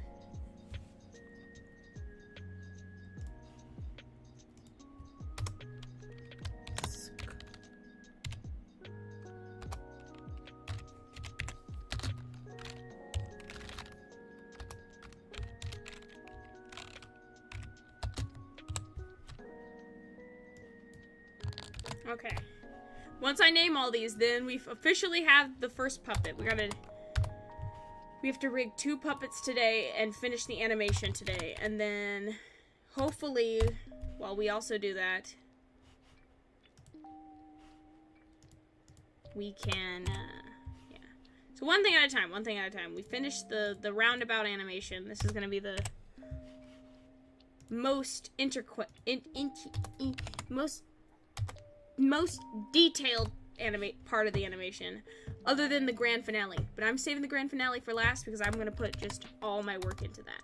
Okay. Once I name all these, then we officially have the first puppet. We have to rig 2 puppets today and finish the animation today. And then, hopefully, while we also do that, we can, yeah. So one thing at a time, We finished the roundabout animation. This is going to be the most most detailed part of the animation, other than the grand finale. But I'm saving the grand finale for last, because I'm going to put just all my work into that.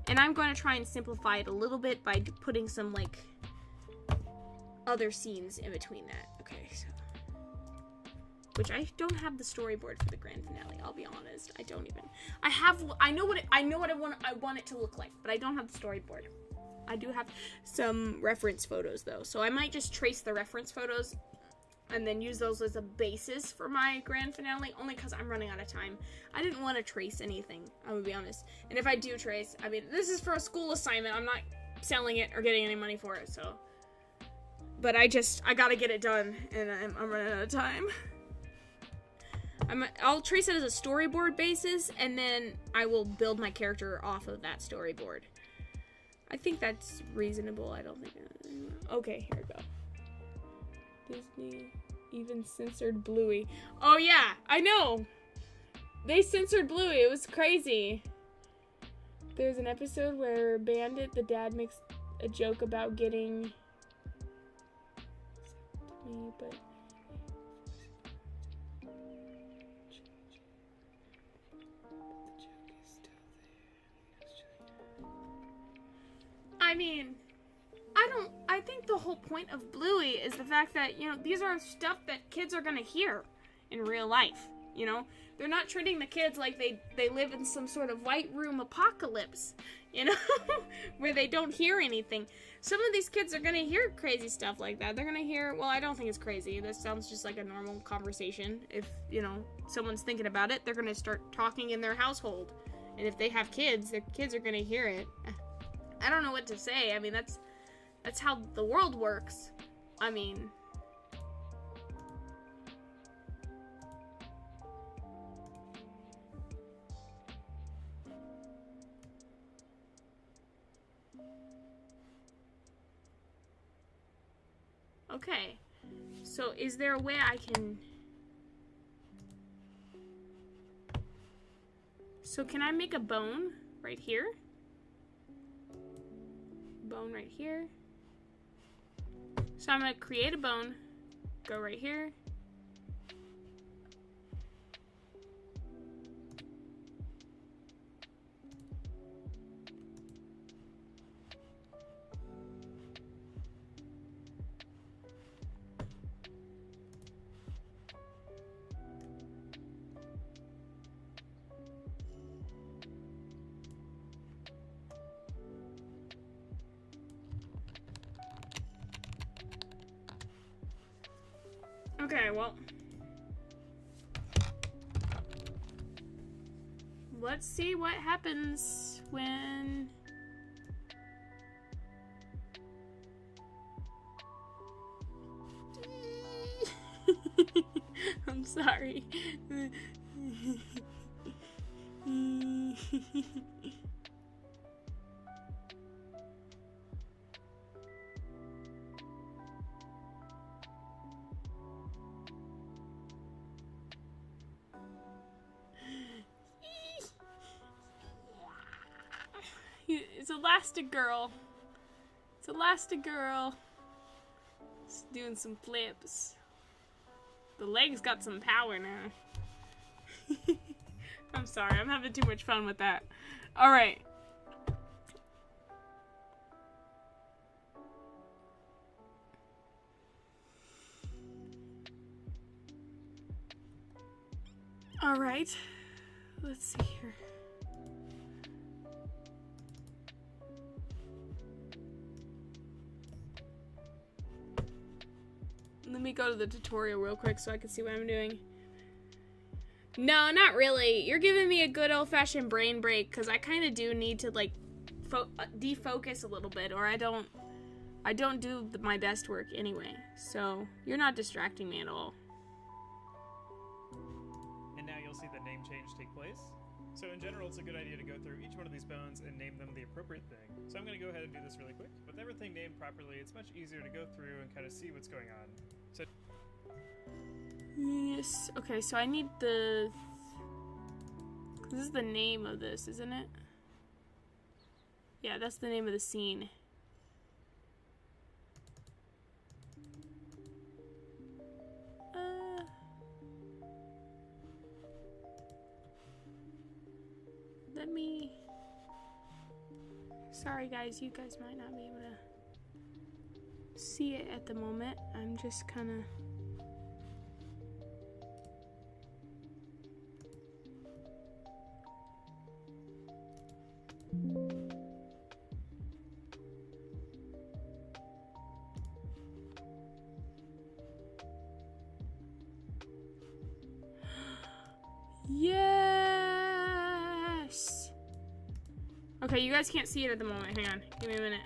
And I'm going to try and simplify it a little bit by putting some, like, other scenes in between that. Okay, so. Which I don't have the storyboard for the grand finale, I'll be honest. I don't even. I know what I want it to look like, but I don't have the storyboard. I do have some reference photos, though, so I might just trace the reference photos and then use those as a basis for my grand finale, only because I'm running out of time. I didn't want to trace anything, I would be honest. And if I do trace, I mean, this is for a school assignment. I'm not selling it or getting any money for it, so. But I gotta get it done, and I'm running out of time. I'll trace it as a storyboard basis, and then I will build my character off of that storyboard. I think that's reasonable. I don't think... Okay, here we go. Disney even censored Bluey. Oh yeah, I know! They censored Bluey. It was crazy. There's an episode where Bandit, the dad, makes a joke about getting... me, but... I mean, I think the whole point of Bluey is the fact that, you know, these are stuff that kids are gonna hear in real life, you know? They're not treating the kids like they live in some sort of white room apocalypse, you know? Where they don't hear anything. Some of these kids are gonna hear crazy stuff like that. They're gonna hear, well, I don't think it's crazy. This sounds just like a normal conversation. If, you know, someone's thinking about it, they're gonna start talking in their household. And if they have kids, their kids are gonna hear it. I don't know what to say. I mean, that's how the world works. I mean... Okay. So, is there a way I can... So, can I make a bone right here? Bone right here. So I'm gonna create a bone, go right here. Okay, well, let's see what happens when... I'm sorry. It's Elastigirl. It's Elastigirl. It's doing some flips. The leg's got some power now. I'm sorry, I'm having too much fun with that. Alright. Alright. Let's see here. Let me go to the tutorial real quick so I can see what I'm doing. No, not really. You're giving me a good old-fashioned brain break because I kind of do need to like defocus a little bit, or I don't do my best work anyway. So you're not distracting me at all. And now you'll see the name change take place. So in general, it's a good idea to go through each one of these bones and name them the appropriate thing. So I'm going to go ahead and do this really quick. With everything named properly, it's much easier to go through and kind of see what's going on. So yes. Okay, so I need the... This is the name of this, isn't it? Yeah, that's the name of the scene. Let me... Sorry guys, you guys might not be able to see it at the moment. I'm just kind of... Yes! Okay, you guys can't see it at the moment. Hang on. Give me a minute.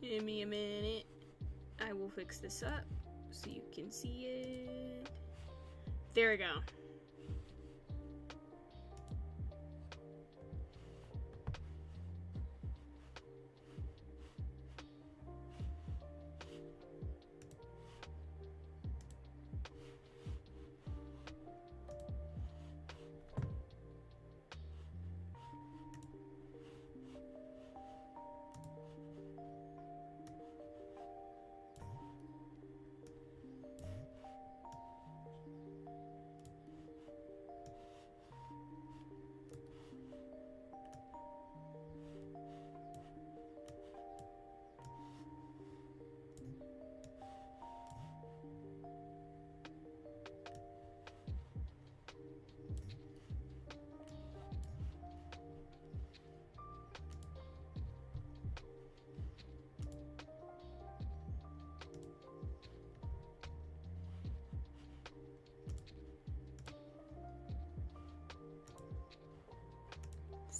Give me a minute. I will fix this up so you can see it. There we go.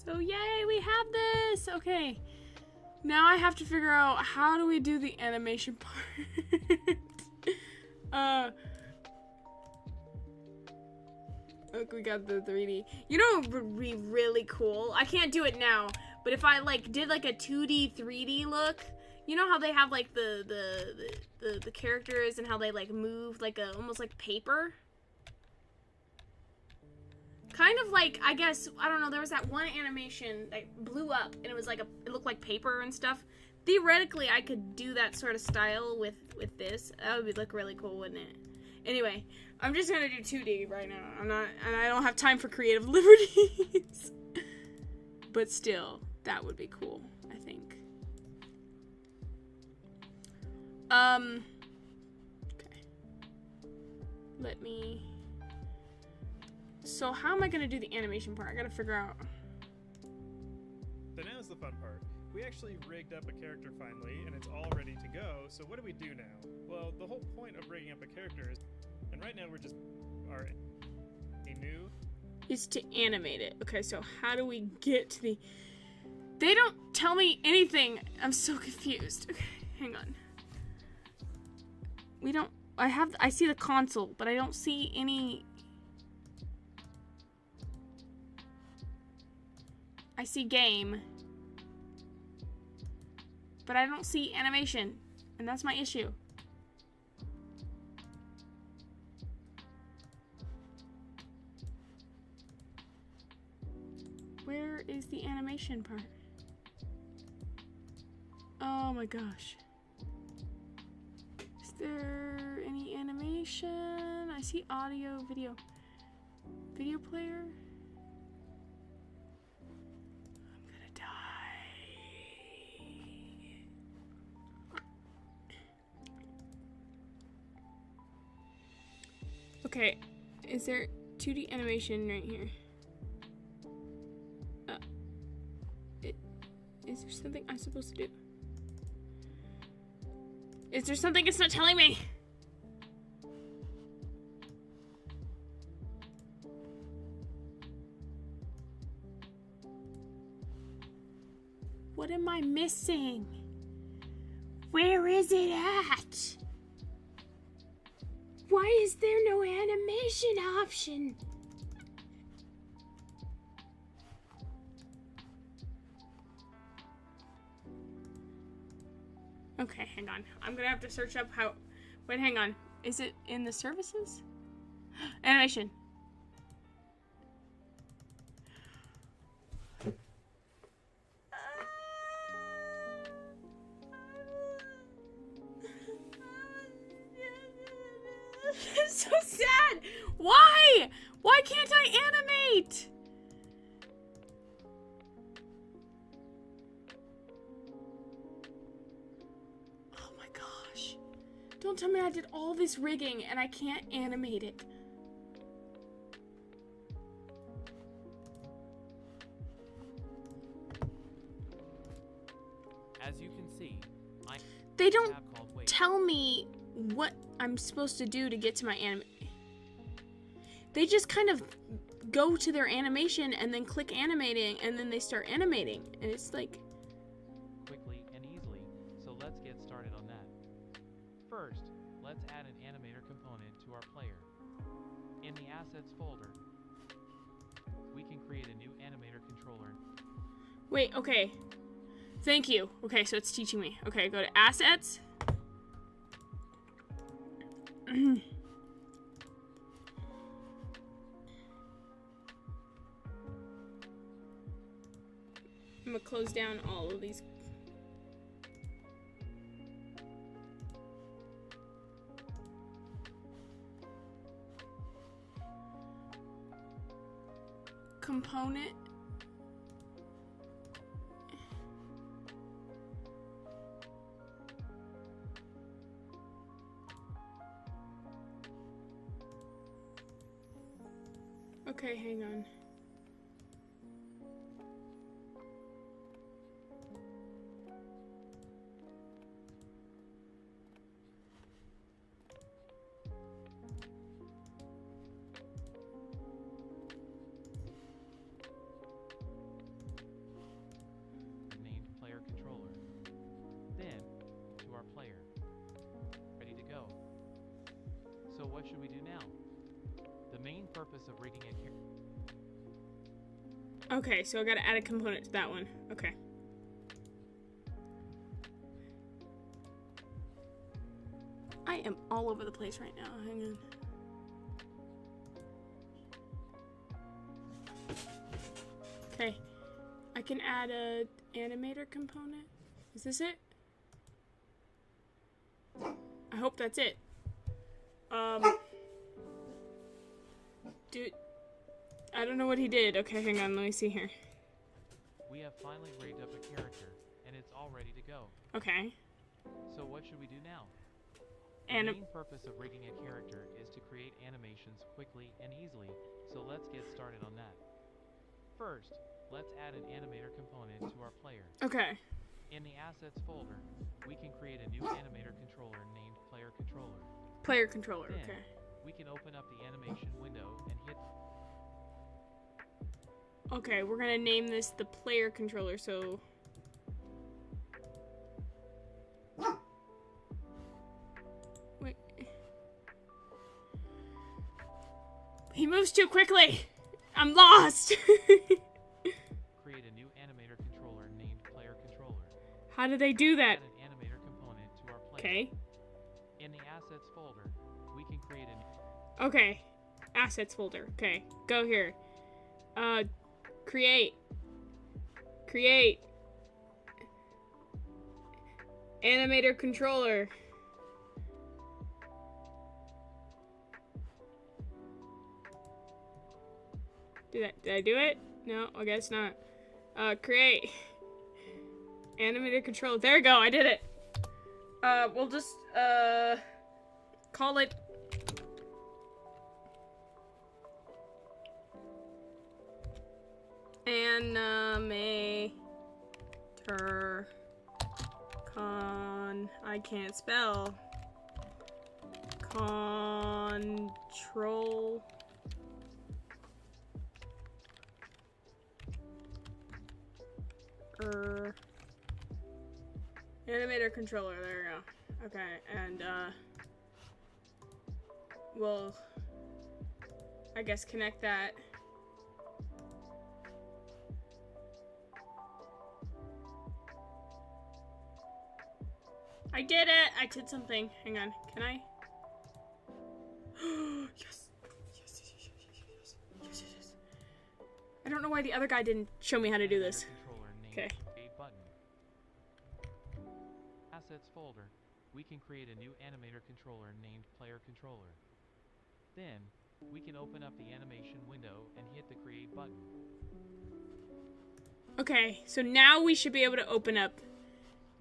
So yay, we have this! Okay. Now I have to figure out how do we do the animation part. Look, we got the 3D. You know what would be really cool? I can't do it now, but if I like did like a 2D, 3D look, you know how they have like the characters and how they like move like almost like paper? Kind of like, I guess, I don't know, there was that one animation that blew up and it was like it looked like paper and stuff. Theoretically, I could do that sort of style with this. That would look really cool, wouldn't it? Anyway, I'm just gonna do 2D right now. And I don't have time for creative liberties. But still, that would be cool, I think. Okay. Let me... So how am I gonna do the animation part? I gotta figure out. So now's the fun part. We actually rigged up a character finally, and it's all ready to go, so what do we do now? Well, the whole point of rigging up a character is, and right now we're just, new? Is to animate it. Okay, so how do we get to the... They don't tell me anything. I'm so confused. Okay, hang on. We don't... I see the console, but I don't see any... I see game, but I don't see animation, and that's my issue. Where is the animation part? Oh my gosh. Is there any animation? I see audio, video. Video player? Okay, is there 2D animation right here? Is there something I'm supposed to do? Is there something it's not telling me? What am I missing? Where is it at? Why is there no animation option? Okay, hang on. I'm gonna have to search up how... Wait, hang on. Is it in the services? Animation. It's so sad. Why? Why can't I animate? Oh my gosh. Don't tell me I did all this rigging and I can't animate it. As you can see, They don't tell me what I'm supposed to do to get to my anime. They just kind of go to their animation and then click animating and then they start animating and it's like quickly and easily. So let's started on that. First, let's add an animator component to our player. In the Assets folder, we can create a new animator controller. Wait, okay. Thank you. Okay, so it's teaching me. Okay, go to Assets. I'm gonna close down all of these. Component. Okay, hang on. Named player controller. Then, to our player. Ready to go. So what should we do now? The main purpose of rigging a Okay, so I gotta add a component to that one. Okay. I am all over the place right now. Hang on. Okay. I can add a animator component. Is this it? I hope that's it. Dude, I don't know what he did. Okay, hang on. Let me see here. We have finally rigged up a character, and it's all ready to go. Okay. So what should we do now? The main purpose of rigging a character is to create animations quickly and easily, so let's get started on that. First, let's add an animator component to our player. Okay. In the Assets folder, we can create a new animator controller named Player Controller. Player controller, Then, okay. we can open up the animation window and hit... Okay, we're gonna name this the player controller, so... Wait. He moves too quickly! I'm lost! Create a new animator controller named Player Controller. How do they do that? Add an animator component to our player. Okay. In the Assets folder, we can create a... Okay. Assets folder. Okay. Go here. Create. Create. Animator controller. Did I do it? No, I guess not. Create. Animator controller. There we go, I did it. We'll just, call it Animator I can't spell. Control. Animator controller, there we go. Okay, and we'll, I guess, connect that. I did it! I did something. Hang on, can I? Yes! Yes, yes, yes, yes, yes, yes, yes, yes. I don't know why the other guy didn't show me how to do this. Okay. Button. Assets folder, we can create a new animator controller named Player Controller. Then, we can open up the animation window and hit the Create button. Okay, so now we should be able to open up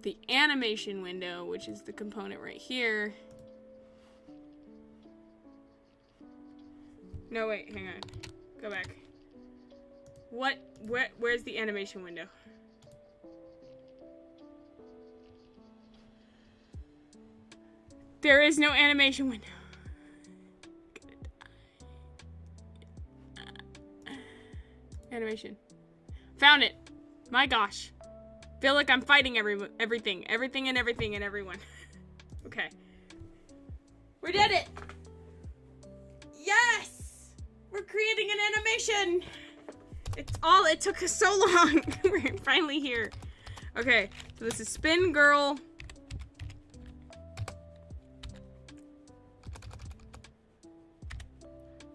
the animation window, which is the component right here. No, wait, hang on. Go back. Where's the animation window? There is no animation window. Animation. Found it. My gosh. feel like I'm fighting everything and everyone. Okay. We did it! Yes! We're creating an animation! It took us so long. We're finally here. Okay, so this is Spin Girl.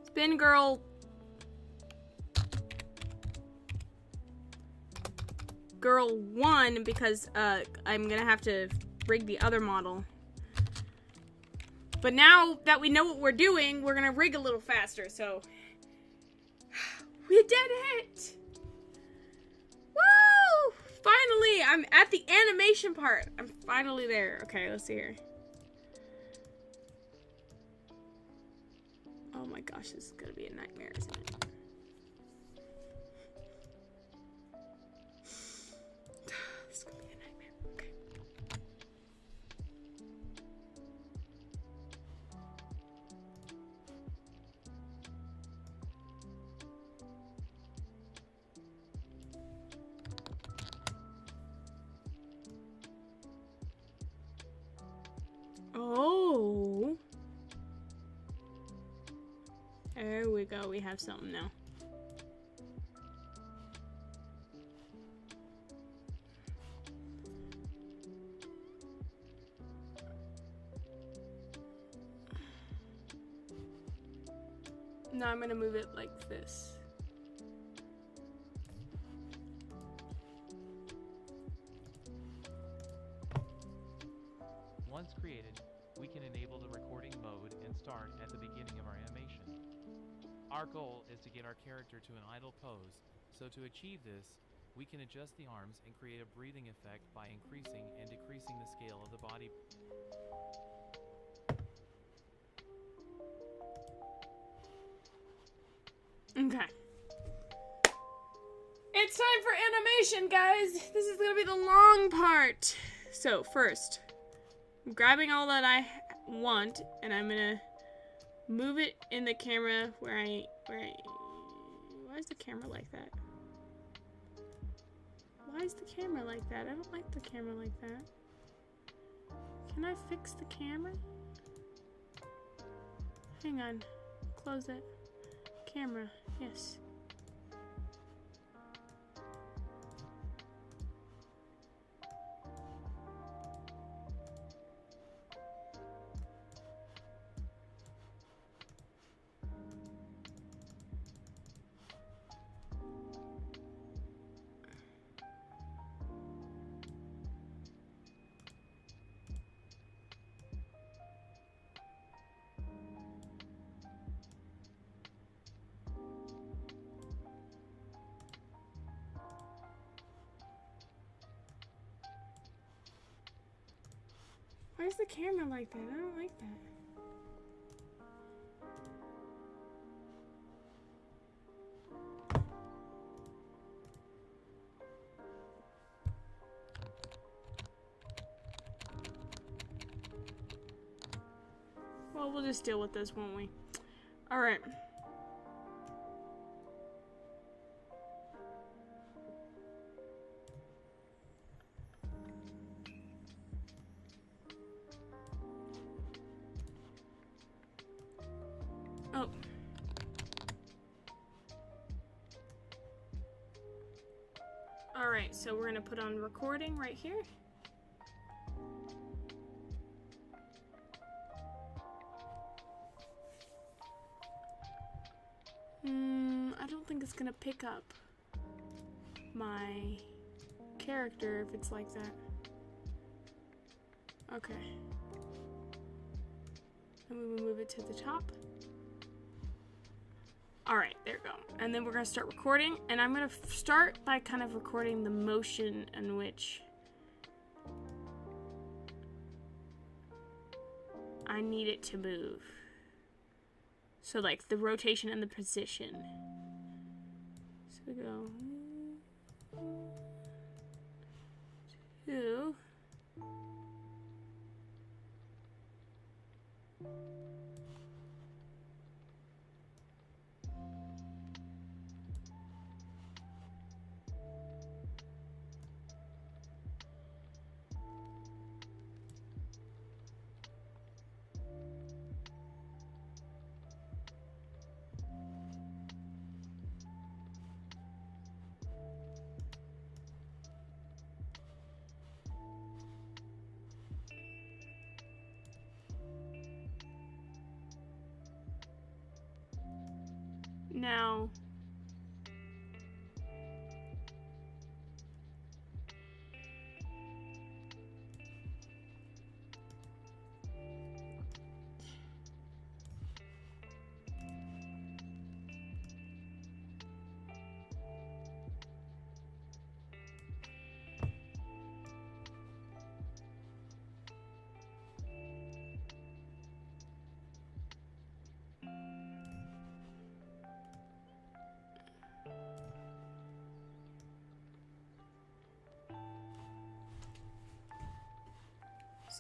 Spin Girl. Girl 1, because I'm gonna have to rig the other model. But now that we know what we're doing, we're gonna rig a little faster, so... We did it! Woo! Finally! I'm at the animation part. I'm finally there. Okay, let's see here. Oh my gosh, this is gonna be a nightmare, isn't it? This is gonna be a nightmare. Okay. Oh. There we go. We have something now. Now I'm gonna move it like this. Once created, we can enable the recording mode and start at the beginning of our animation. Our goal is to get our character to an idle pose, so to achieve this, we can adjust the arms and create a breathing effect by increasing and decreasing the scale of the body. Okay. It's time for animation, guys! This is gonna be the long part. So, first, I'm grabbing all that I want, and I'm gonna move it in the camera where I... Why is the camera like that? Why is the camera like that? I don't like the camera like that. Can I fix the camera? Hang on. Close it. Camera. Yes. Why is the camera like that? I don't like that. Well, we'll just deal with this, won't we? Alright. Oh. Alright, so we're gonna put on recording right here. I don't think it's gonna pick up my character if it's like that. Okay. And we will move it to the top. Alright, there we go. And then we're going to start recording. And I'm going to start by kind of recording the motion in which I need it to move. So like the rotation and the position. So we go 2. Now,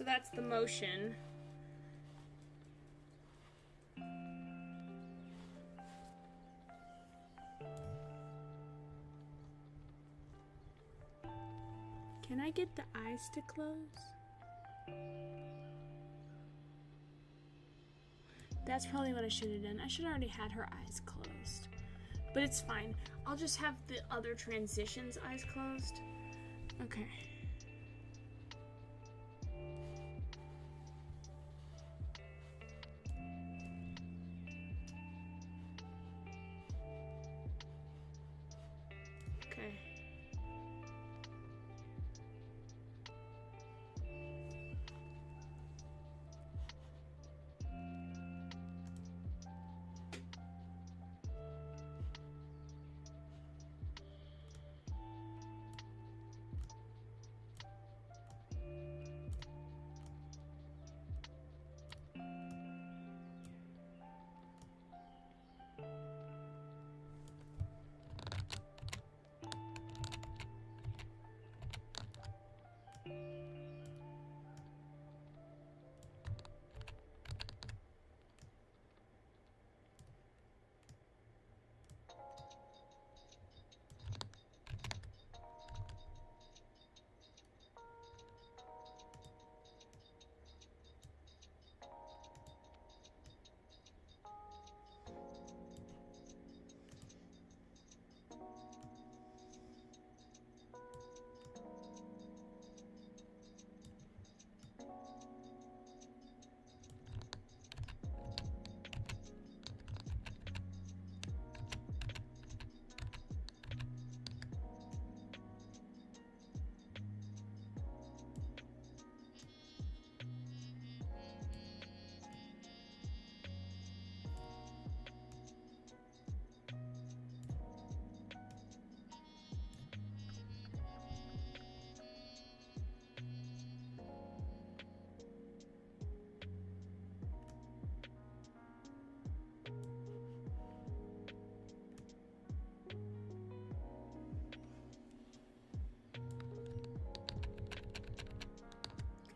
so that's the motion. Can I get the eyes to close? That's probably what I should have done. I should have already had her eyes closed. But it's fine. I'll just have the other transitions eyes closed. Okay. Okay.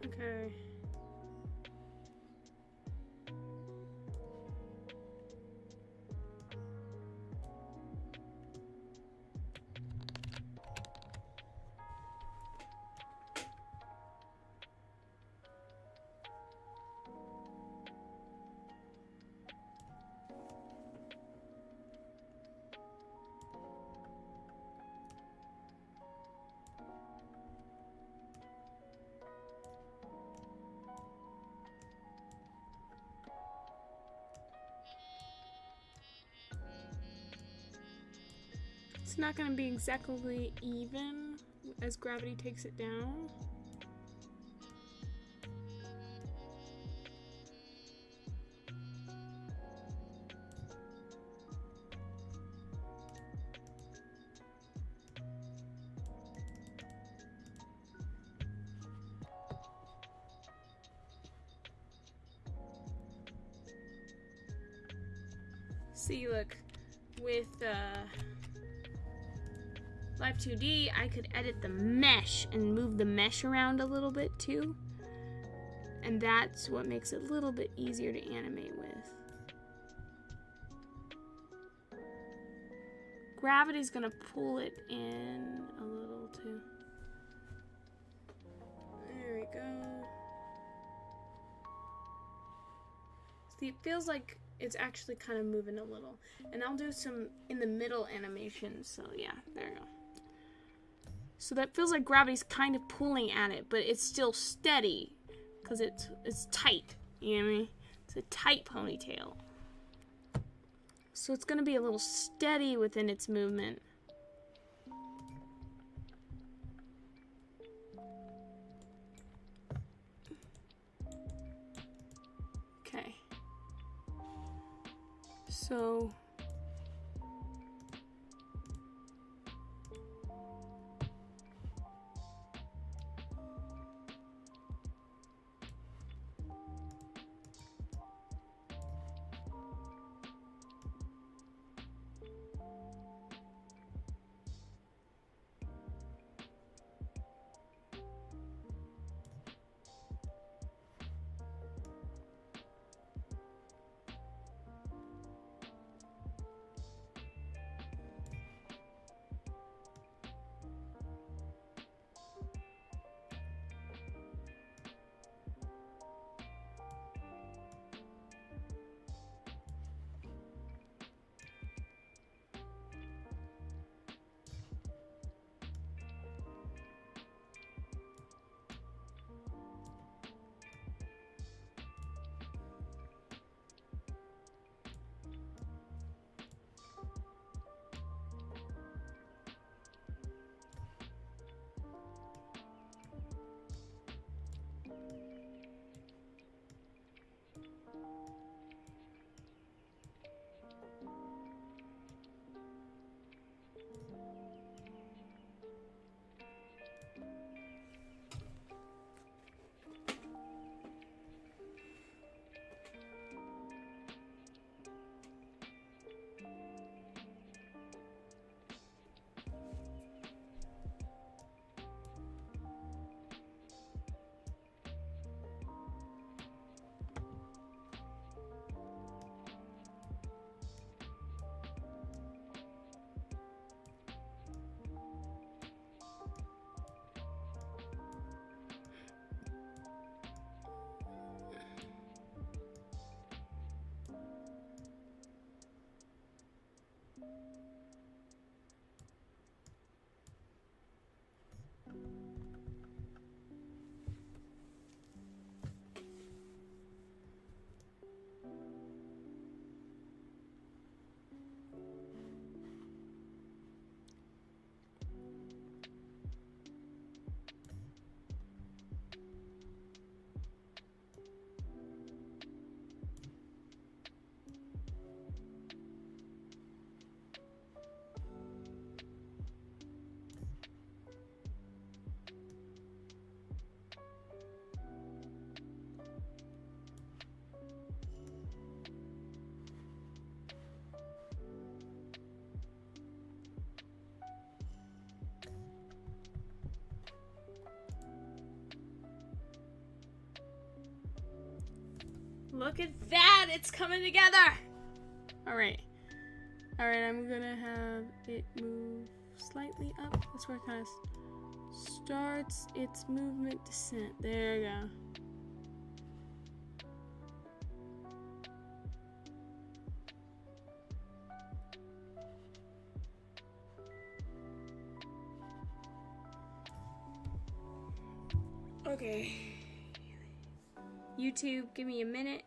Okay. It's not going to be exactly even as gravity takes it down. See, look, with Live 2D, I could edit the mesh and move the mesh around a little bit too. And that's what makes it a little bit easier to animate with. Gravity's gonna pull it in a little too. There we go. See, it feels like it's actually kind of moving a little. And I'll do some in the middle animations. So yeah, there you go. So that feels like gravity's kind of pulling at it, but it's still steady because it's tight. You know what I mean? It's a tight ponytail. So it's going to be a little steady within its movement. Okay. So look at that! It's coming together! Alright. Alright, I'm gonna have it move slightly up. That's where it kind of starts its movement descent. There you go. Okay. YouTube, give me a minute.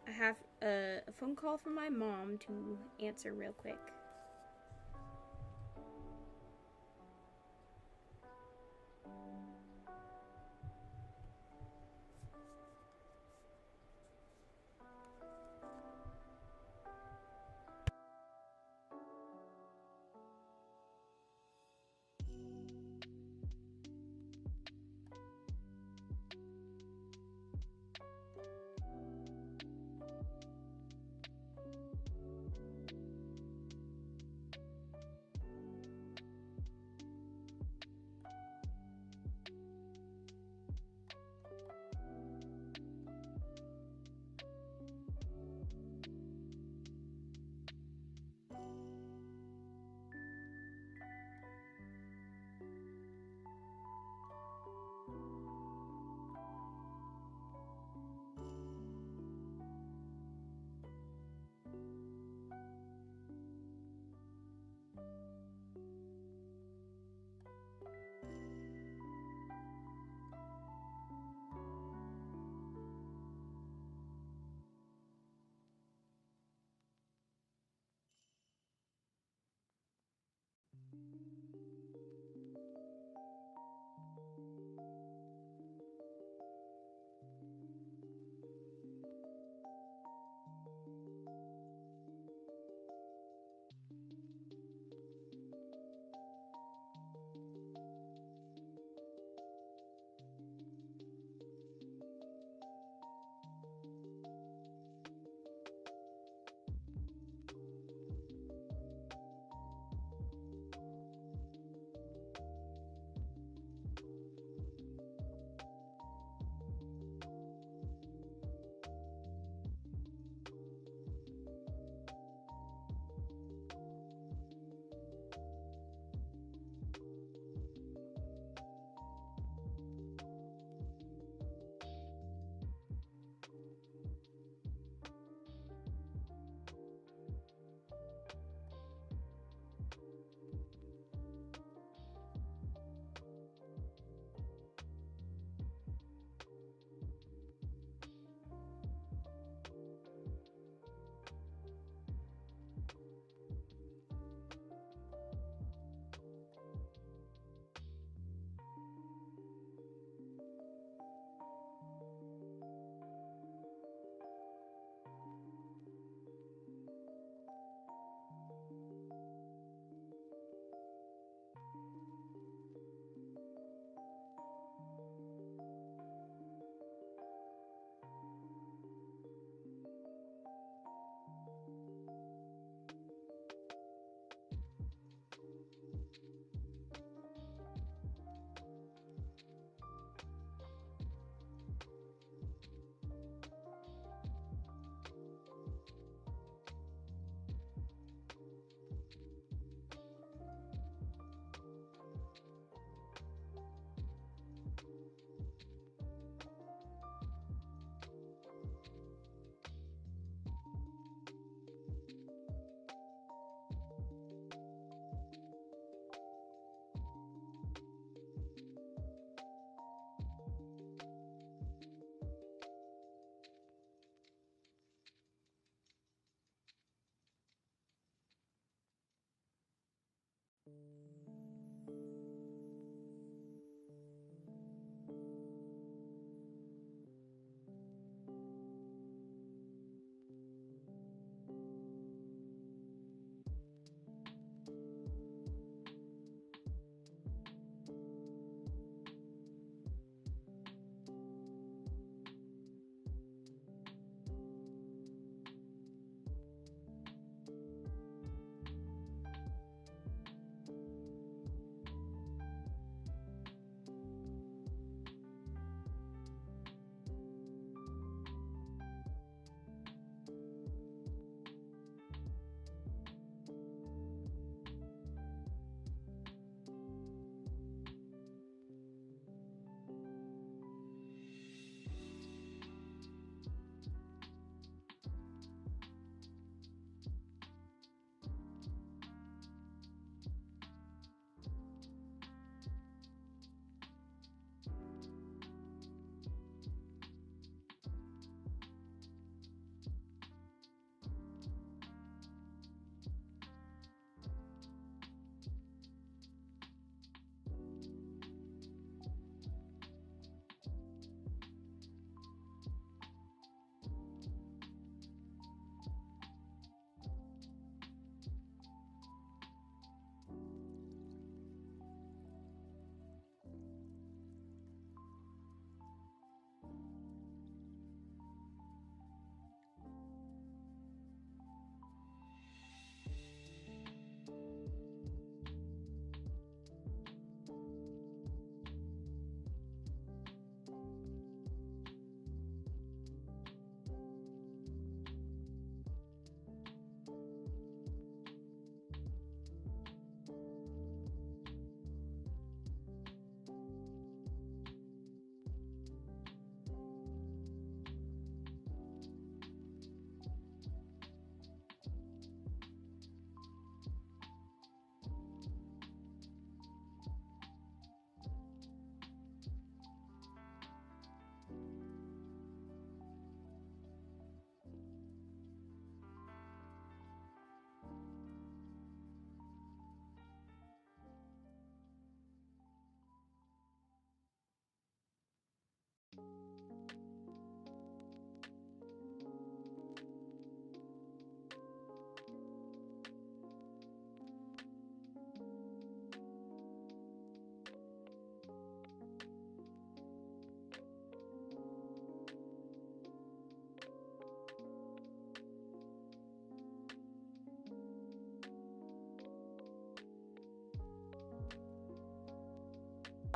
I have a phone call from my mom to answer real quick.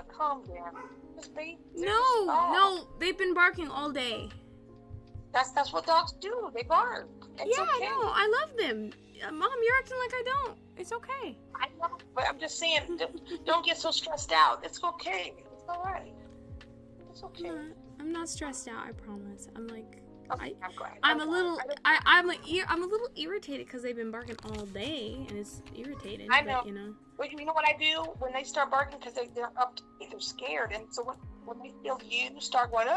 calm down. Just be. No, they've been barking all day. That's what dogs do. They bark. It's Yeah, okay. no, I love them. Mom, you're acting like I don't. It's okay. I know, but I'm just saying, don't get so stressed out. It's okay. It's all right. It's okay. I'm not stressed out. I promise. I'm like, Okay, I'm glad. I'm a little irritated because they've been barking all day and it's irritating. I know. But, you know. But you know what I do when they start barking because they're up, they're scared, and so when they feel you start going,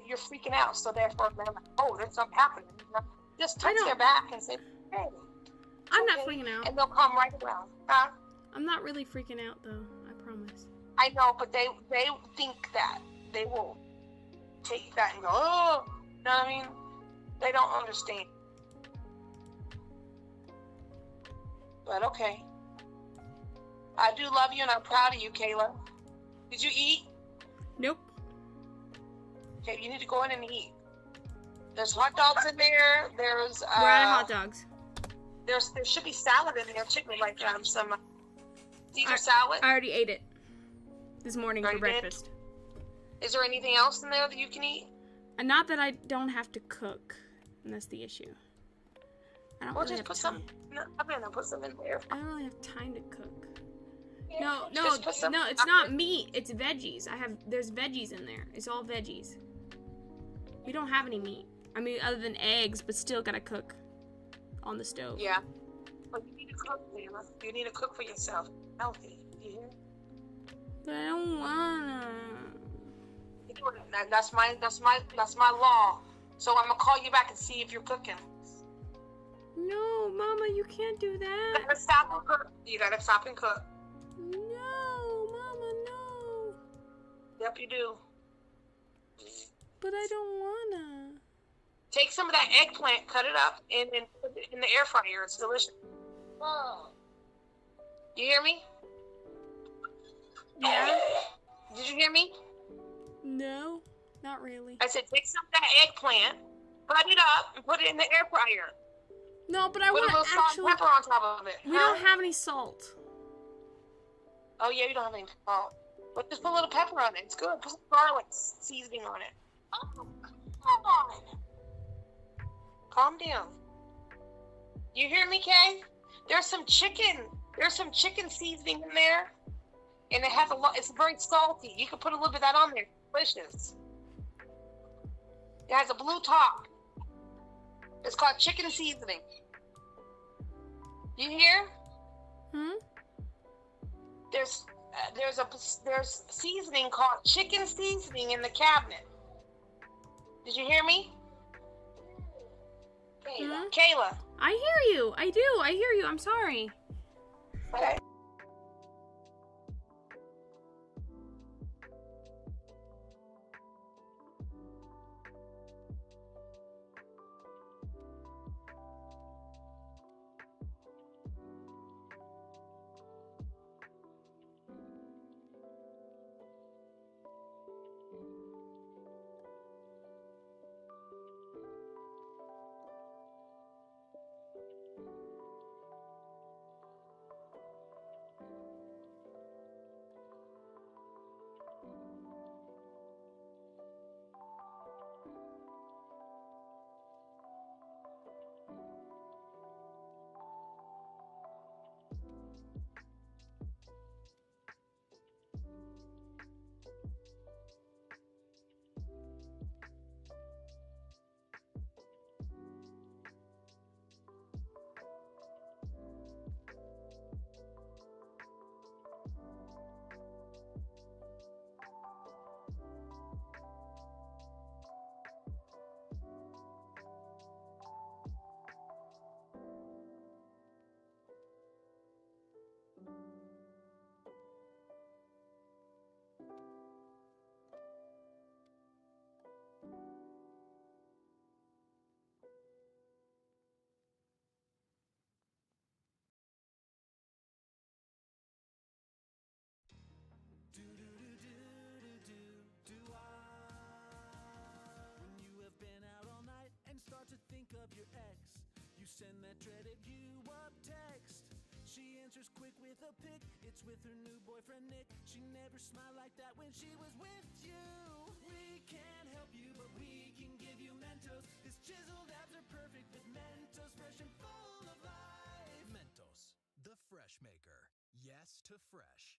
you're freaking out. So therefore, they're like, oh, there's something happening. You know? Just touch their back and say, hey. I'm not freaking out. And they'll come right around. Huh? I'm not really freaking out though. I promise. I know, but they think that they will take that and go, oh, you know what I mean? They don't understand. But okay. I do love you and I'm proud of you, Kayla. Did you eat? Nope. Okay, you need to go in and eat. There's hot dogs in there. There's We're out of hot dogs. There should be salad in there too, like some Caesar salad. I already ate it this morning for Already did? breakfast. Is there anything else in there that you can eat? And not that I don't have to cook, and that's the issue. I don't Well, really just have put time. some. Put some in there. I don't really have time to cook. Yeah, No, just put some- it's not meat. It's veggies. There's veggies in there. It's all veggies. We don't have any meat. I mean, other than eggs, but still gotta cook on the stove. Yeah. But you need to cook, Taylor. You need to cook for yourself. Healthy. You hear? But I don't wanna. That's my law. So I'm gonna call you back and see if you're cooking. No, Mama, you can't do You that. gotta stop and cook. You gotta stop and cook. No, Mama, no. Yep, you do. But I don't wanna. Take some of that eggplant, cut it up, and then put it in the air fryer. It's delicious. Oh. You hear me? Yeah? Did you hear me? No, not really. I said take some of that eggplant, cut it up, and put it in the air fryer. No, but I Put a want little to salt actually. and pepper on top of it. We don't have any salt. Oh yeah, you don't have any salt. But just put a little pepper on it. It's good. Put some garlic seasoning on it. Oh, come on. Calm down. You hear me, Kay? There's some chicken. There's some chicken seasoning in there, and it has a lot. It's very salty. You can put a little bit of that on there. Delicious. It has a blue top. It's called chicken seasoning. You hear? Hmm? There's seasoning called chicken seasoning in the cabinet. Did you hear me? Kayla. Kayla. I hear you. I do. I hear you. I'm sorry. Okay. Send that dreaded you up text. she answers quick with a pic. It's with her new boyfriend Nick. She never smiled like that when she was with you. We can't help you, but we can give you Mentos. His chiseled abs are perfect with Mentos, fresh and full of life. Mentos, the fresh maker. Yes to fresh.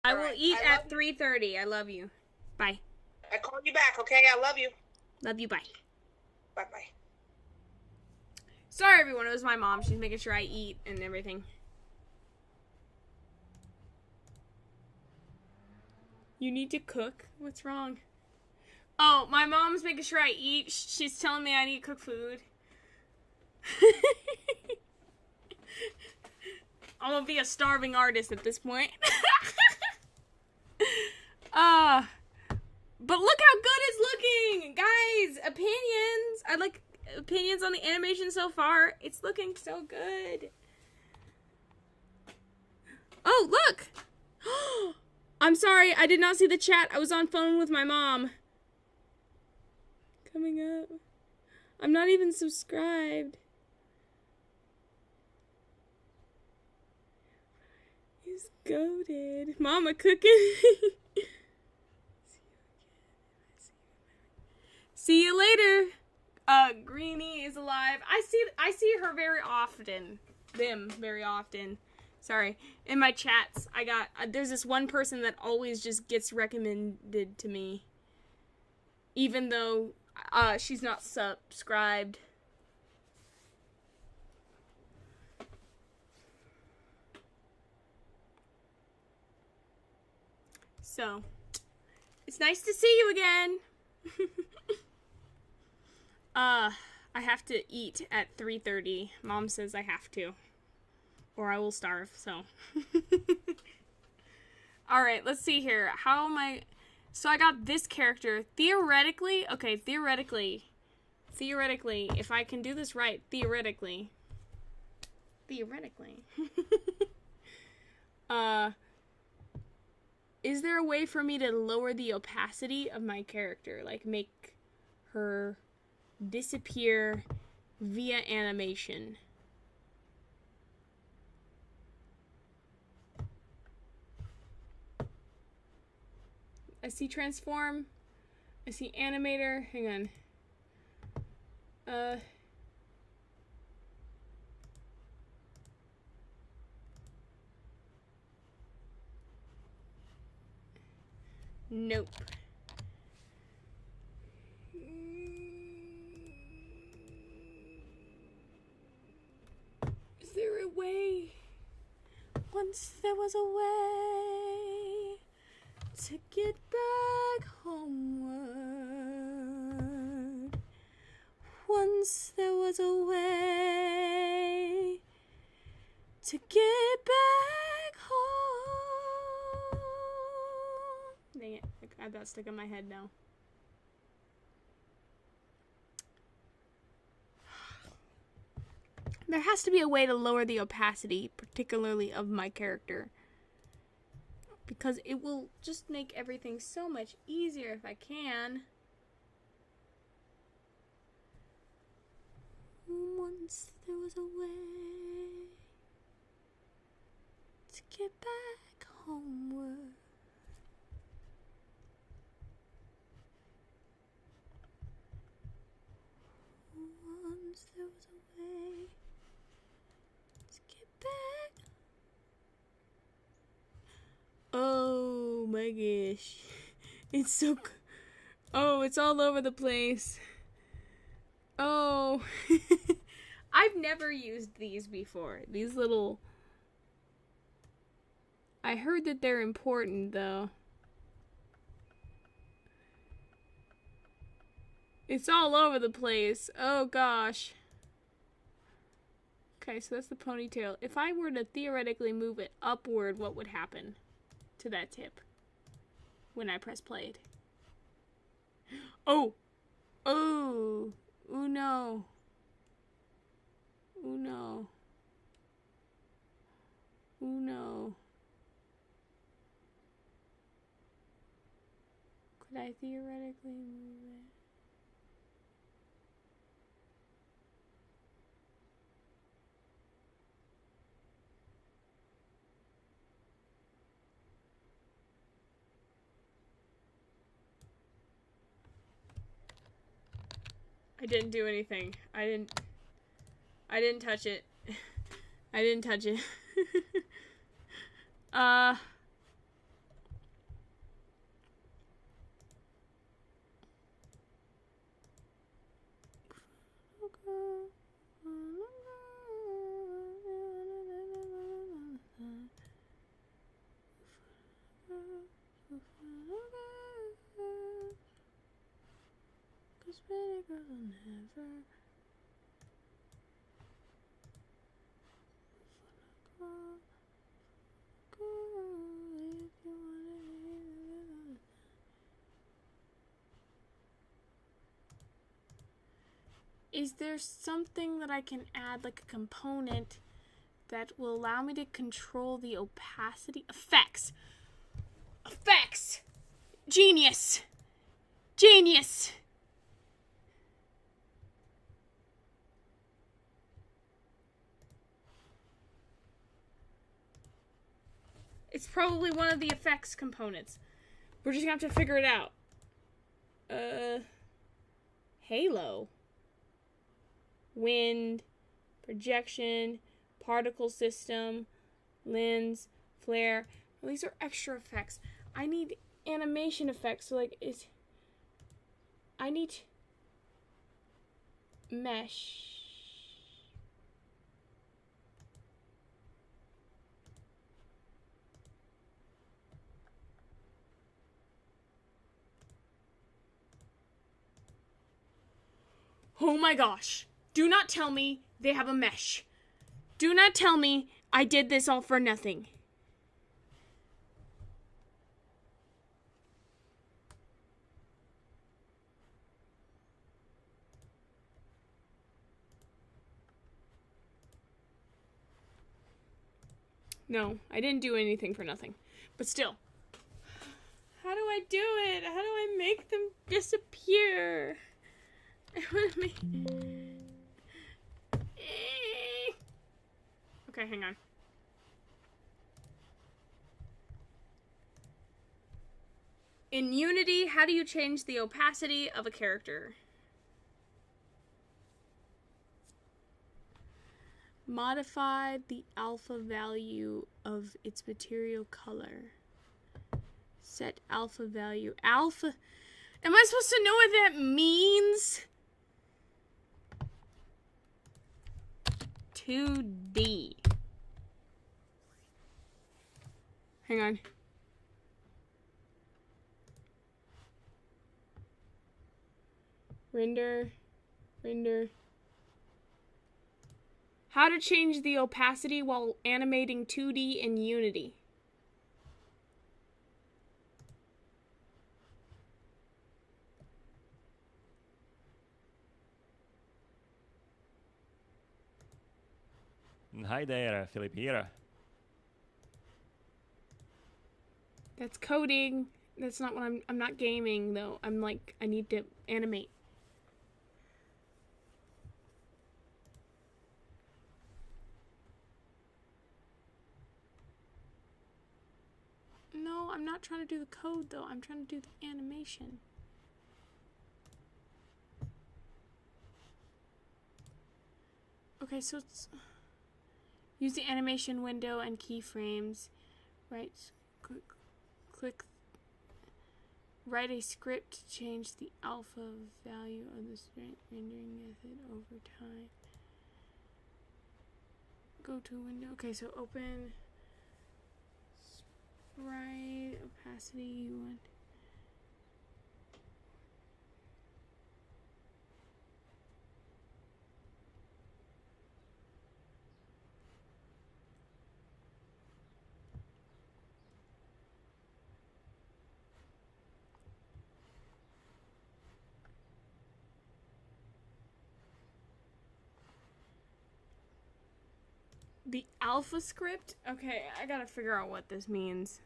I will eat at 3:30. I love you. Bye. I call you back, okay? I love you. Love you. Bye. Bye-bye. Sorry, everyone. It was my mom. She's making sure I eat and everything. You need to cook? What's wrong? Oh, my mom's making sure I eat. She's telling me I need to cook food. I'm gonna be a starving artist at this point. But look how good it's looking! Guys, opinions! I like opinions on the animation so far. It's looking so good. Oh, look! I'm sorry, I did not see the chat. I was on phone with my mom. Coming up. I'm not even subscribed. He's goated. Mama cooking. See you later. Greenie is alive. I see her very often. Them very often. Sorry. In my chats, I got there's this one person that always just gets recommended to me, even though she's not subscribed. So, it's nice to see you again. I have to eat at 3:30. Mom says I have to, or I will starve, so. Alright, let's see here. How am I... So I got this character. Theoretically, theoretically, if I can do this right, theoretically, is there a way for me to lower the opacity of my character? Like, make her disappear via animation? I see transform. I see animator. Hang on. Nope. Is there a way? Once there was a way to get back homeward. Once there was a way to get back home. Dang it, I got that stuck in my head now. There has to be a way to lower the opacity, particularly of my character. Because it will just make everything so much easier if I can. Once there was a way to get back homeward. Once there was a way to get back. Oh my gosh. It's so... Oh, it's all over the place. Oh. I've never used these before. These little... I heard that they're important, though. It's all over the place. Oh, gosh. Okay, so that's the ponytail. If I were to theoretically move it upward, what would happen to that tip when I press played? Oh! Oh! Oh, no. Oh, no. Oh, no. Could I theoretically move it? I didn't do anything. I didn't touch it. I didn't touch it. Is there something that I can add, like a component that will allow me to control the opacity? Effects! Effects! Genius! Genius! It's probably one of the effects components. We're just gonna have to figure it out. Halo. Wind, projection, particle system, lens, flare. Well, these are extra effects. I need animation effects. So like I need mesh. Oh my gosh. Do not tell me they have a mesh. Do not tell me I did this all for nothing. No, I didn't do anything for nothing. But still. How do I do it? How do I make them disappear? I want to make... Okay, hang on. In Unity, how do you change the opacity of a character? Modify the alpha value of its material color. Set alpha value. Alpha... Am I supposed to know what that means? 2D. Hang on. Render. How to change the opacity while animating 2D in Unity. Hi there, Philip here. That's coding. That's not what I'm not gaming though. I'm like, I need to animate. No, I'm not trying to do the code though. I'm trying to do the animation. Okay, so it's use the animation window and keyframes. Right, click. Write a script to change the alpha value of the rendering method over time. Go to window. Okay, so open sprite opacity you want. The alpha script? Okay, I gotta figure out what this means.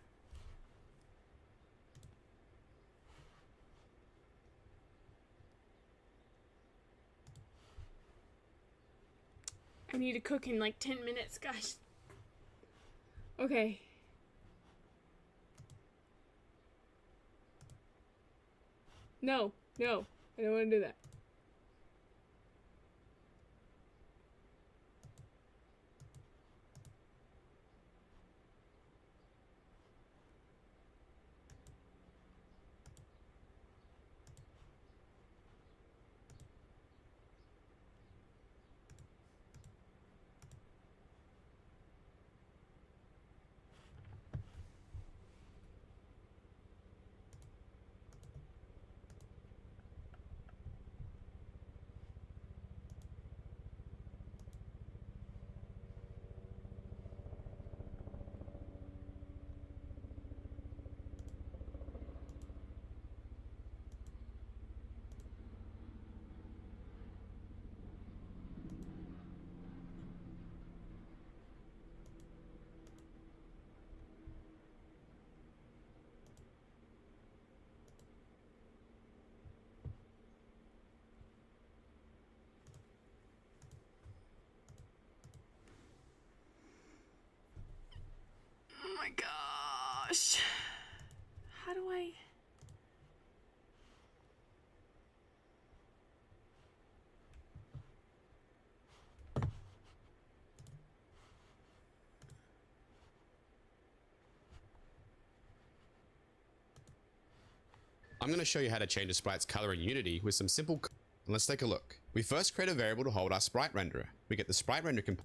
I need to cook in like 10 minutes, gosh. Okay. No, I don't want to do that. Oh my gosh. How do I... I'm going to show you how to change a sprite's color in Unity with some simple code. Let's take a look. We first create a variable to hold our sprite renderer. We get the sprite renderer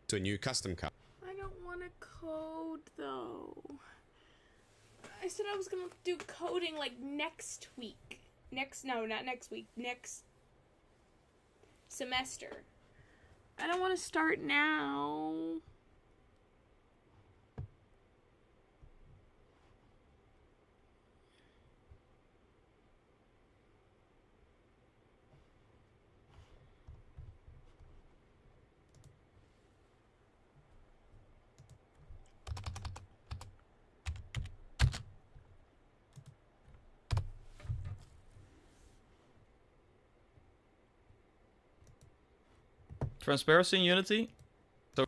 to a new custom color. I don't want to code though. I said I was going to do coding like next week. No, not next week. Next semester. I don't want to start now. transparency in Unity. So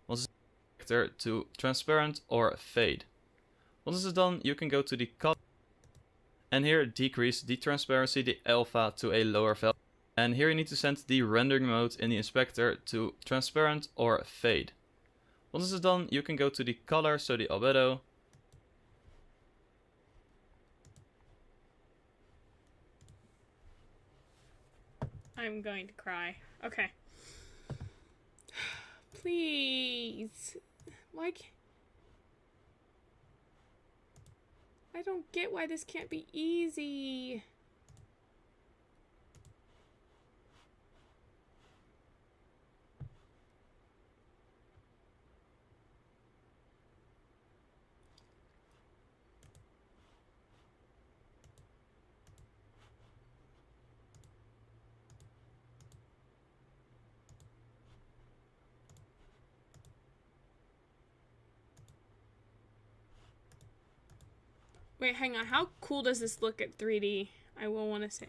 once it's selected to transparent or fade. Once this is done, you can go to the color and here decrease the transparency, the alpha, to a lower value. And here you need to send the rendering mode in the inspector to transparent or fade. Once this is done, you can go to the color, so the albedo. I'm going to cry. Okay. Please. Why can't... I don't get why this can't be easy. Wait, hang on. How cool does this look at 3D? I will want to say.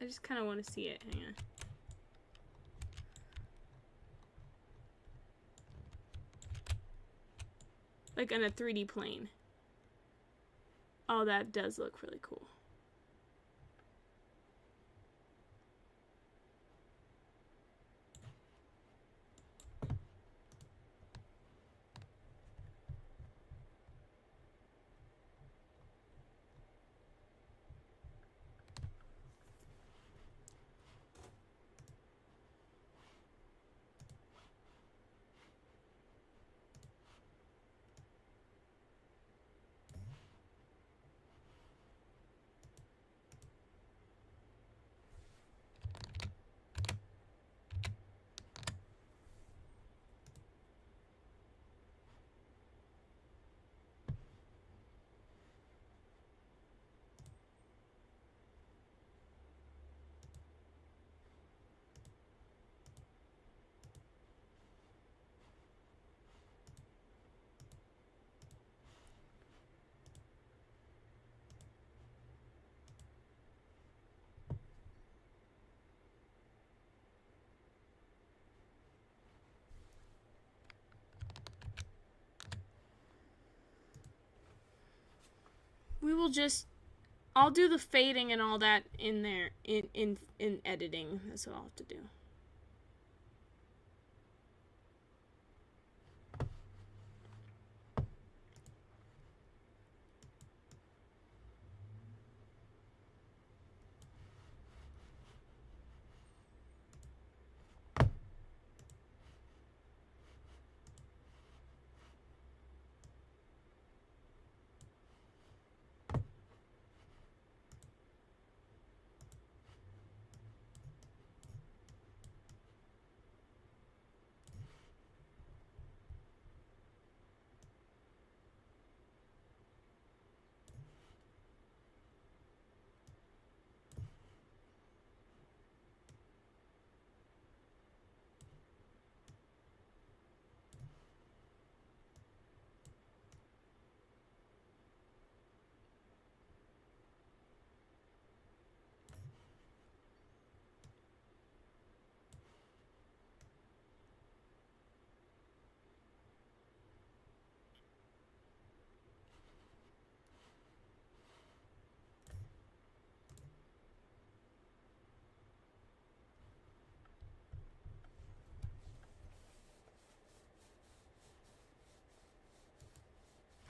I just kind of want to see it. Hang on. Like on a 3D plane. Oh, that does look really cool. We will just... I'll do the fading and all that in there, in editing. That's what I'll have to do.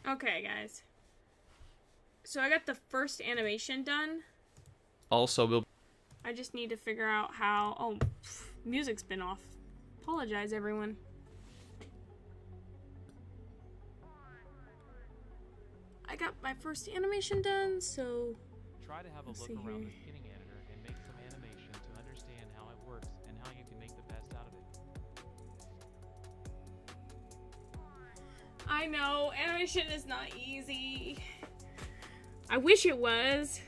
Okay, guys. So I got the first animation done. Also, will I just need to figure out how... Oh, music's been off. Apologize, everyone. I got my first animation done, so... Try to have a look around the skinning editor and make some animation to understand how it works and how you can make the best out of it. I know, animation is not easy. I wish it was.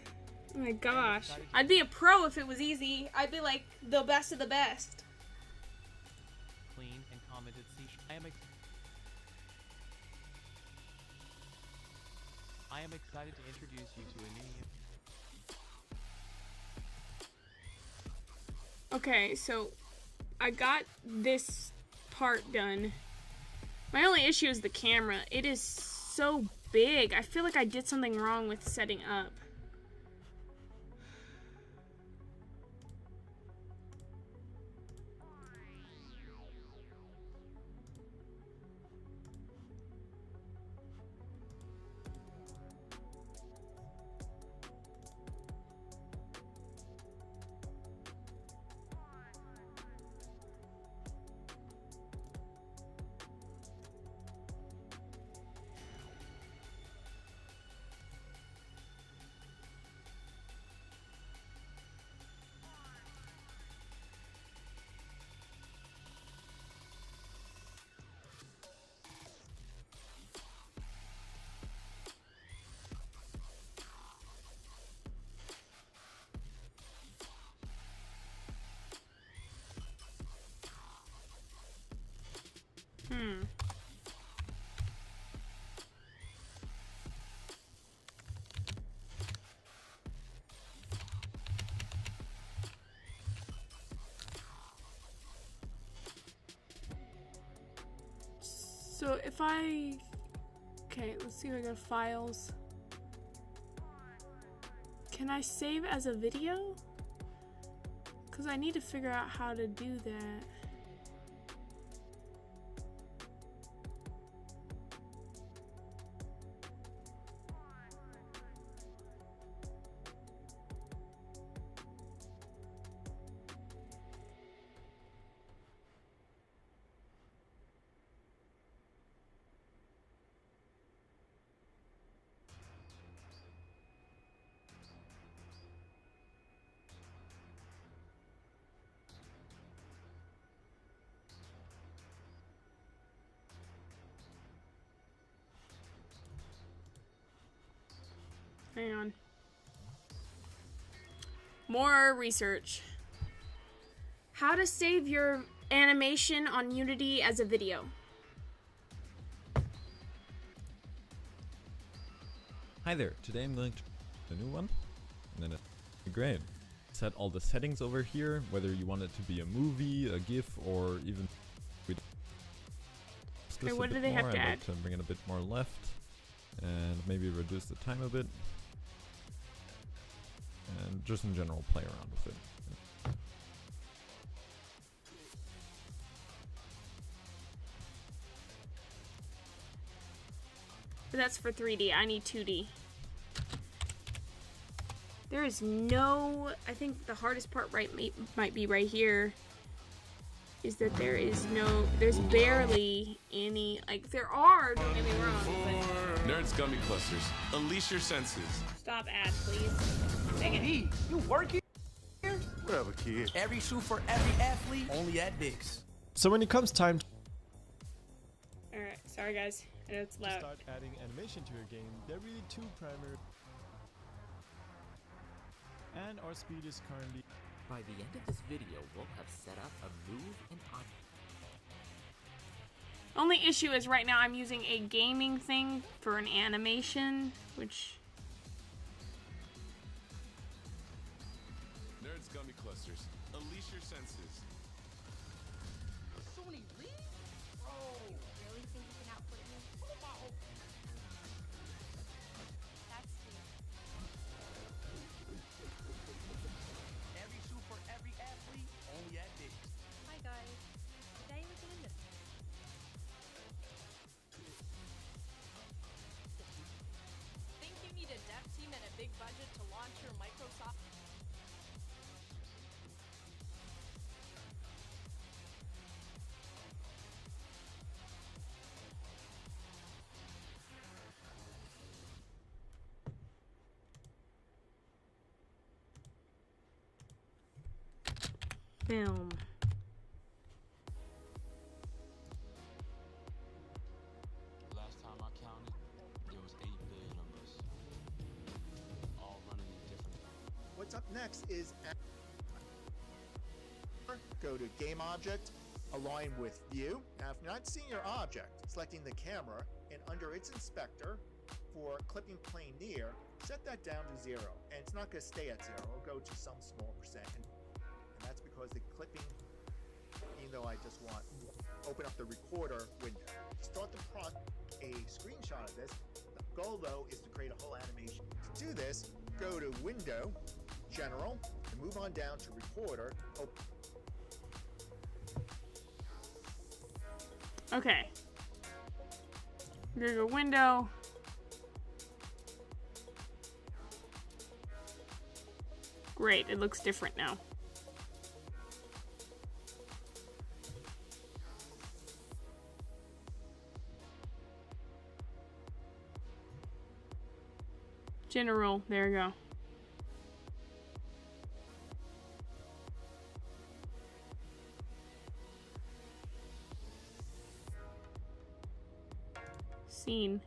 Oh my gosh. I'd be a pro if it was easy. I'd be like the best of the best. Clean and commented I am excited to introduce you to a new Okay, so I got this part done. My only issue is the camera. It is so big. I feel like I did something wrong with setting up. So if I... Okay, let's see if I go to files. Can I save as a video? Because I need to figure out how to do that. Hang on. More research. How to save your animation on Unity as a video. Hi there, today I'm going to the new one, and then it's great. Set all the settings over here, whether you want it to be a movie, a GIF, or even... Okay, what do they have to I'd add? like to bring it a bit more left, and maybe reduce the time a bit. And just in general, play around with it. But that's for 3D. I need 2D. There is no... I think the hardest part might be right here. Is that there is no... There's barely any... Like, there are, don't get me wrong, but... Nerds Gummy Clusters. Unleash your senses. Stop ad, please. Dang it. Hey, you work here? Whatever, kid. Every shoe for every athlete, only at Dick's. So when it comes time to Alright, sorry guys. I know it's loud. start adding animation to your game, there are really two primary. And our speed is currently... By the end of this video, we'll have set up a move and on. Only issue is right now I'm using a gaming thing for an animation, which... Nerds Gummy Clusters. Unleash your senses. So many leaves? Bro, really think you can output me? That's cute. Every shoe for every athlete, only at Dick's. Hi guys. Today we're doing this. Think you need a dev team and a big budget to launch your Microsoft? Film. Last time I counted, there was 8 billion of us, all running in different... What's up next is go to Game Object, align with View. Now if you're not seeing your object, selecting the camera, and under its inspector for clipping plane near, set that down to 0. And it's not going to stay at 0, it'll go to some small percent. And that's because because the clipping, even though I just want open up the recorder window. To start the a screenshot of this, the goal though is to create a whole animation. To do this, go to Window, General, and move on down to Recorder. Okay. Google Window. Great, it looks different now. General, there you go. Scene.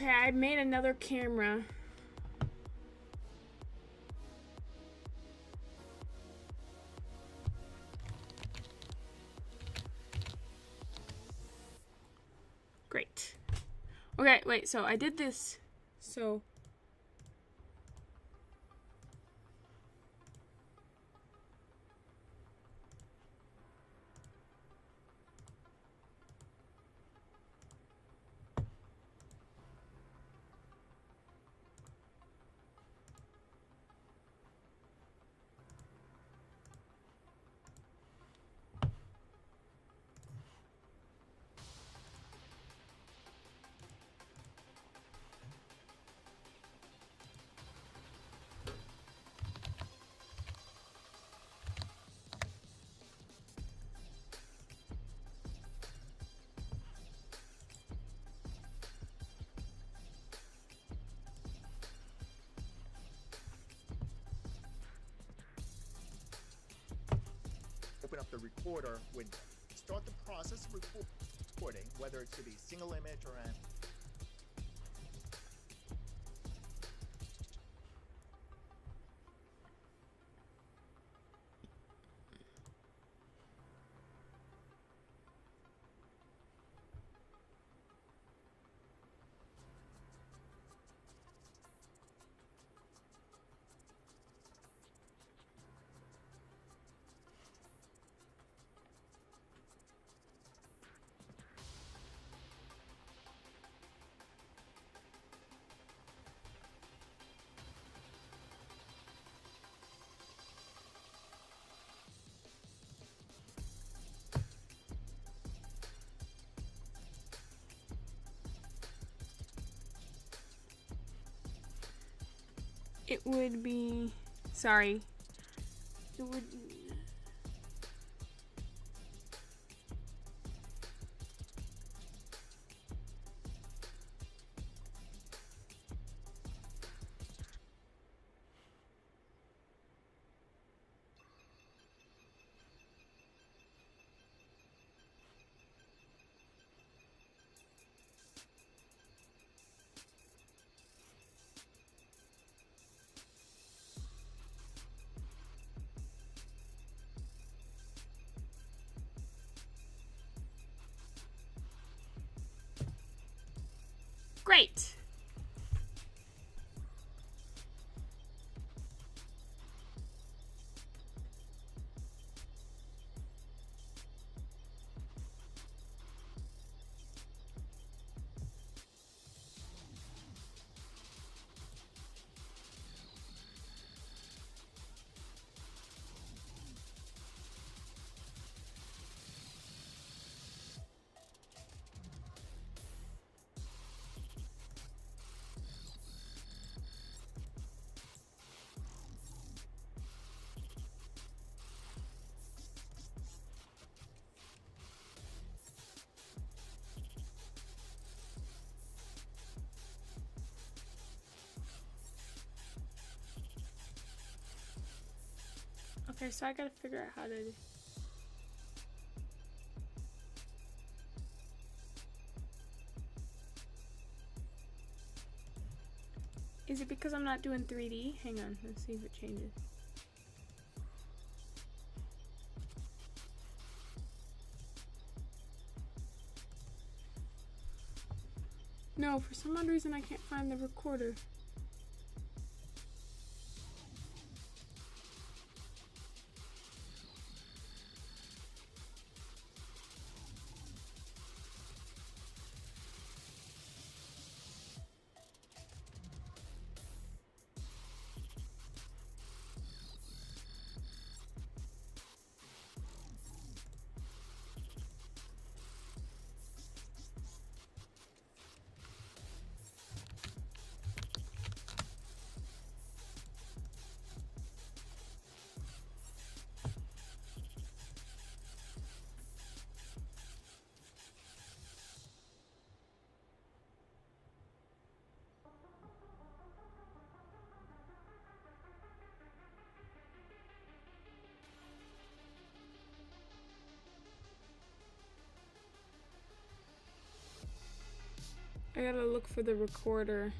Okay, I made another camera. Great. Okay, wait, so I did this. So open up the recorder window. Start the process of recording, whether it should be single image or an. it would be, sorry, it would, great. Okay, so I gotta figure out how to... Is it because I'm not doing 3D? Hang on, let's see if it changes. No, for some odd reason I can't find the recorder. I gotta look for the recorder.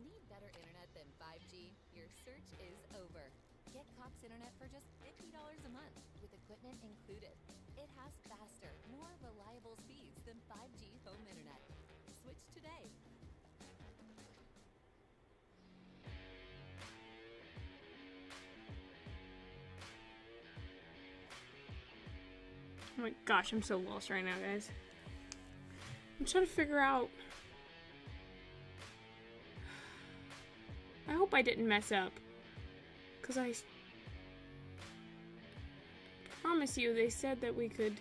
Need better internet than 5G? Your search is over. Get Cox Internet for just $50 a month, with equipment included. It has faster, more reliable speeds than 5G home internet. Switch today. Oh my gosh, I'm so lost right now, guys. I'm trying to figure out... I hope I didn't mess up. Because I promise you, they said that we could...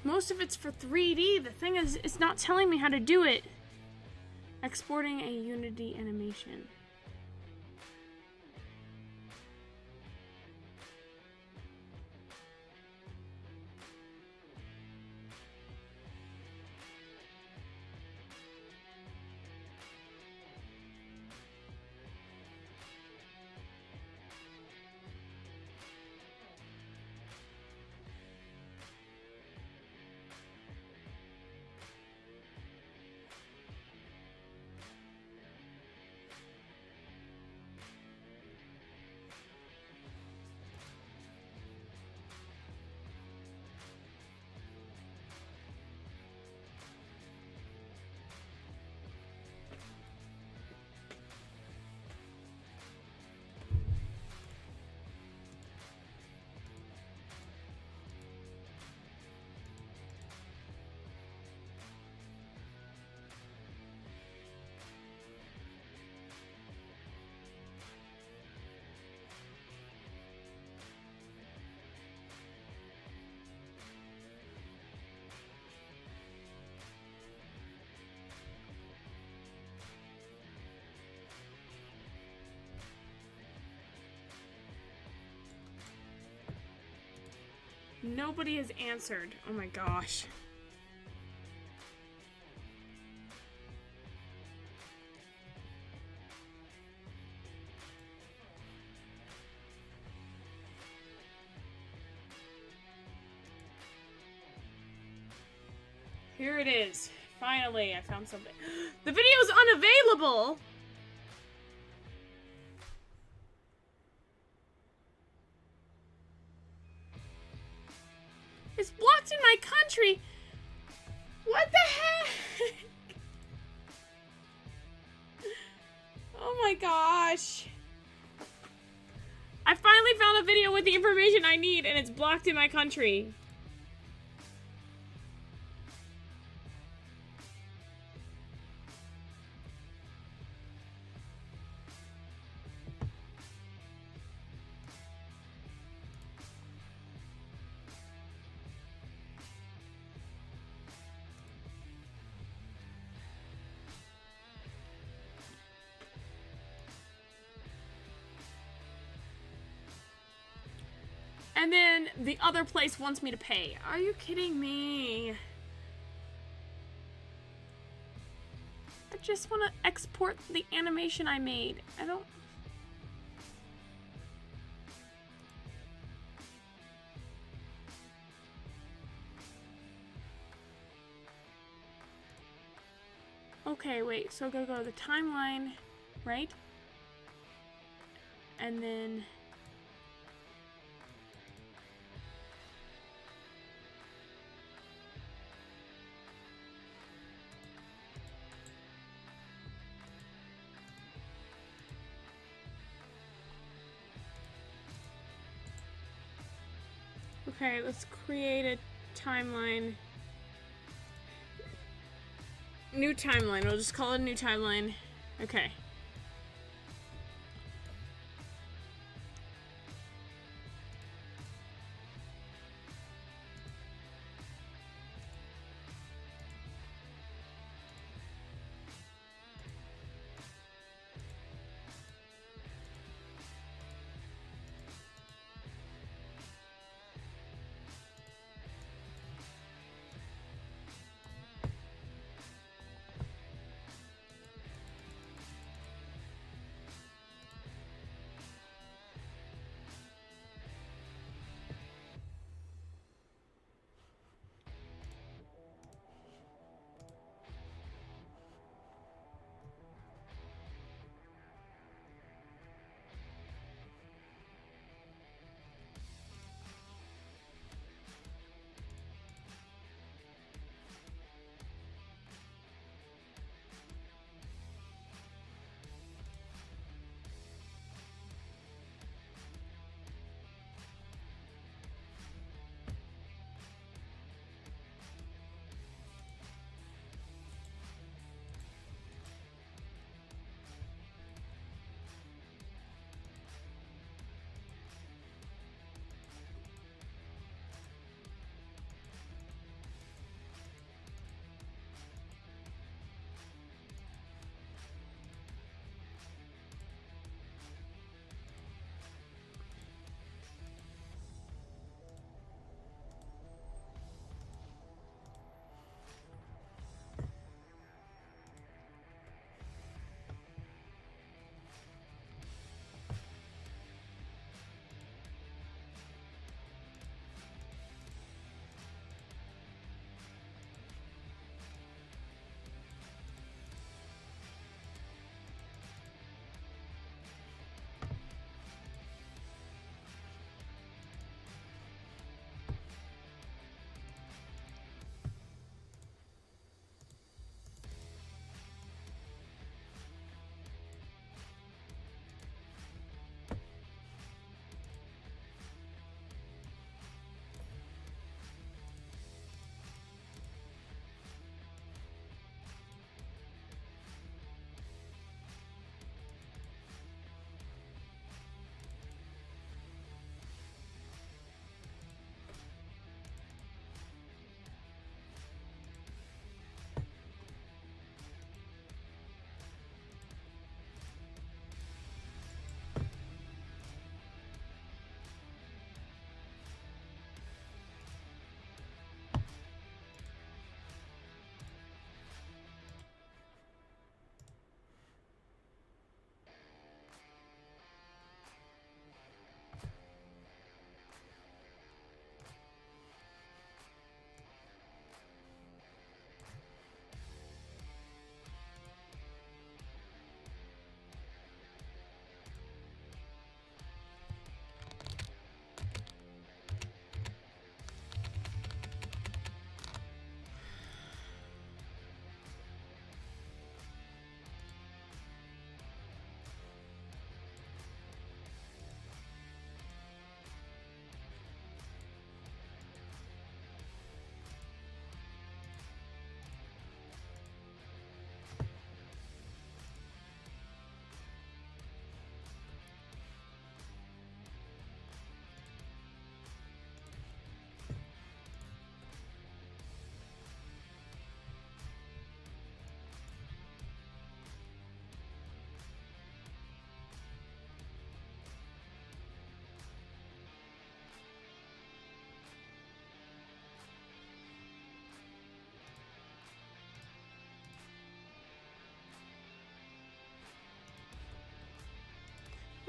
Most of it's for 3D. The thing is, it's not telling me how to do it. Exporting a Unity animation. nobody has answered. Oh my gosh. Here it is. Finally, I found something. The video's unavailable! It's blocked in my country! What the heck? Oh my gosh. I finally found a video with the information I need and it's blocked in my country. And then the other place wants me to pay. Are you kidding me? I just want to export the animation I made. I don't... Okay, wait. So I gotta go to the timeline, right? And then... Okay, let's create a timeline. New timeline. We'll just call it a new timeline. Okay.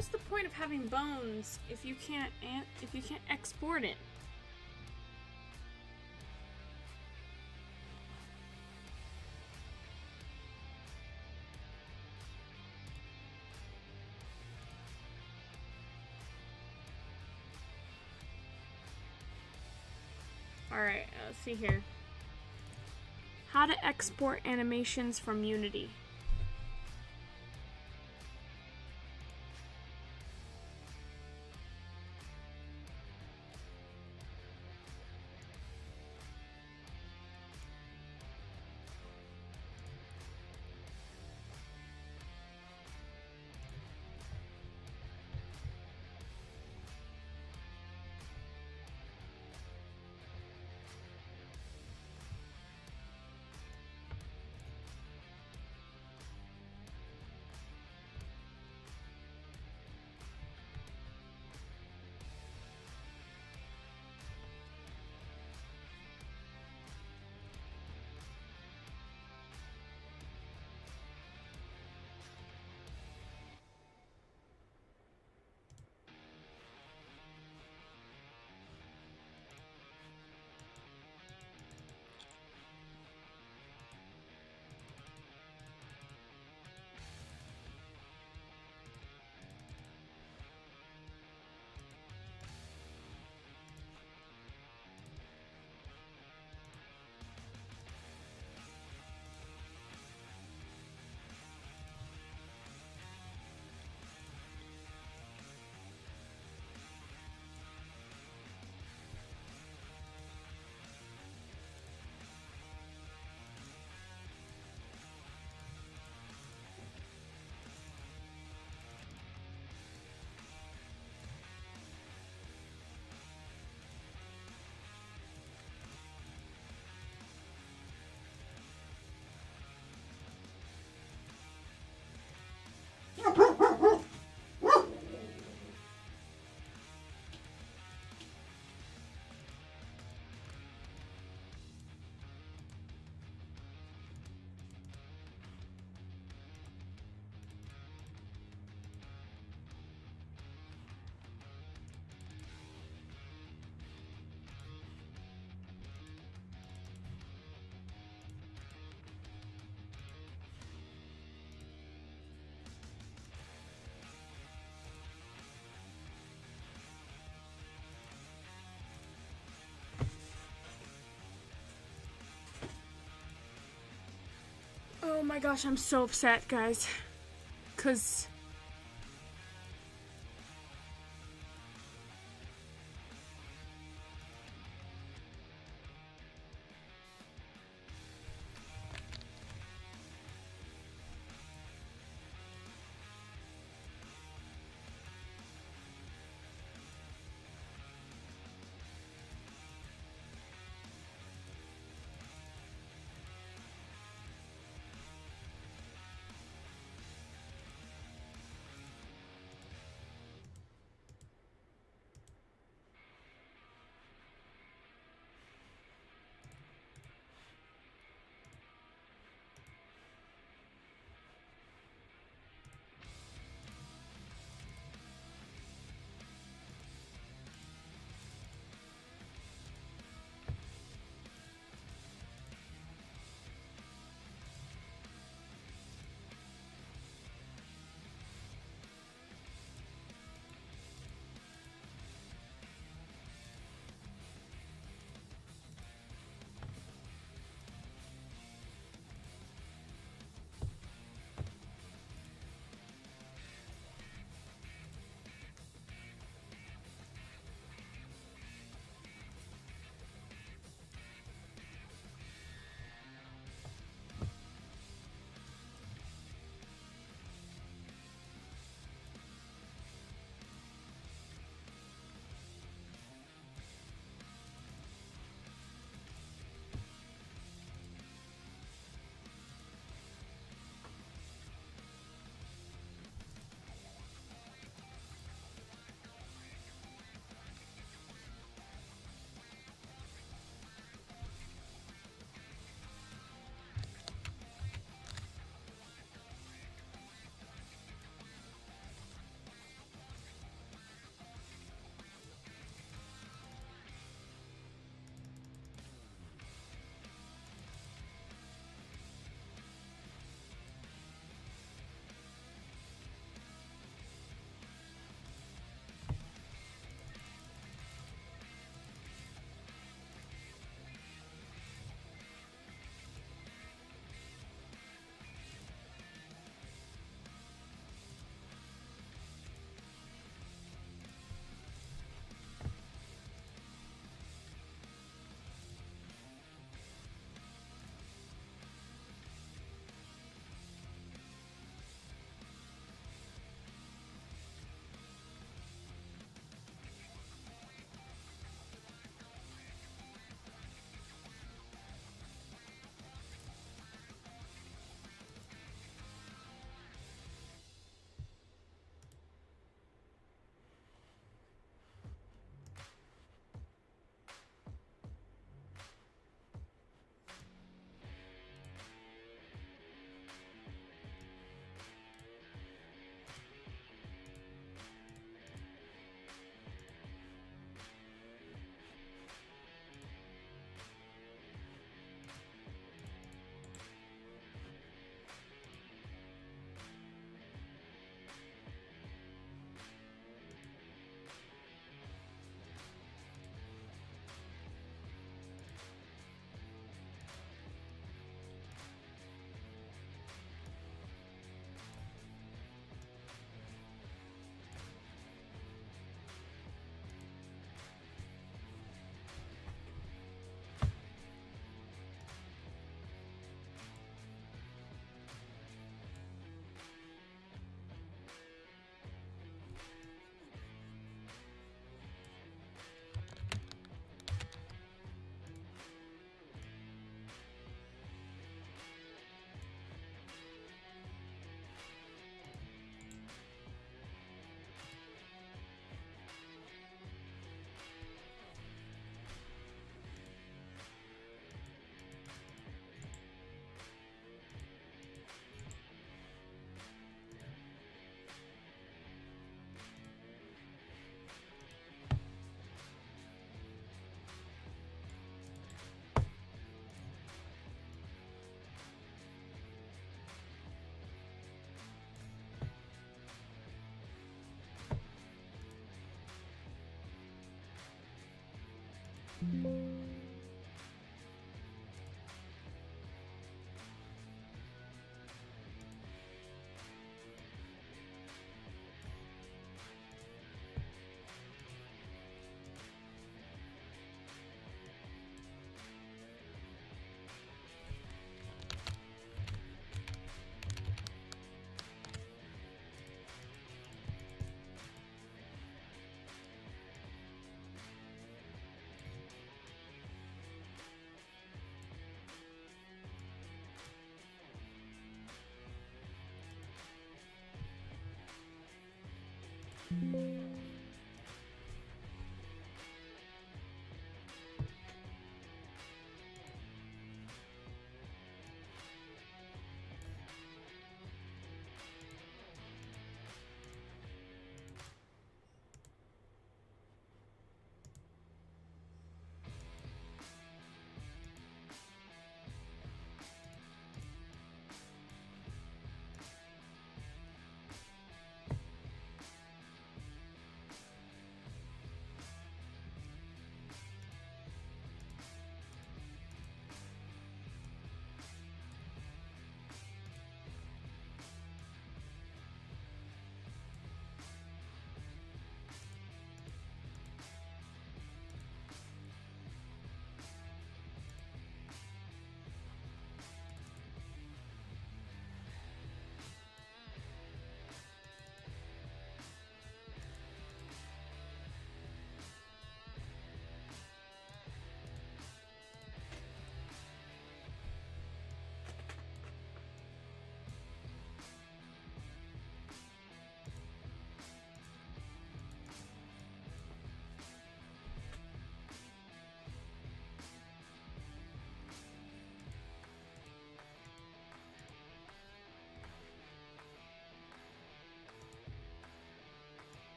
what's the point of having bones if you can't export it? Alright, let's see here. How to export animations from Unity. Oh my gosh, I'm so upset, guys. 'Cause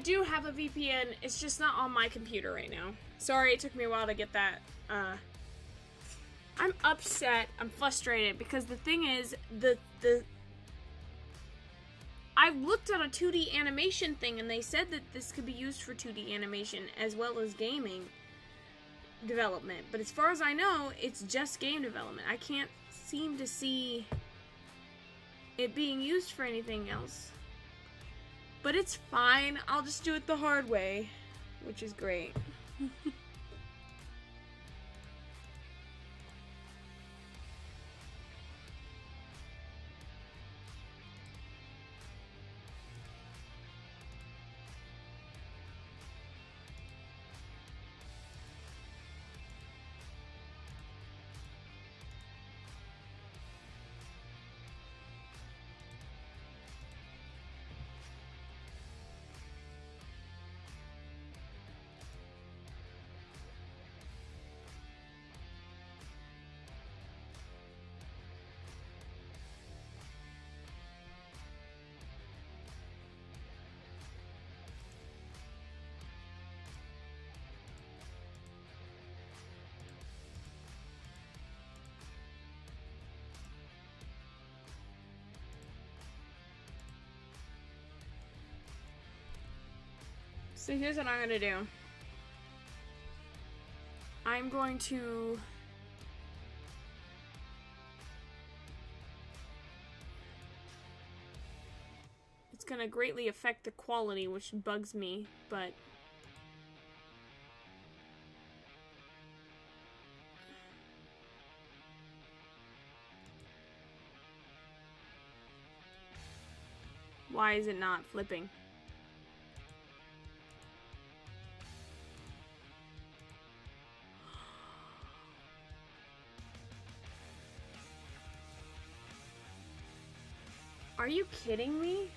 do have a VPN. It's just not on my computer right now. Sorry, it took me a while to get that. I'm upset. I'm frustrated because the thing is, I looked at a 2D animation thing and they said that this could be used for 2D animation as well as gaming development. But as far as I know, it's just game development. I can't seem to see it being used for anything else. But it's fine. I'll just do it the hard way, which is great. So here's what I'm gonna do. I'm going to it's gonna greatly affect the quality, which bugs me, but why is it not flipping? Are you kidding me?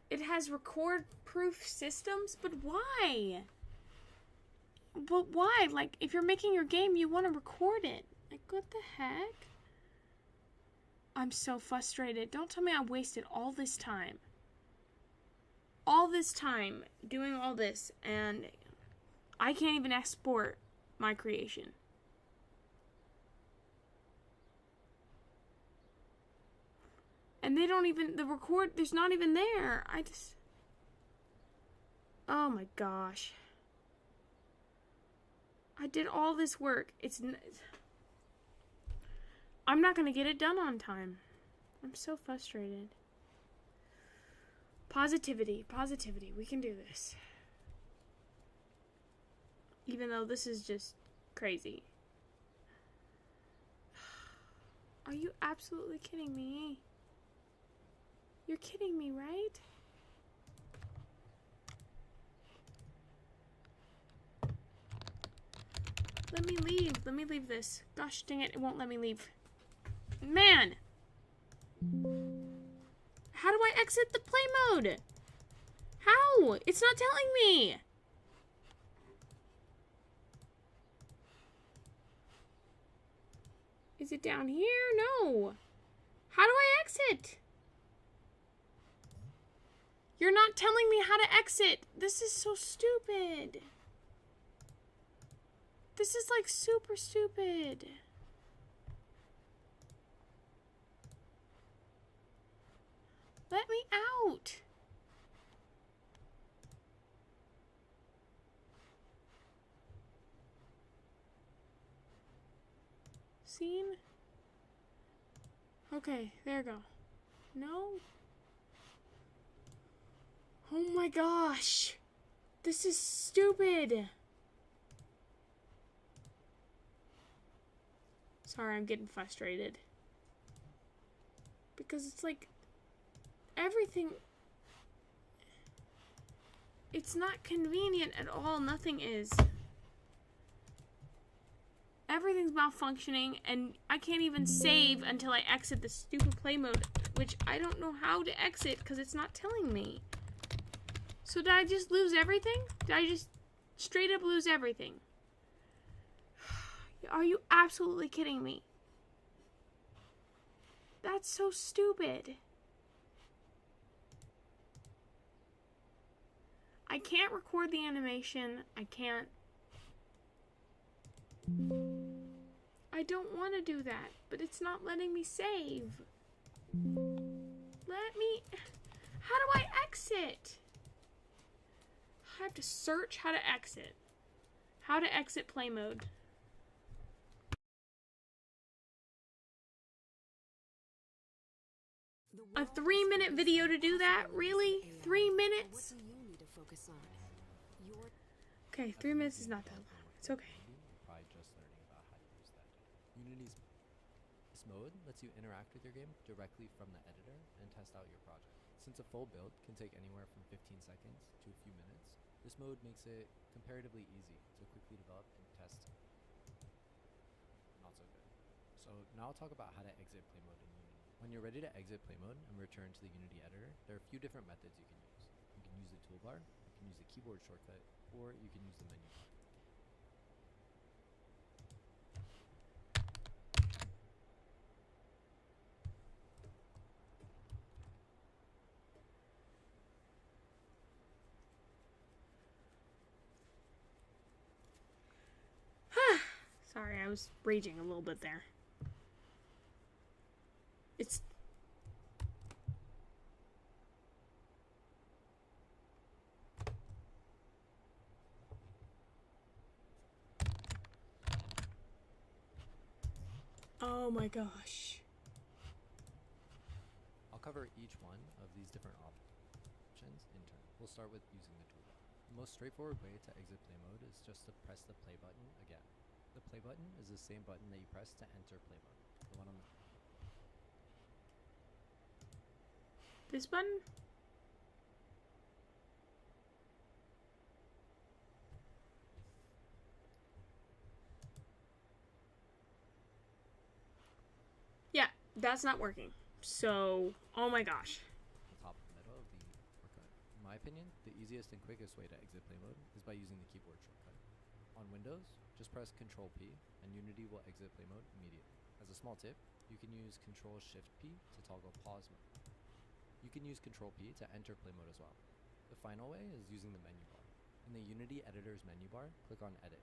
It has record-proof systems, but why? But why? Like, if you're making your game, you want to record it. Like, what the heck? I'm so frustrated. Don't tell me I wasted all this time. All this time doing all this, and I can't even export my creation. And they don't even, the record, there's not even there. Oh my gosh. I did all this work. I'm not gonna get it done on time. I'm so frustrated. Positivity, positivity. We can do this. Even though this is just crazy. Are you absolutely kidding me? You're kidding me, right? Let me leave. Let me leave this. Gosh dang it, it won't let me leave. Man! How do I exit the play mode? How? It's not telling me! Is it down here? No. How do I exit? You're not telling me how to exit. This is so stupid. This is like super stupid. Let me out. Scene? Okay, there we go. No? Oh my gosh. This is stupid. Sorry, I'm getting frustrated. Because it's like everything, it's not convenient at all. Nothing is. Everything's malfunctioning, and I can't even save until I exit the stupid play mode, which I don't know how to exit because it's not telling me. So did I just lose everything? Did I just straight up lose everything? Are you absolutely kidding me? That's so stupid. I can't record the animation. I can't. I don't want to do that, but it's not letting me save. Let me. How do I exit? I have to search how to exit. How to exit play mode. A 3-minute video to do that? Really? 3 minutes? Okay, 3 minutes is not that long. It's okay. By just learning about how to use that. Unity's this mode lets you interact with your game directly from the editor and test out your project. Since a full build can take anywhere from 15 seconds to a few minutes, this mode makes it comparatively easy to quickly develop and test. Not so good. So now I'll talk about how to exit play mode in Unity. When you're ready to exit play mode and return to the Unity editor, there are a few different methods you can use. You can use the toolbar, you can use the keyboard shortcut, or you can use the menu bar. Sorry, I was raging a little bit there. It's... Oh my gosh. I'll cover each one of these different options in turn. We'll start with using the toolbar. The most straightforward way to exit play mode is just to press the play button again. The play button is the same button that you press to enter play mode. The one on the... This button? Yeah, that's not working. So, oh my gosh. The top middle of the shortcut. In my opinion, the easiest and quickest way to exit play mode is by using the keyboard shortcut. On Windows, just press Ctrl P and Unity will exit play mode immediately. As a small tip, you can use Ctrl Shift P to toggle pause mode. You can use Ctrl P to enter play mode as well. The final way is using the menu bar. In the Unity editor's menu bar, click on Edit.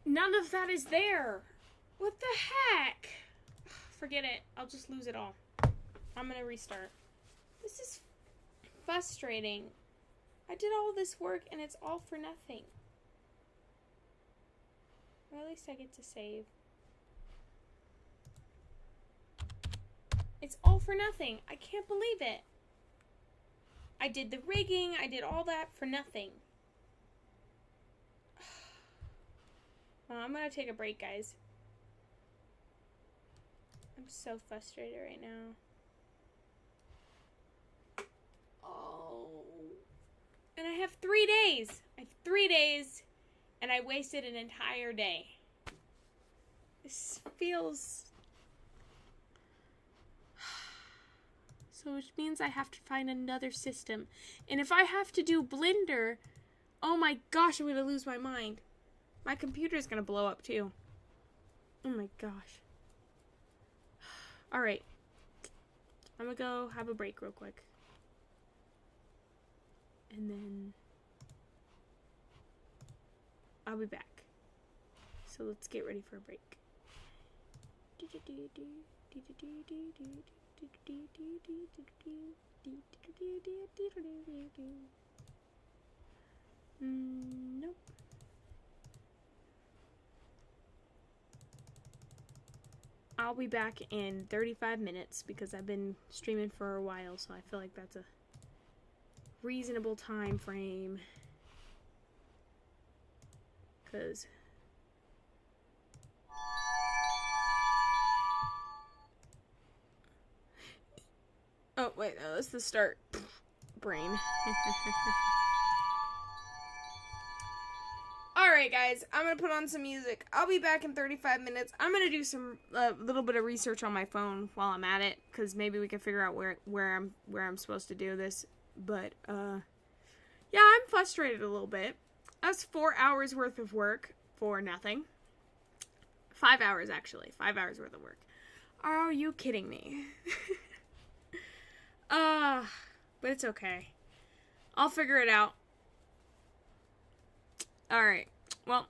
None of that is there. What the heck? Forget it. I'll just lose it all. I'm gonna restart. This is frustrating. I did all this work and it's all for nothing. Or at least I get to save. It's all for nothing. I can't believe it. I did the rigging. I did all that for nothing. Well, I'm gonna take a break, guys. I'm so frustrated right now. Oh. And I have 3 days. I have 3 days, and I wasted an entire day. This feels... So which means I have to find another system. And if I have to do Blender, oh my gosh, I'm gonna lose my mind. My computer's gonna blow up too. Oh my gosh. Alright. I'm gonna go have a break real quick. And then I'll be back. So let's get ready for a break. Nope. I'll be back in 35 minutes because I've been streaming for a while, so I feel like that's a reasonable time frame. Because oh wait, no, that's the start. Brain. Alright guys, I'm gonna put on some music. I'll be back in 35 minutes. I'm gonna do some little bit of research on my phone while I'm at it, because maybe we can figure out where I'm supposed to do this. But yeah, I'm frustrated a little bit. That's 4 hours worth of work for nothing. 5 hours, actually. 5 hours worth of work. Are you kidding me? But it's okay. I'll figure it out. Alright. Well,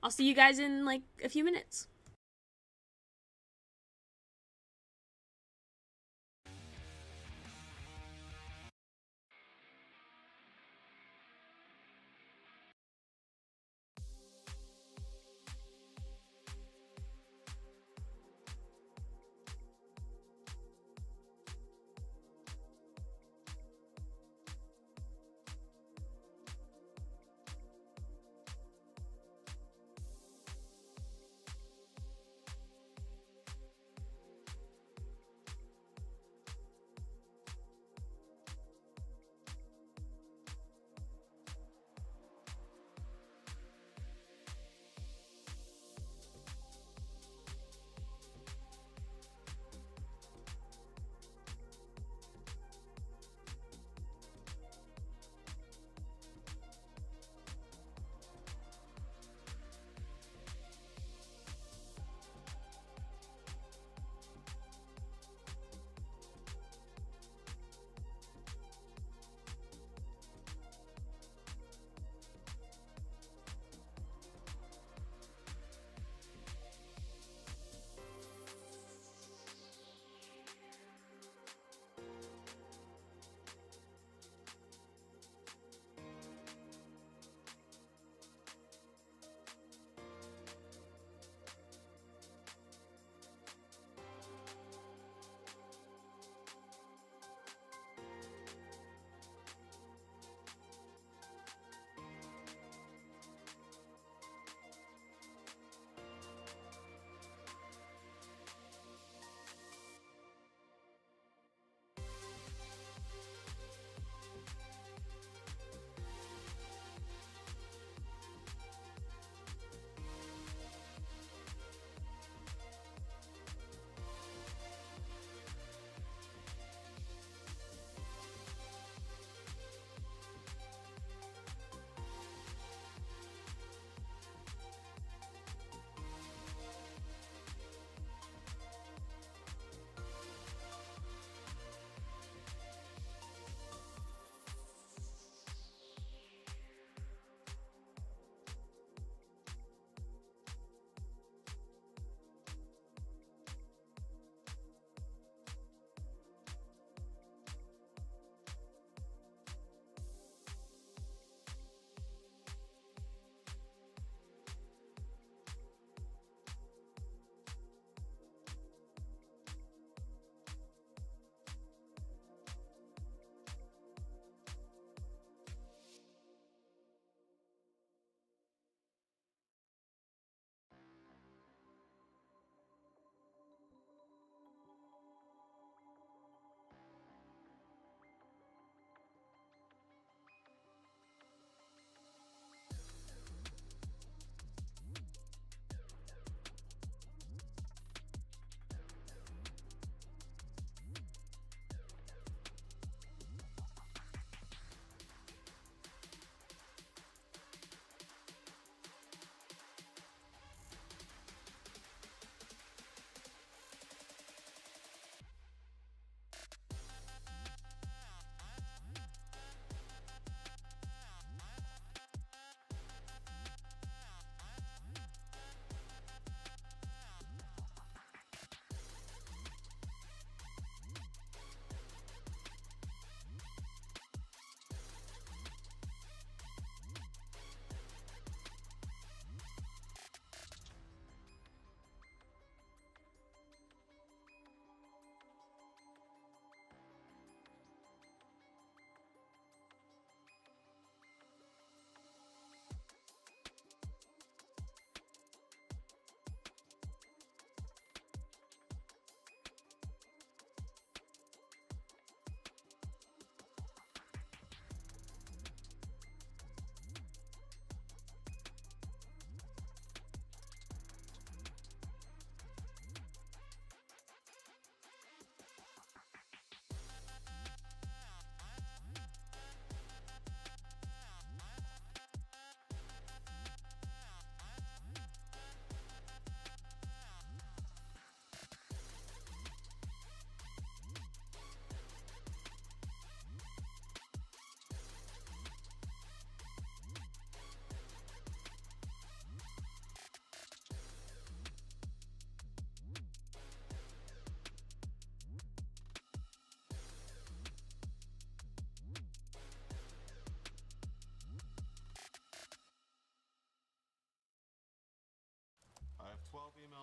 I'll see you guys in like a few minutes.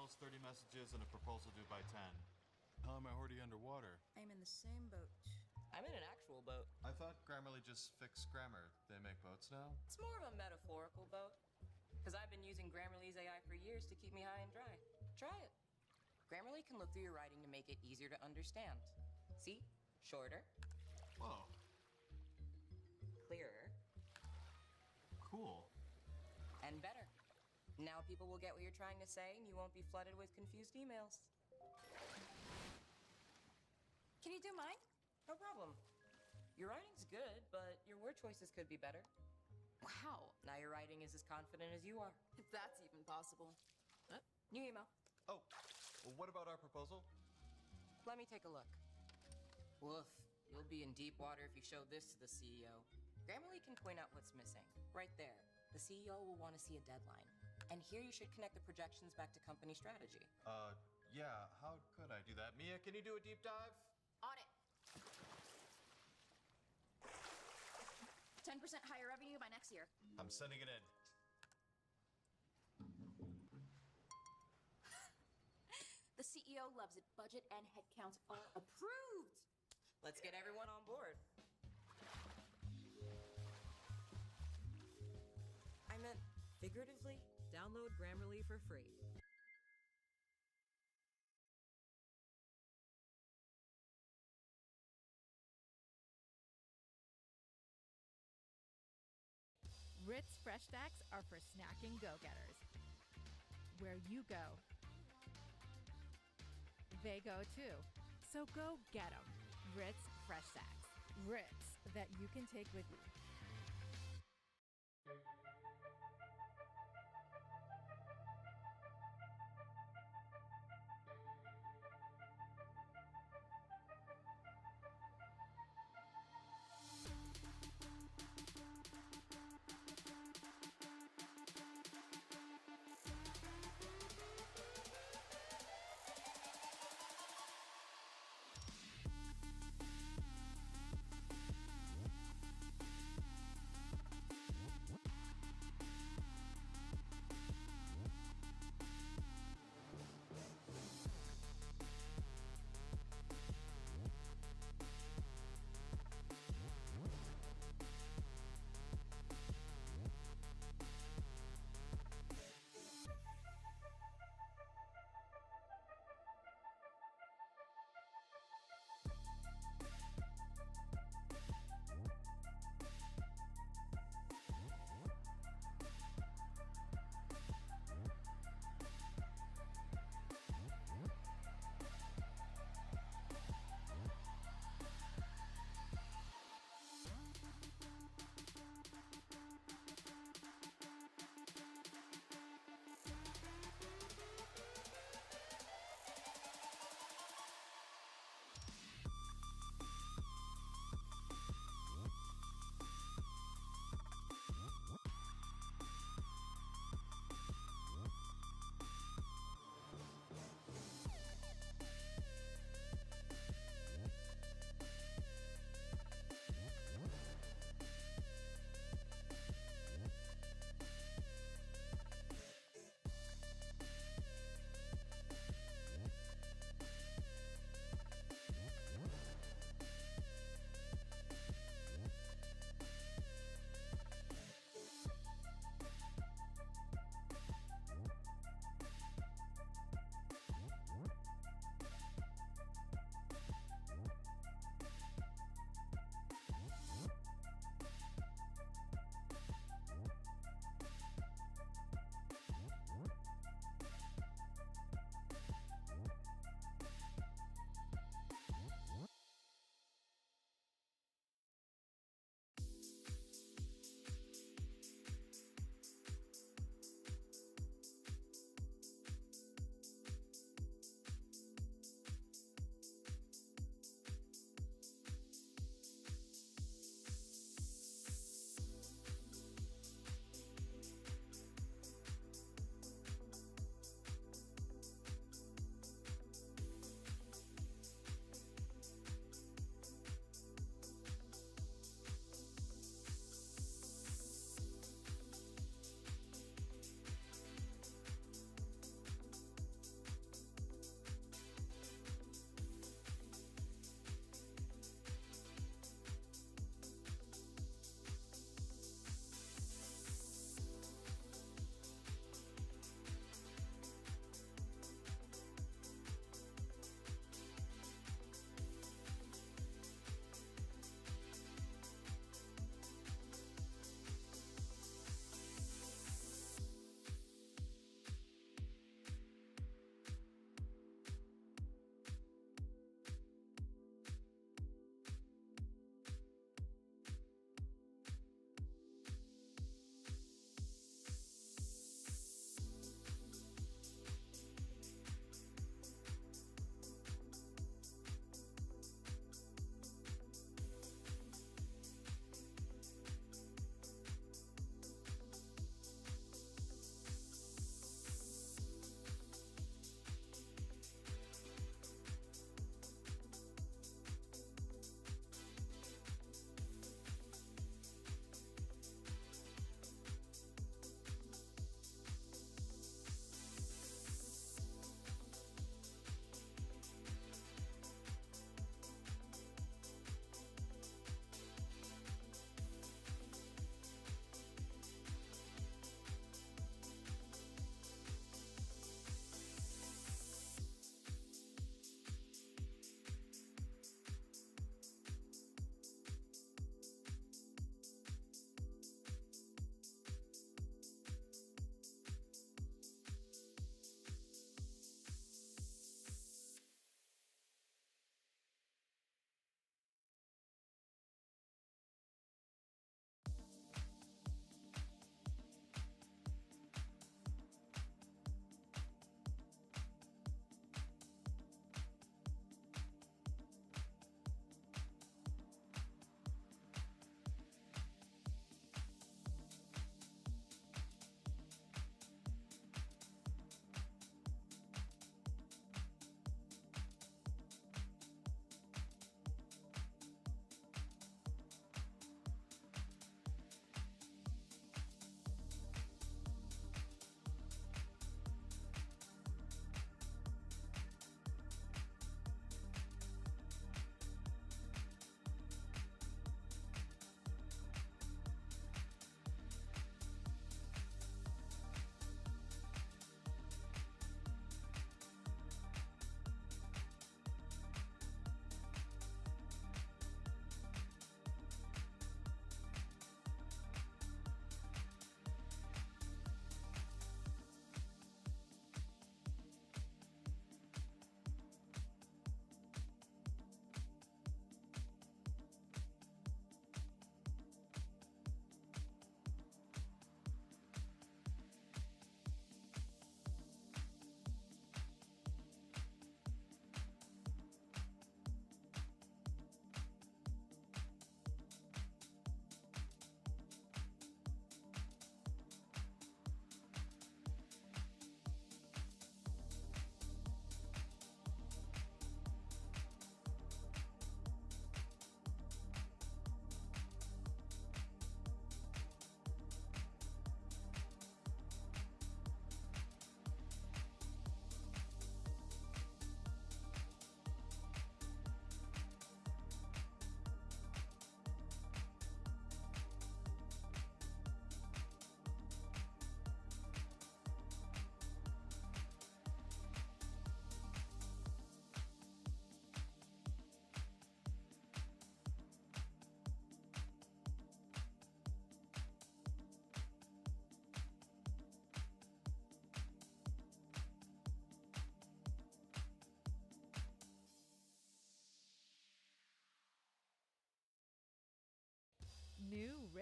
emails, 30 messages, and a proposal due by 10. How am I already underwater? I'm in the same boat. I'm in an actual boat. I thought Grammarly just fixed grammar. They make boats now? It's more of a metaphorical boat. Because I've been using Grammarly's AI for years to keep me high and dry. Try it. Grammarly can look through your writing to make it easier to understand. See? Shorter. Whoa. Clearer. Cool. And better. Now people will get what you're trying to say and you won't be flooded with confused emails. Can you do mine? No problem. Your writing's good, but your word choices could be better. Wow. Now your writing is as confident as you are. If that's even possible. New email. Oh, well, what about our proposal? Let me take a look. Woof. You'll be in deep water if you show this to the CEO. Grammarly can point out what's missing. Right there. The CEO will want to see a deadline. And here you should connect the projections back to company strategy. Yeah, how could I do that? Mia, can you do a deep dive? On it. 10% higher revenue by next year. I'm sending it in. The CEO loves it. Budget and headcounts are approved. Let's get everyone on board. I meant figuratively. Download Grammarly for free. Ritz Fresh Stacks are for snacking go-getters. Where you go, they go too. So go get 'em. Ritz Fresh Stacks. Ritz that you can take with you.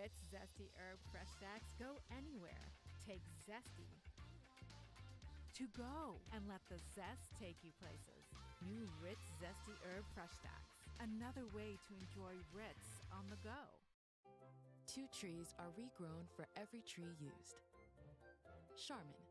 Ritz Zesty Herb Fresh Stacks go anywhere. Take Zesty to go and let the zest take you places. New Ritz Zesty Herb Fresh Stacks. Another way to enjoy Ritz on the go. 2 trees are regrown for every tree used. Charmin.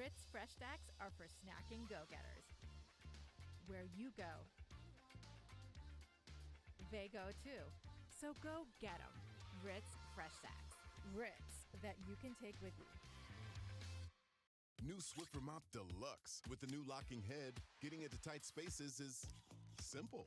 Ritz Fresh Stacks are for snacking go-getters. Where you go, they go too. So go get 'em. Ritz Fresh Stacks. Ritz that you can take with you. New Swiffer Mop Deluxe. With the new locking head, getting into tight spaces is simple.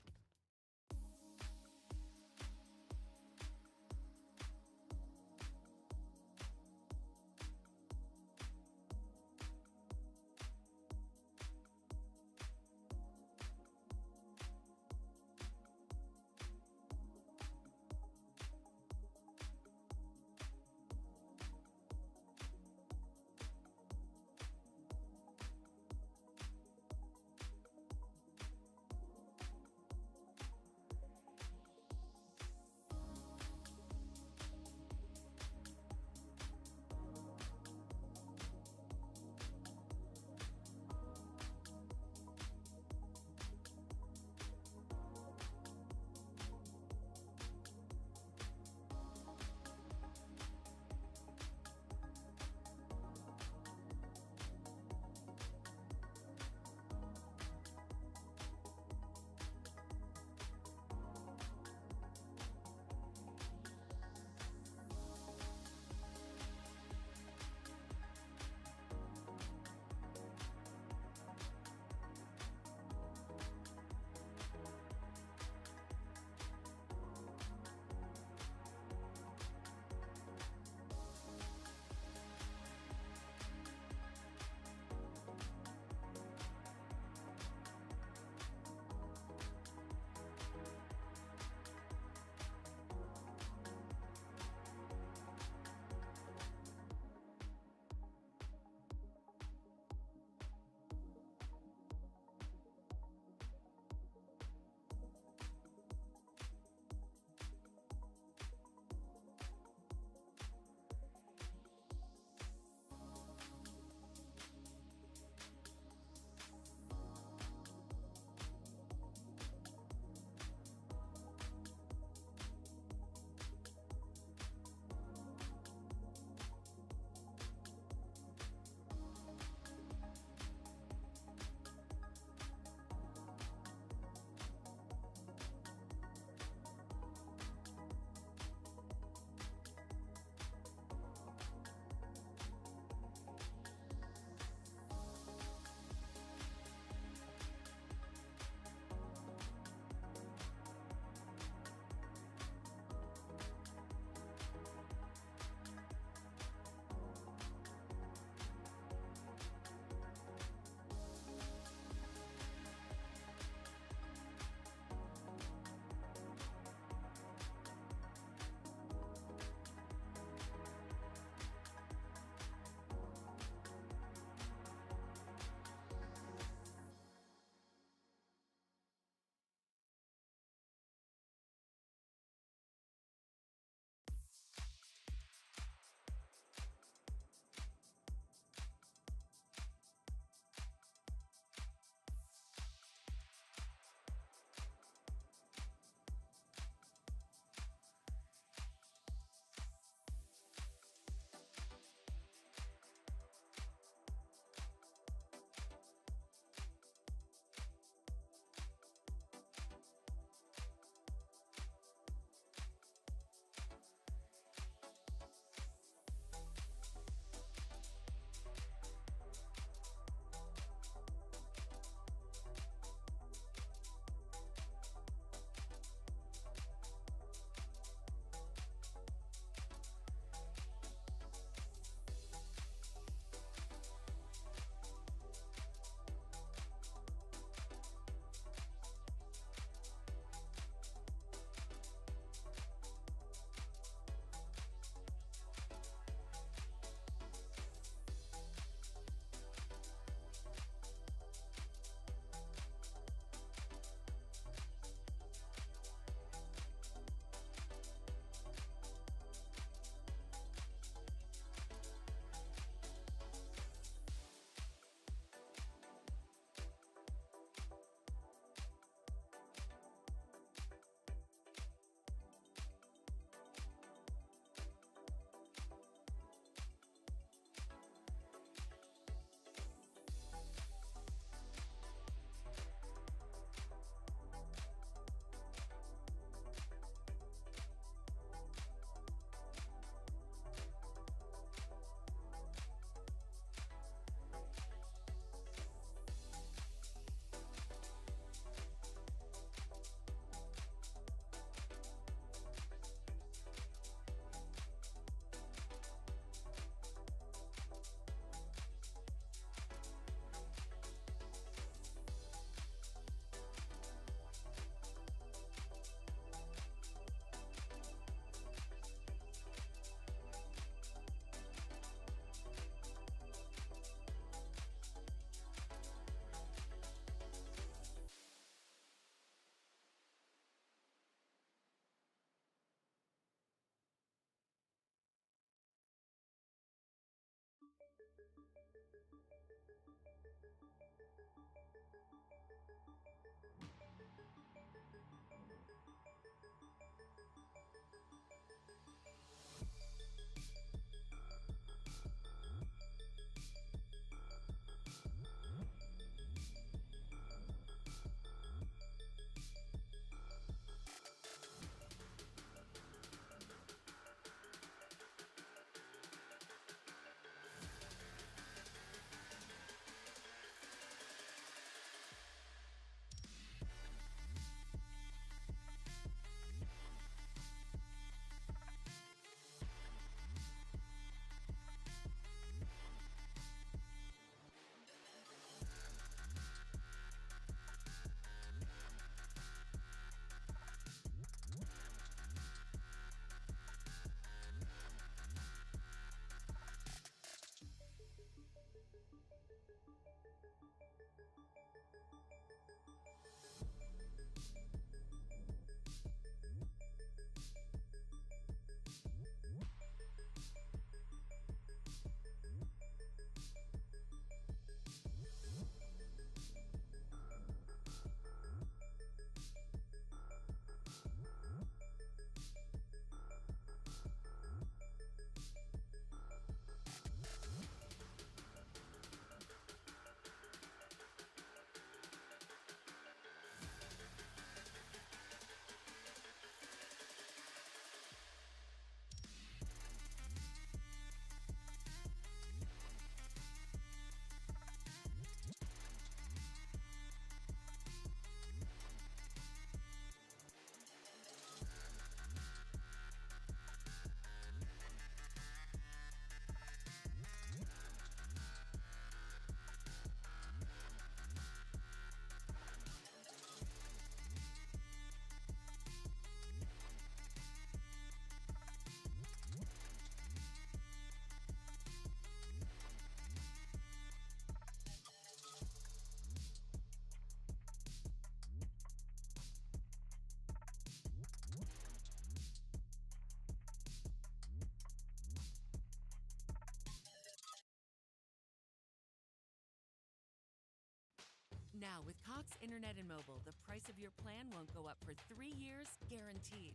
Now, with Cox Internet and Mobile, the price of your plan won't go up for 3 years, guaranteed.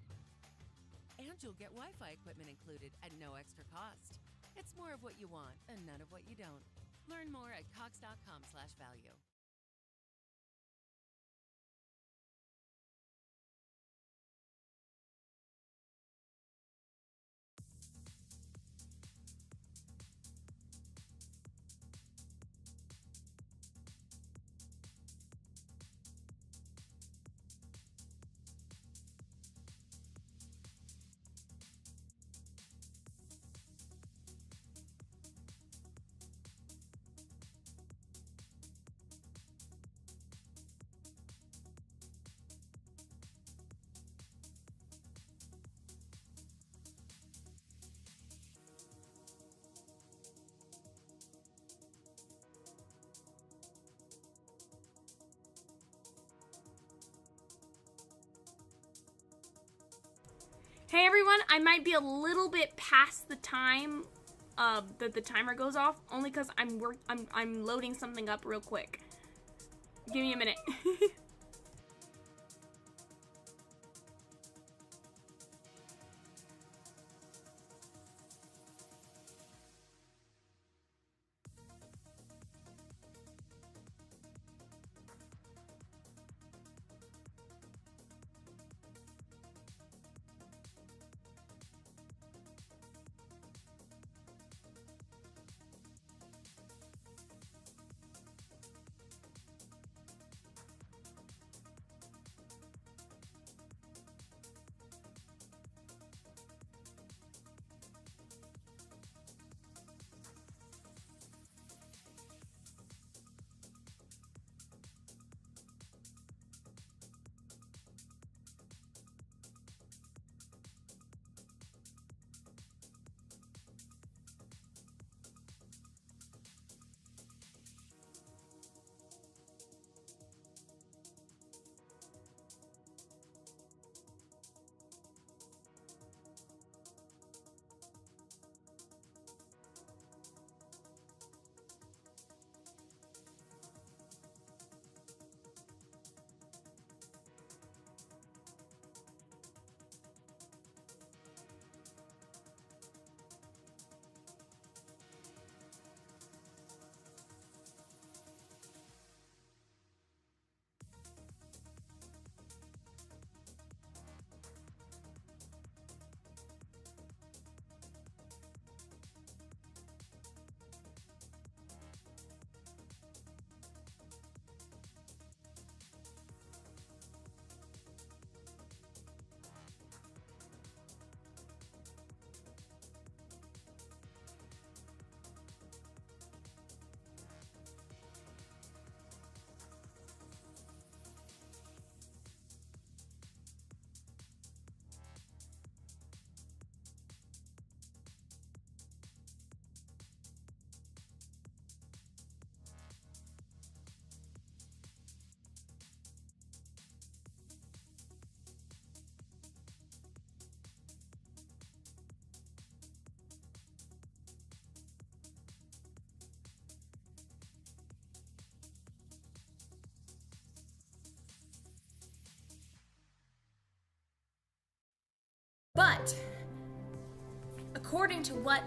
And you'll get Wi-Fi equipment included at no extra cost. It's more of what you want and none of what you don't. Learn more at cox.com/value. Hey everyone, I might be a little bit past the time that the timer goes off, only because I'm loading something up real quick. Give me a minute. But according to what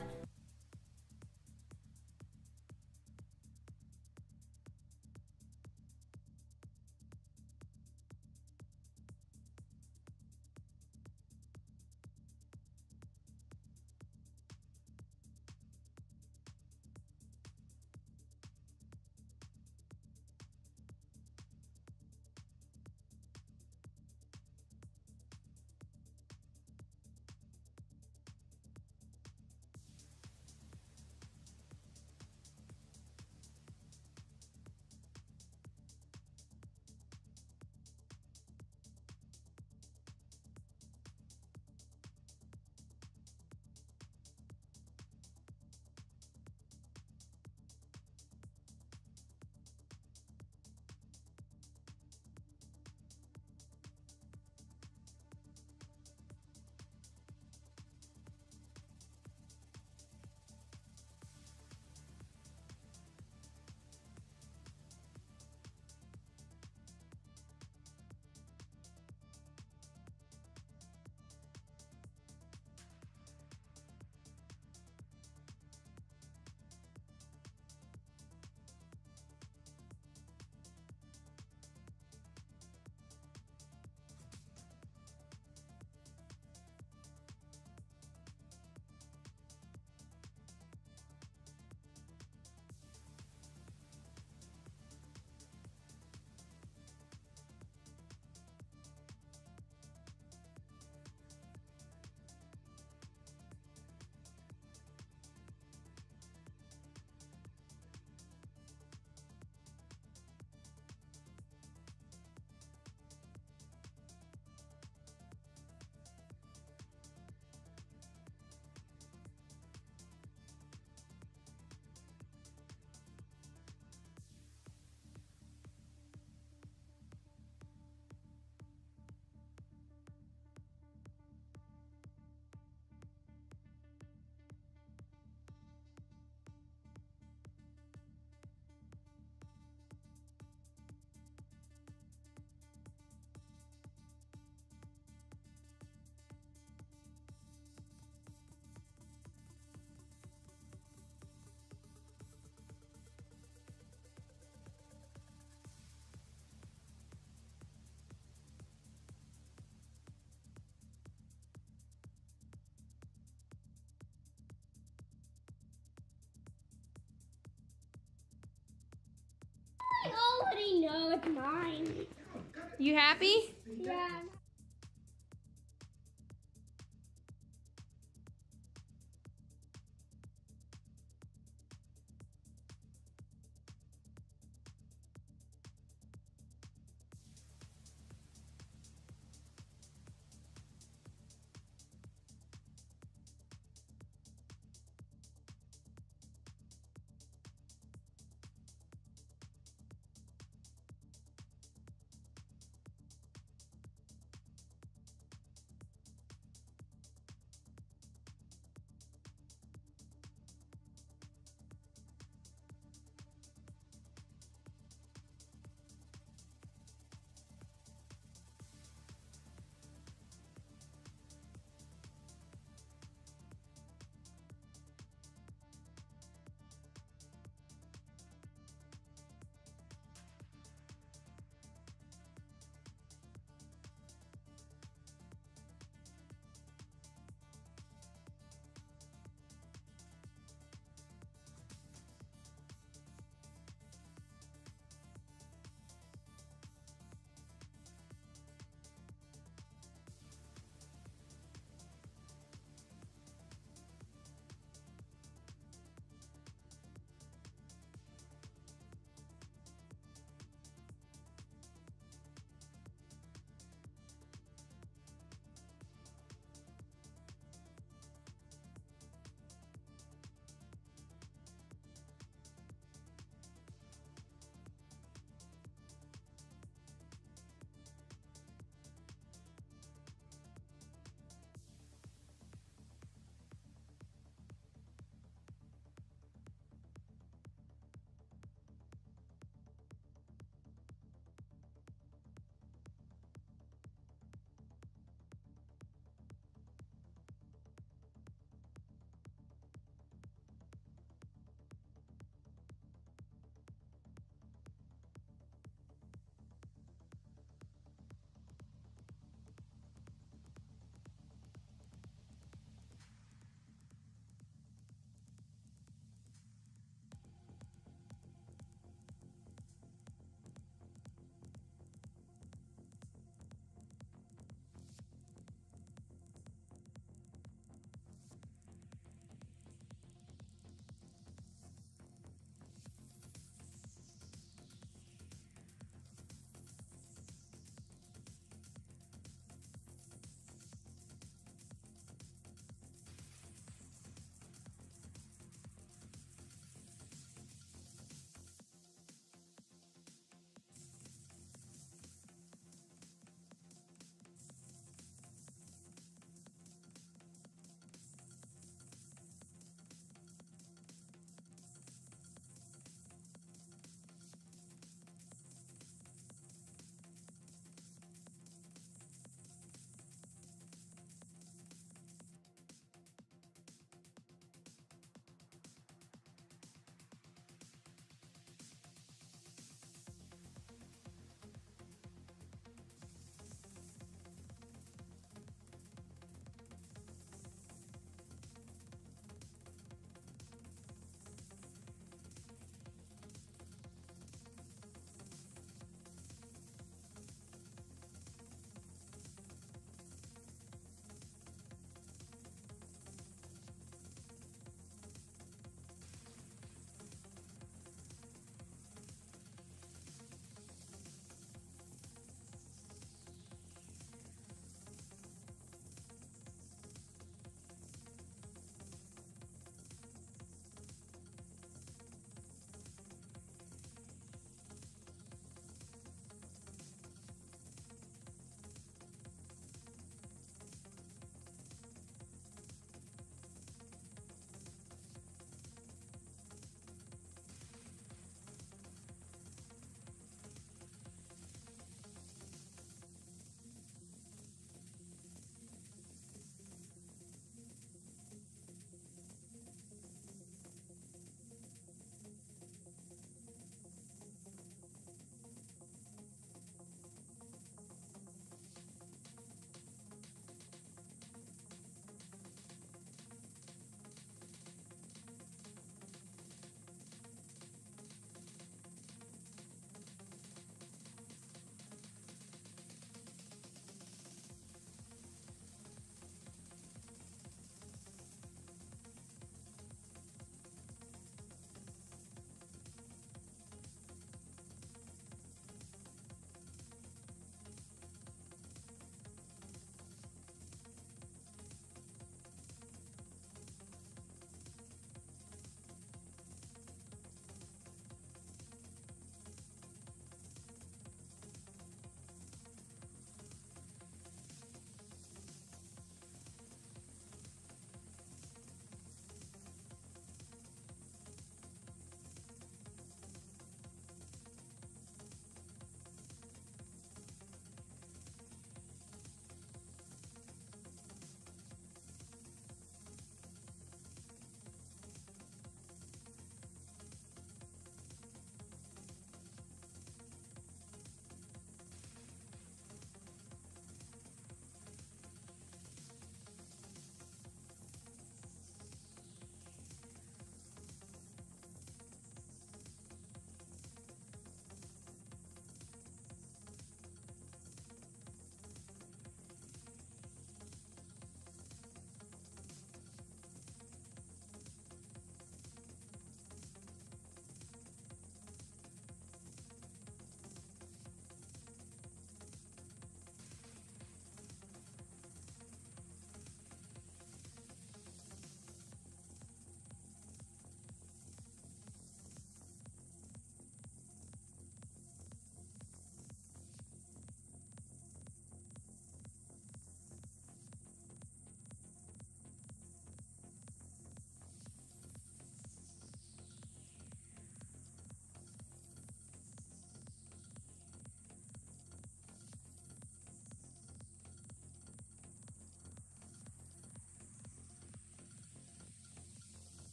I already know it's mine. You happy? Yeah.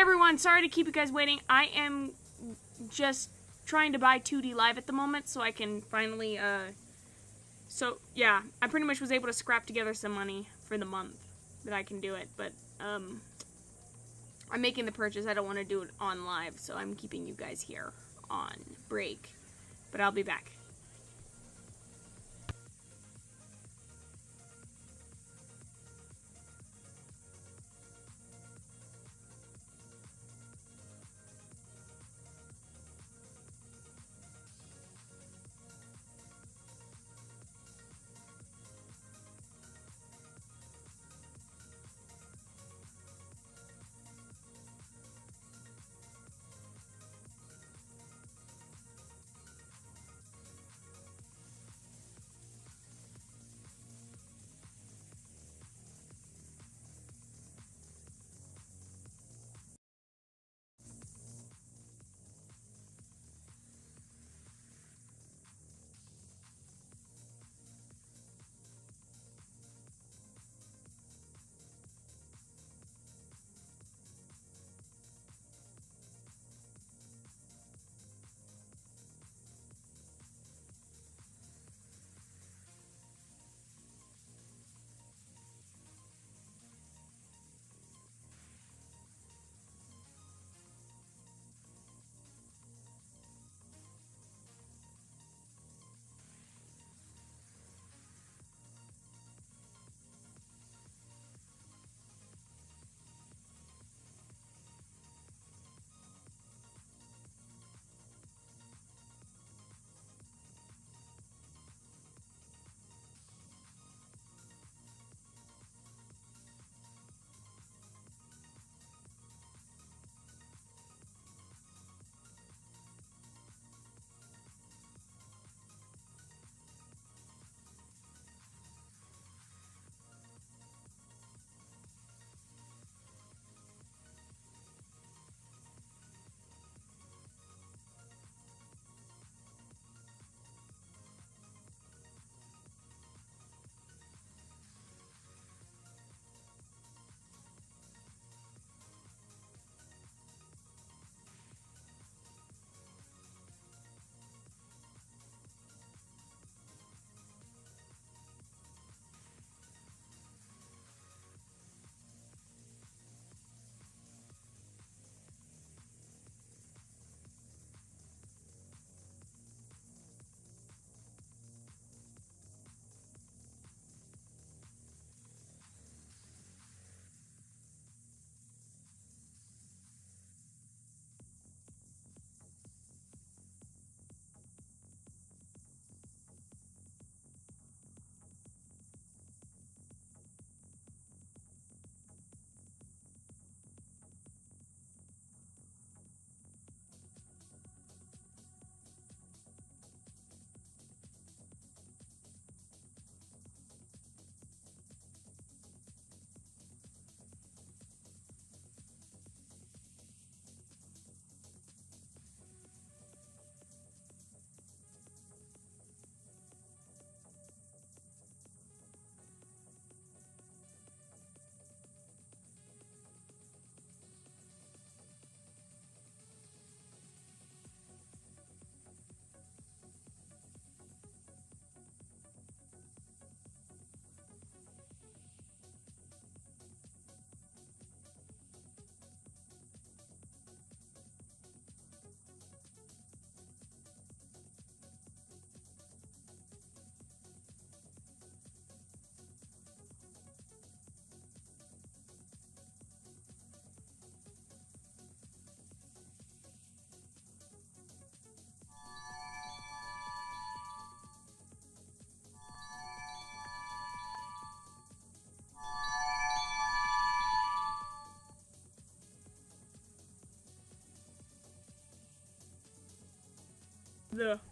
everyone, sorry to keep you guys waiting. I am just trying to buy 2D Live at the moment so I can finally, so yeah, I pretty much was able to scrap together some money for the month that I can do it, but, I'm making the purchase. I don't want to do it on live, so I'm keeping you guys here on break, but I'll be back.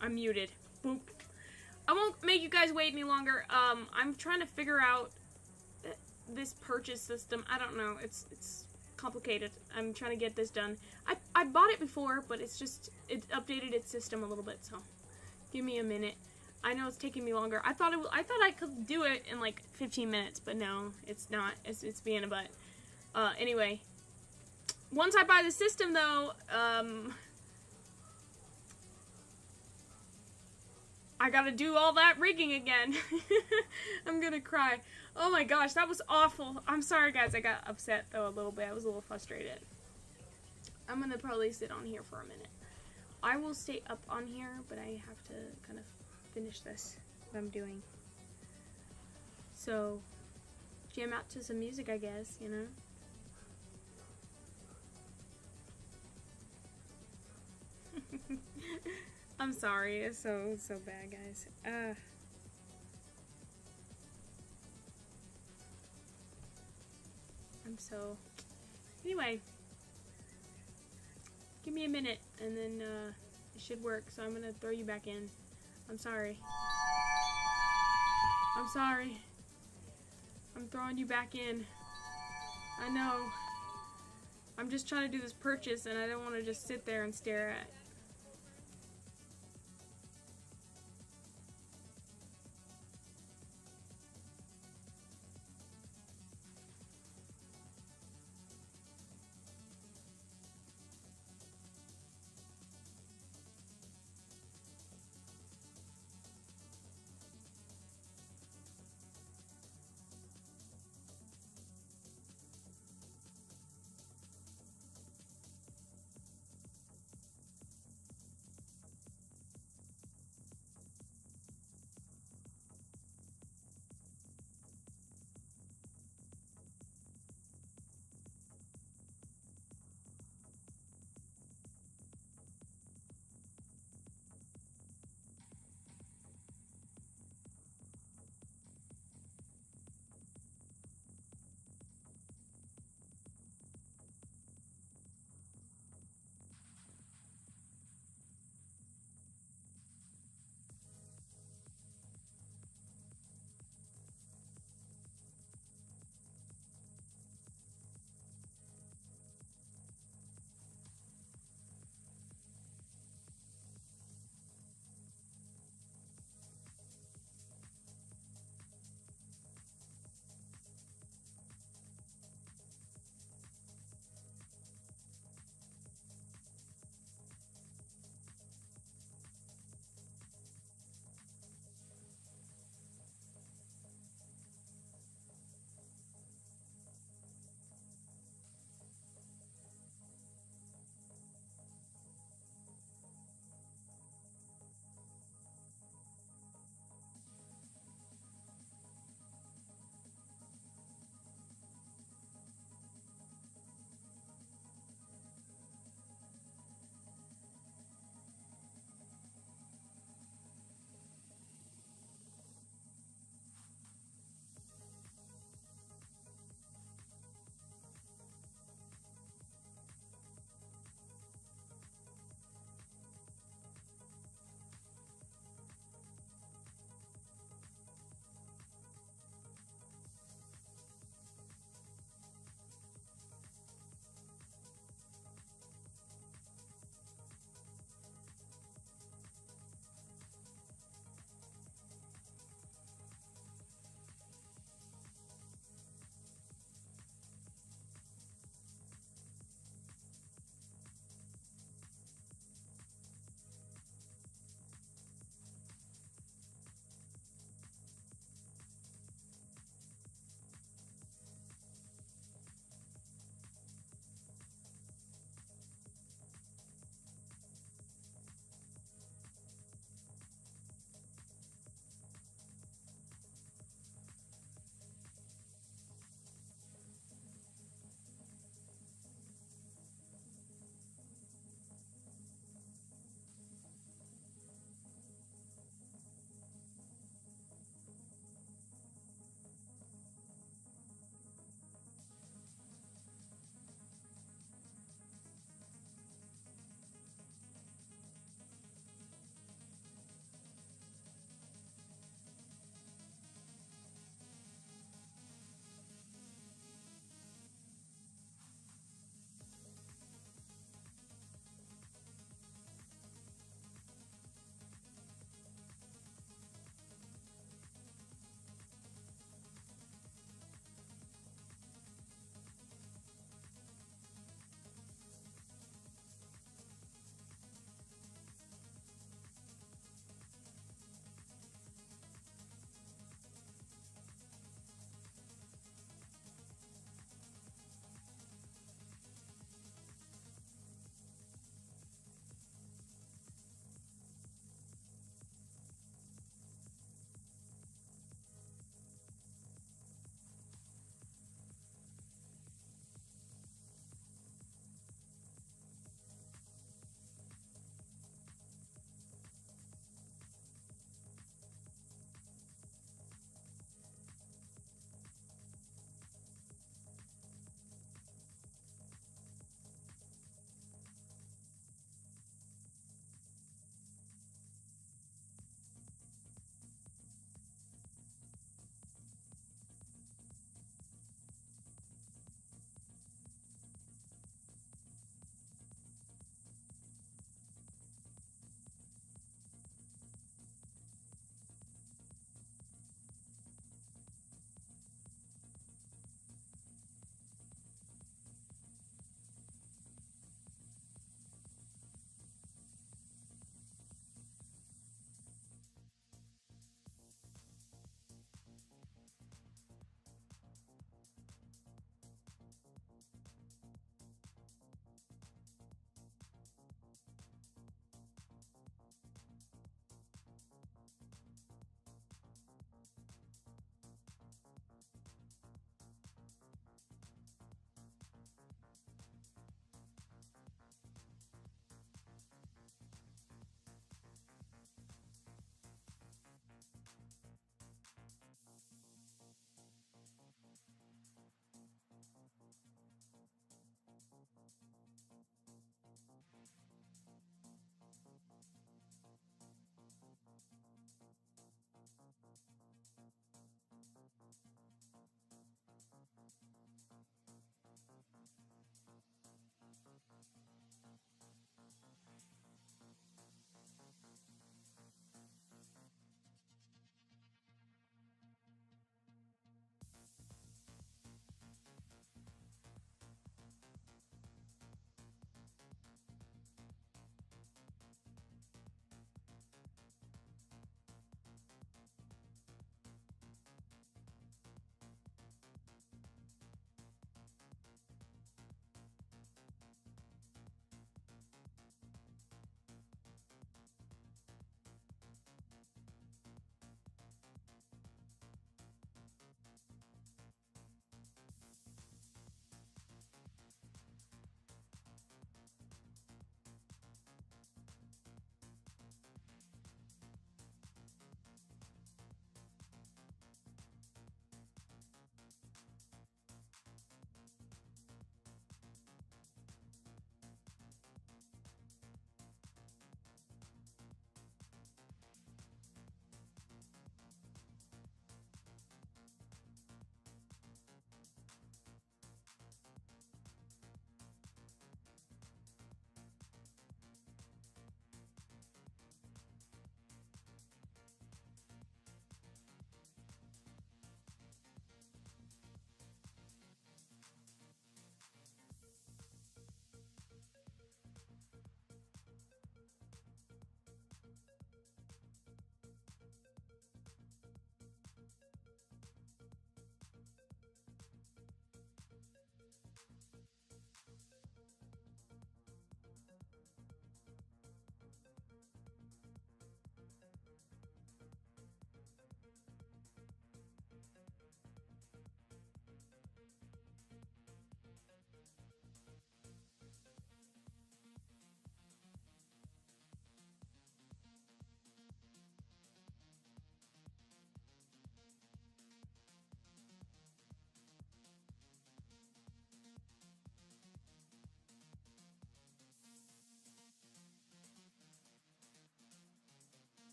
I'm muted. Boop. I won't make you guys wait any longer. I'm trying to figure out this purchase system. I don't know. It's complicated. I'm trying to get this done. I bought it before, but it's just, it updated its system a little bit, so give me a minute. I know it's taking me longer. I thought I could do it in like 15 minutes, but no, it's not. It's being a butt. Anyway, once I buy the system, though, I gotta do all that rigging again. I'm gonna cry. Oh my gosh, that was awful. I'm sorry, guys. I got upset, though, a little bit. I was a little frustrated. I'm gonna probably sit on here for a minute. I will stay up on here, but I have to kind of finish this, what I'm doing. So, jam out to some music, I guess, you know? I'm sorry, it's so bad, guys. Anyway, give me a minute, and then it should work, so I'm gonna throw you back in. I'm sorry. I'm sorry. I'm throwing you back in. I know. I'm just trying to do this purchase, and I don't want to just sit there and stare at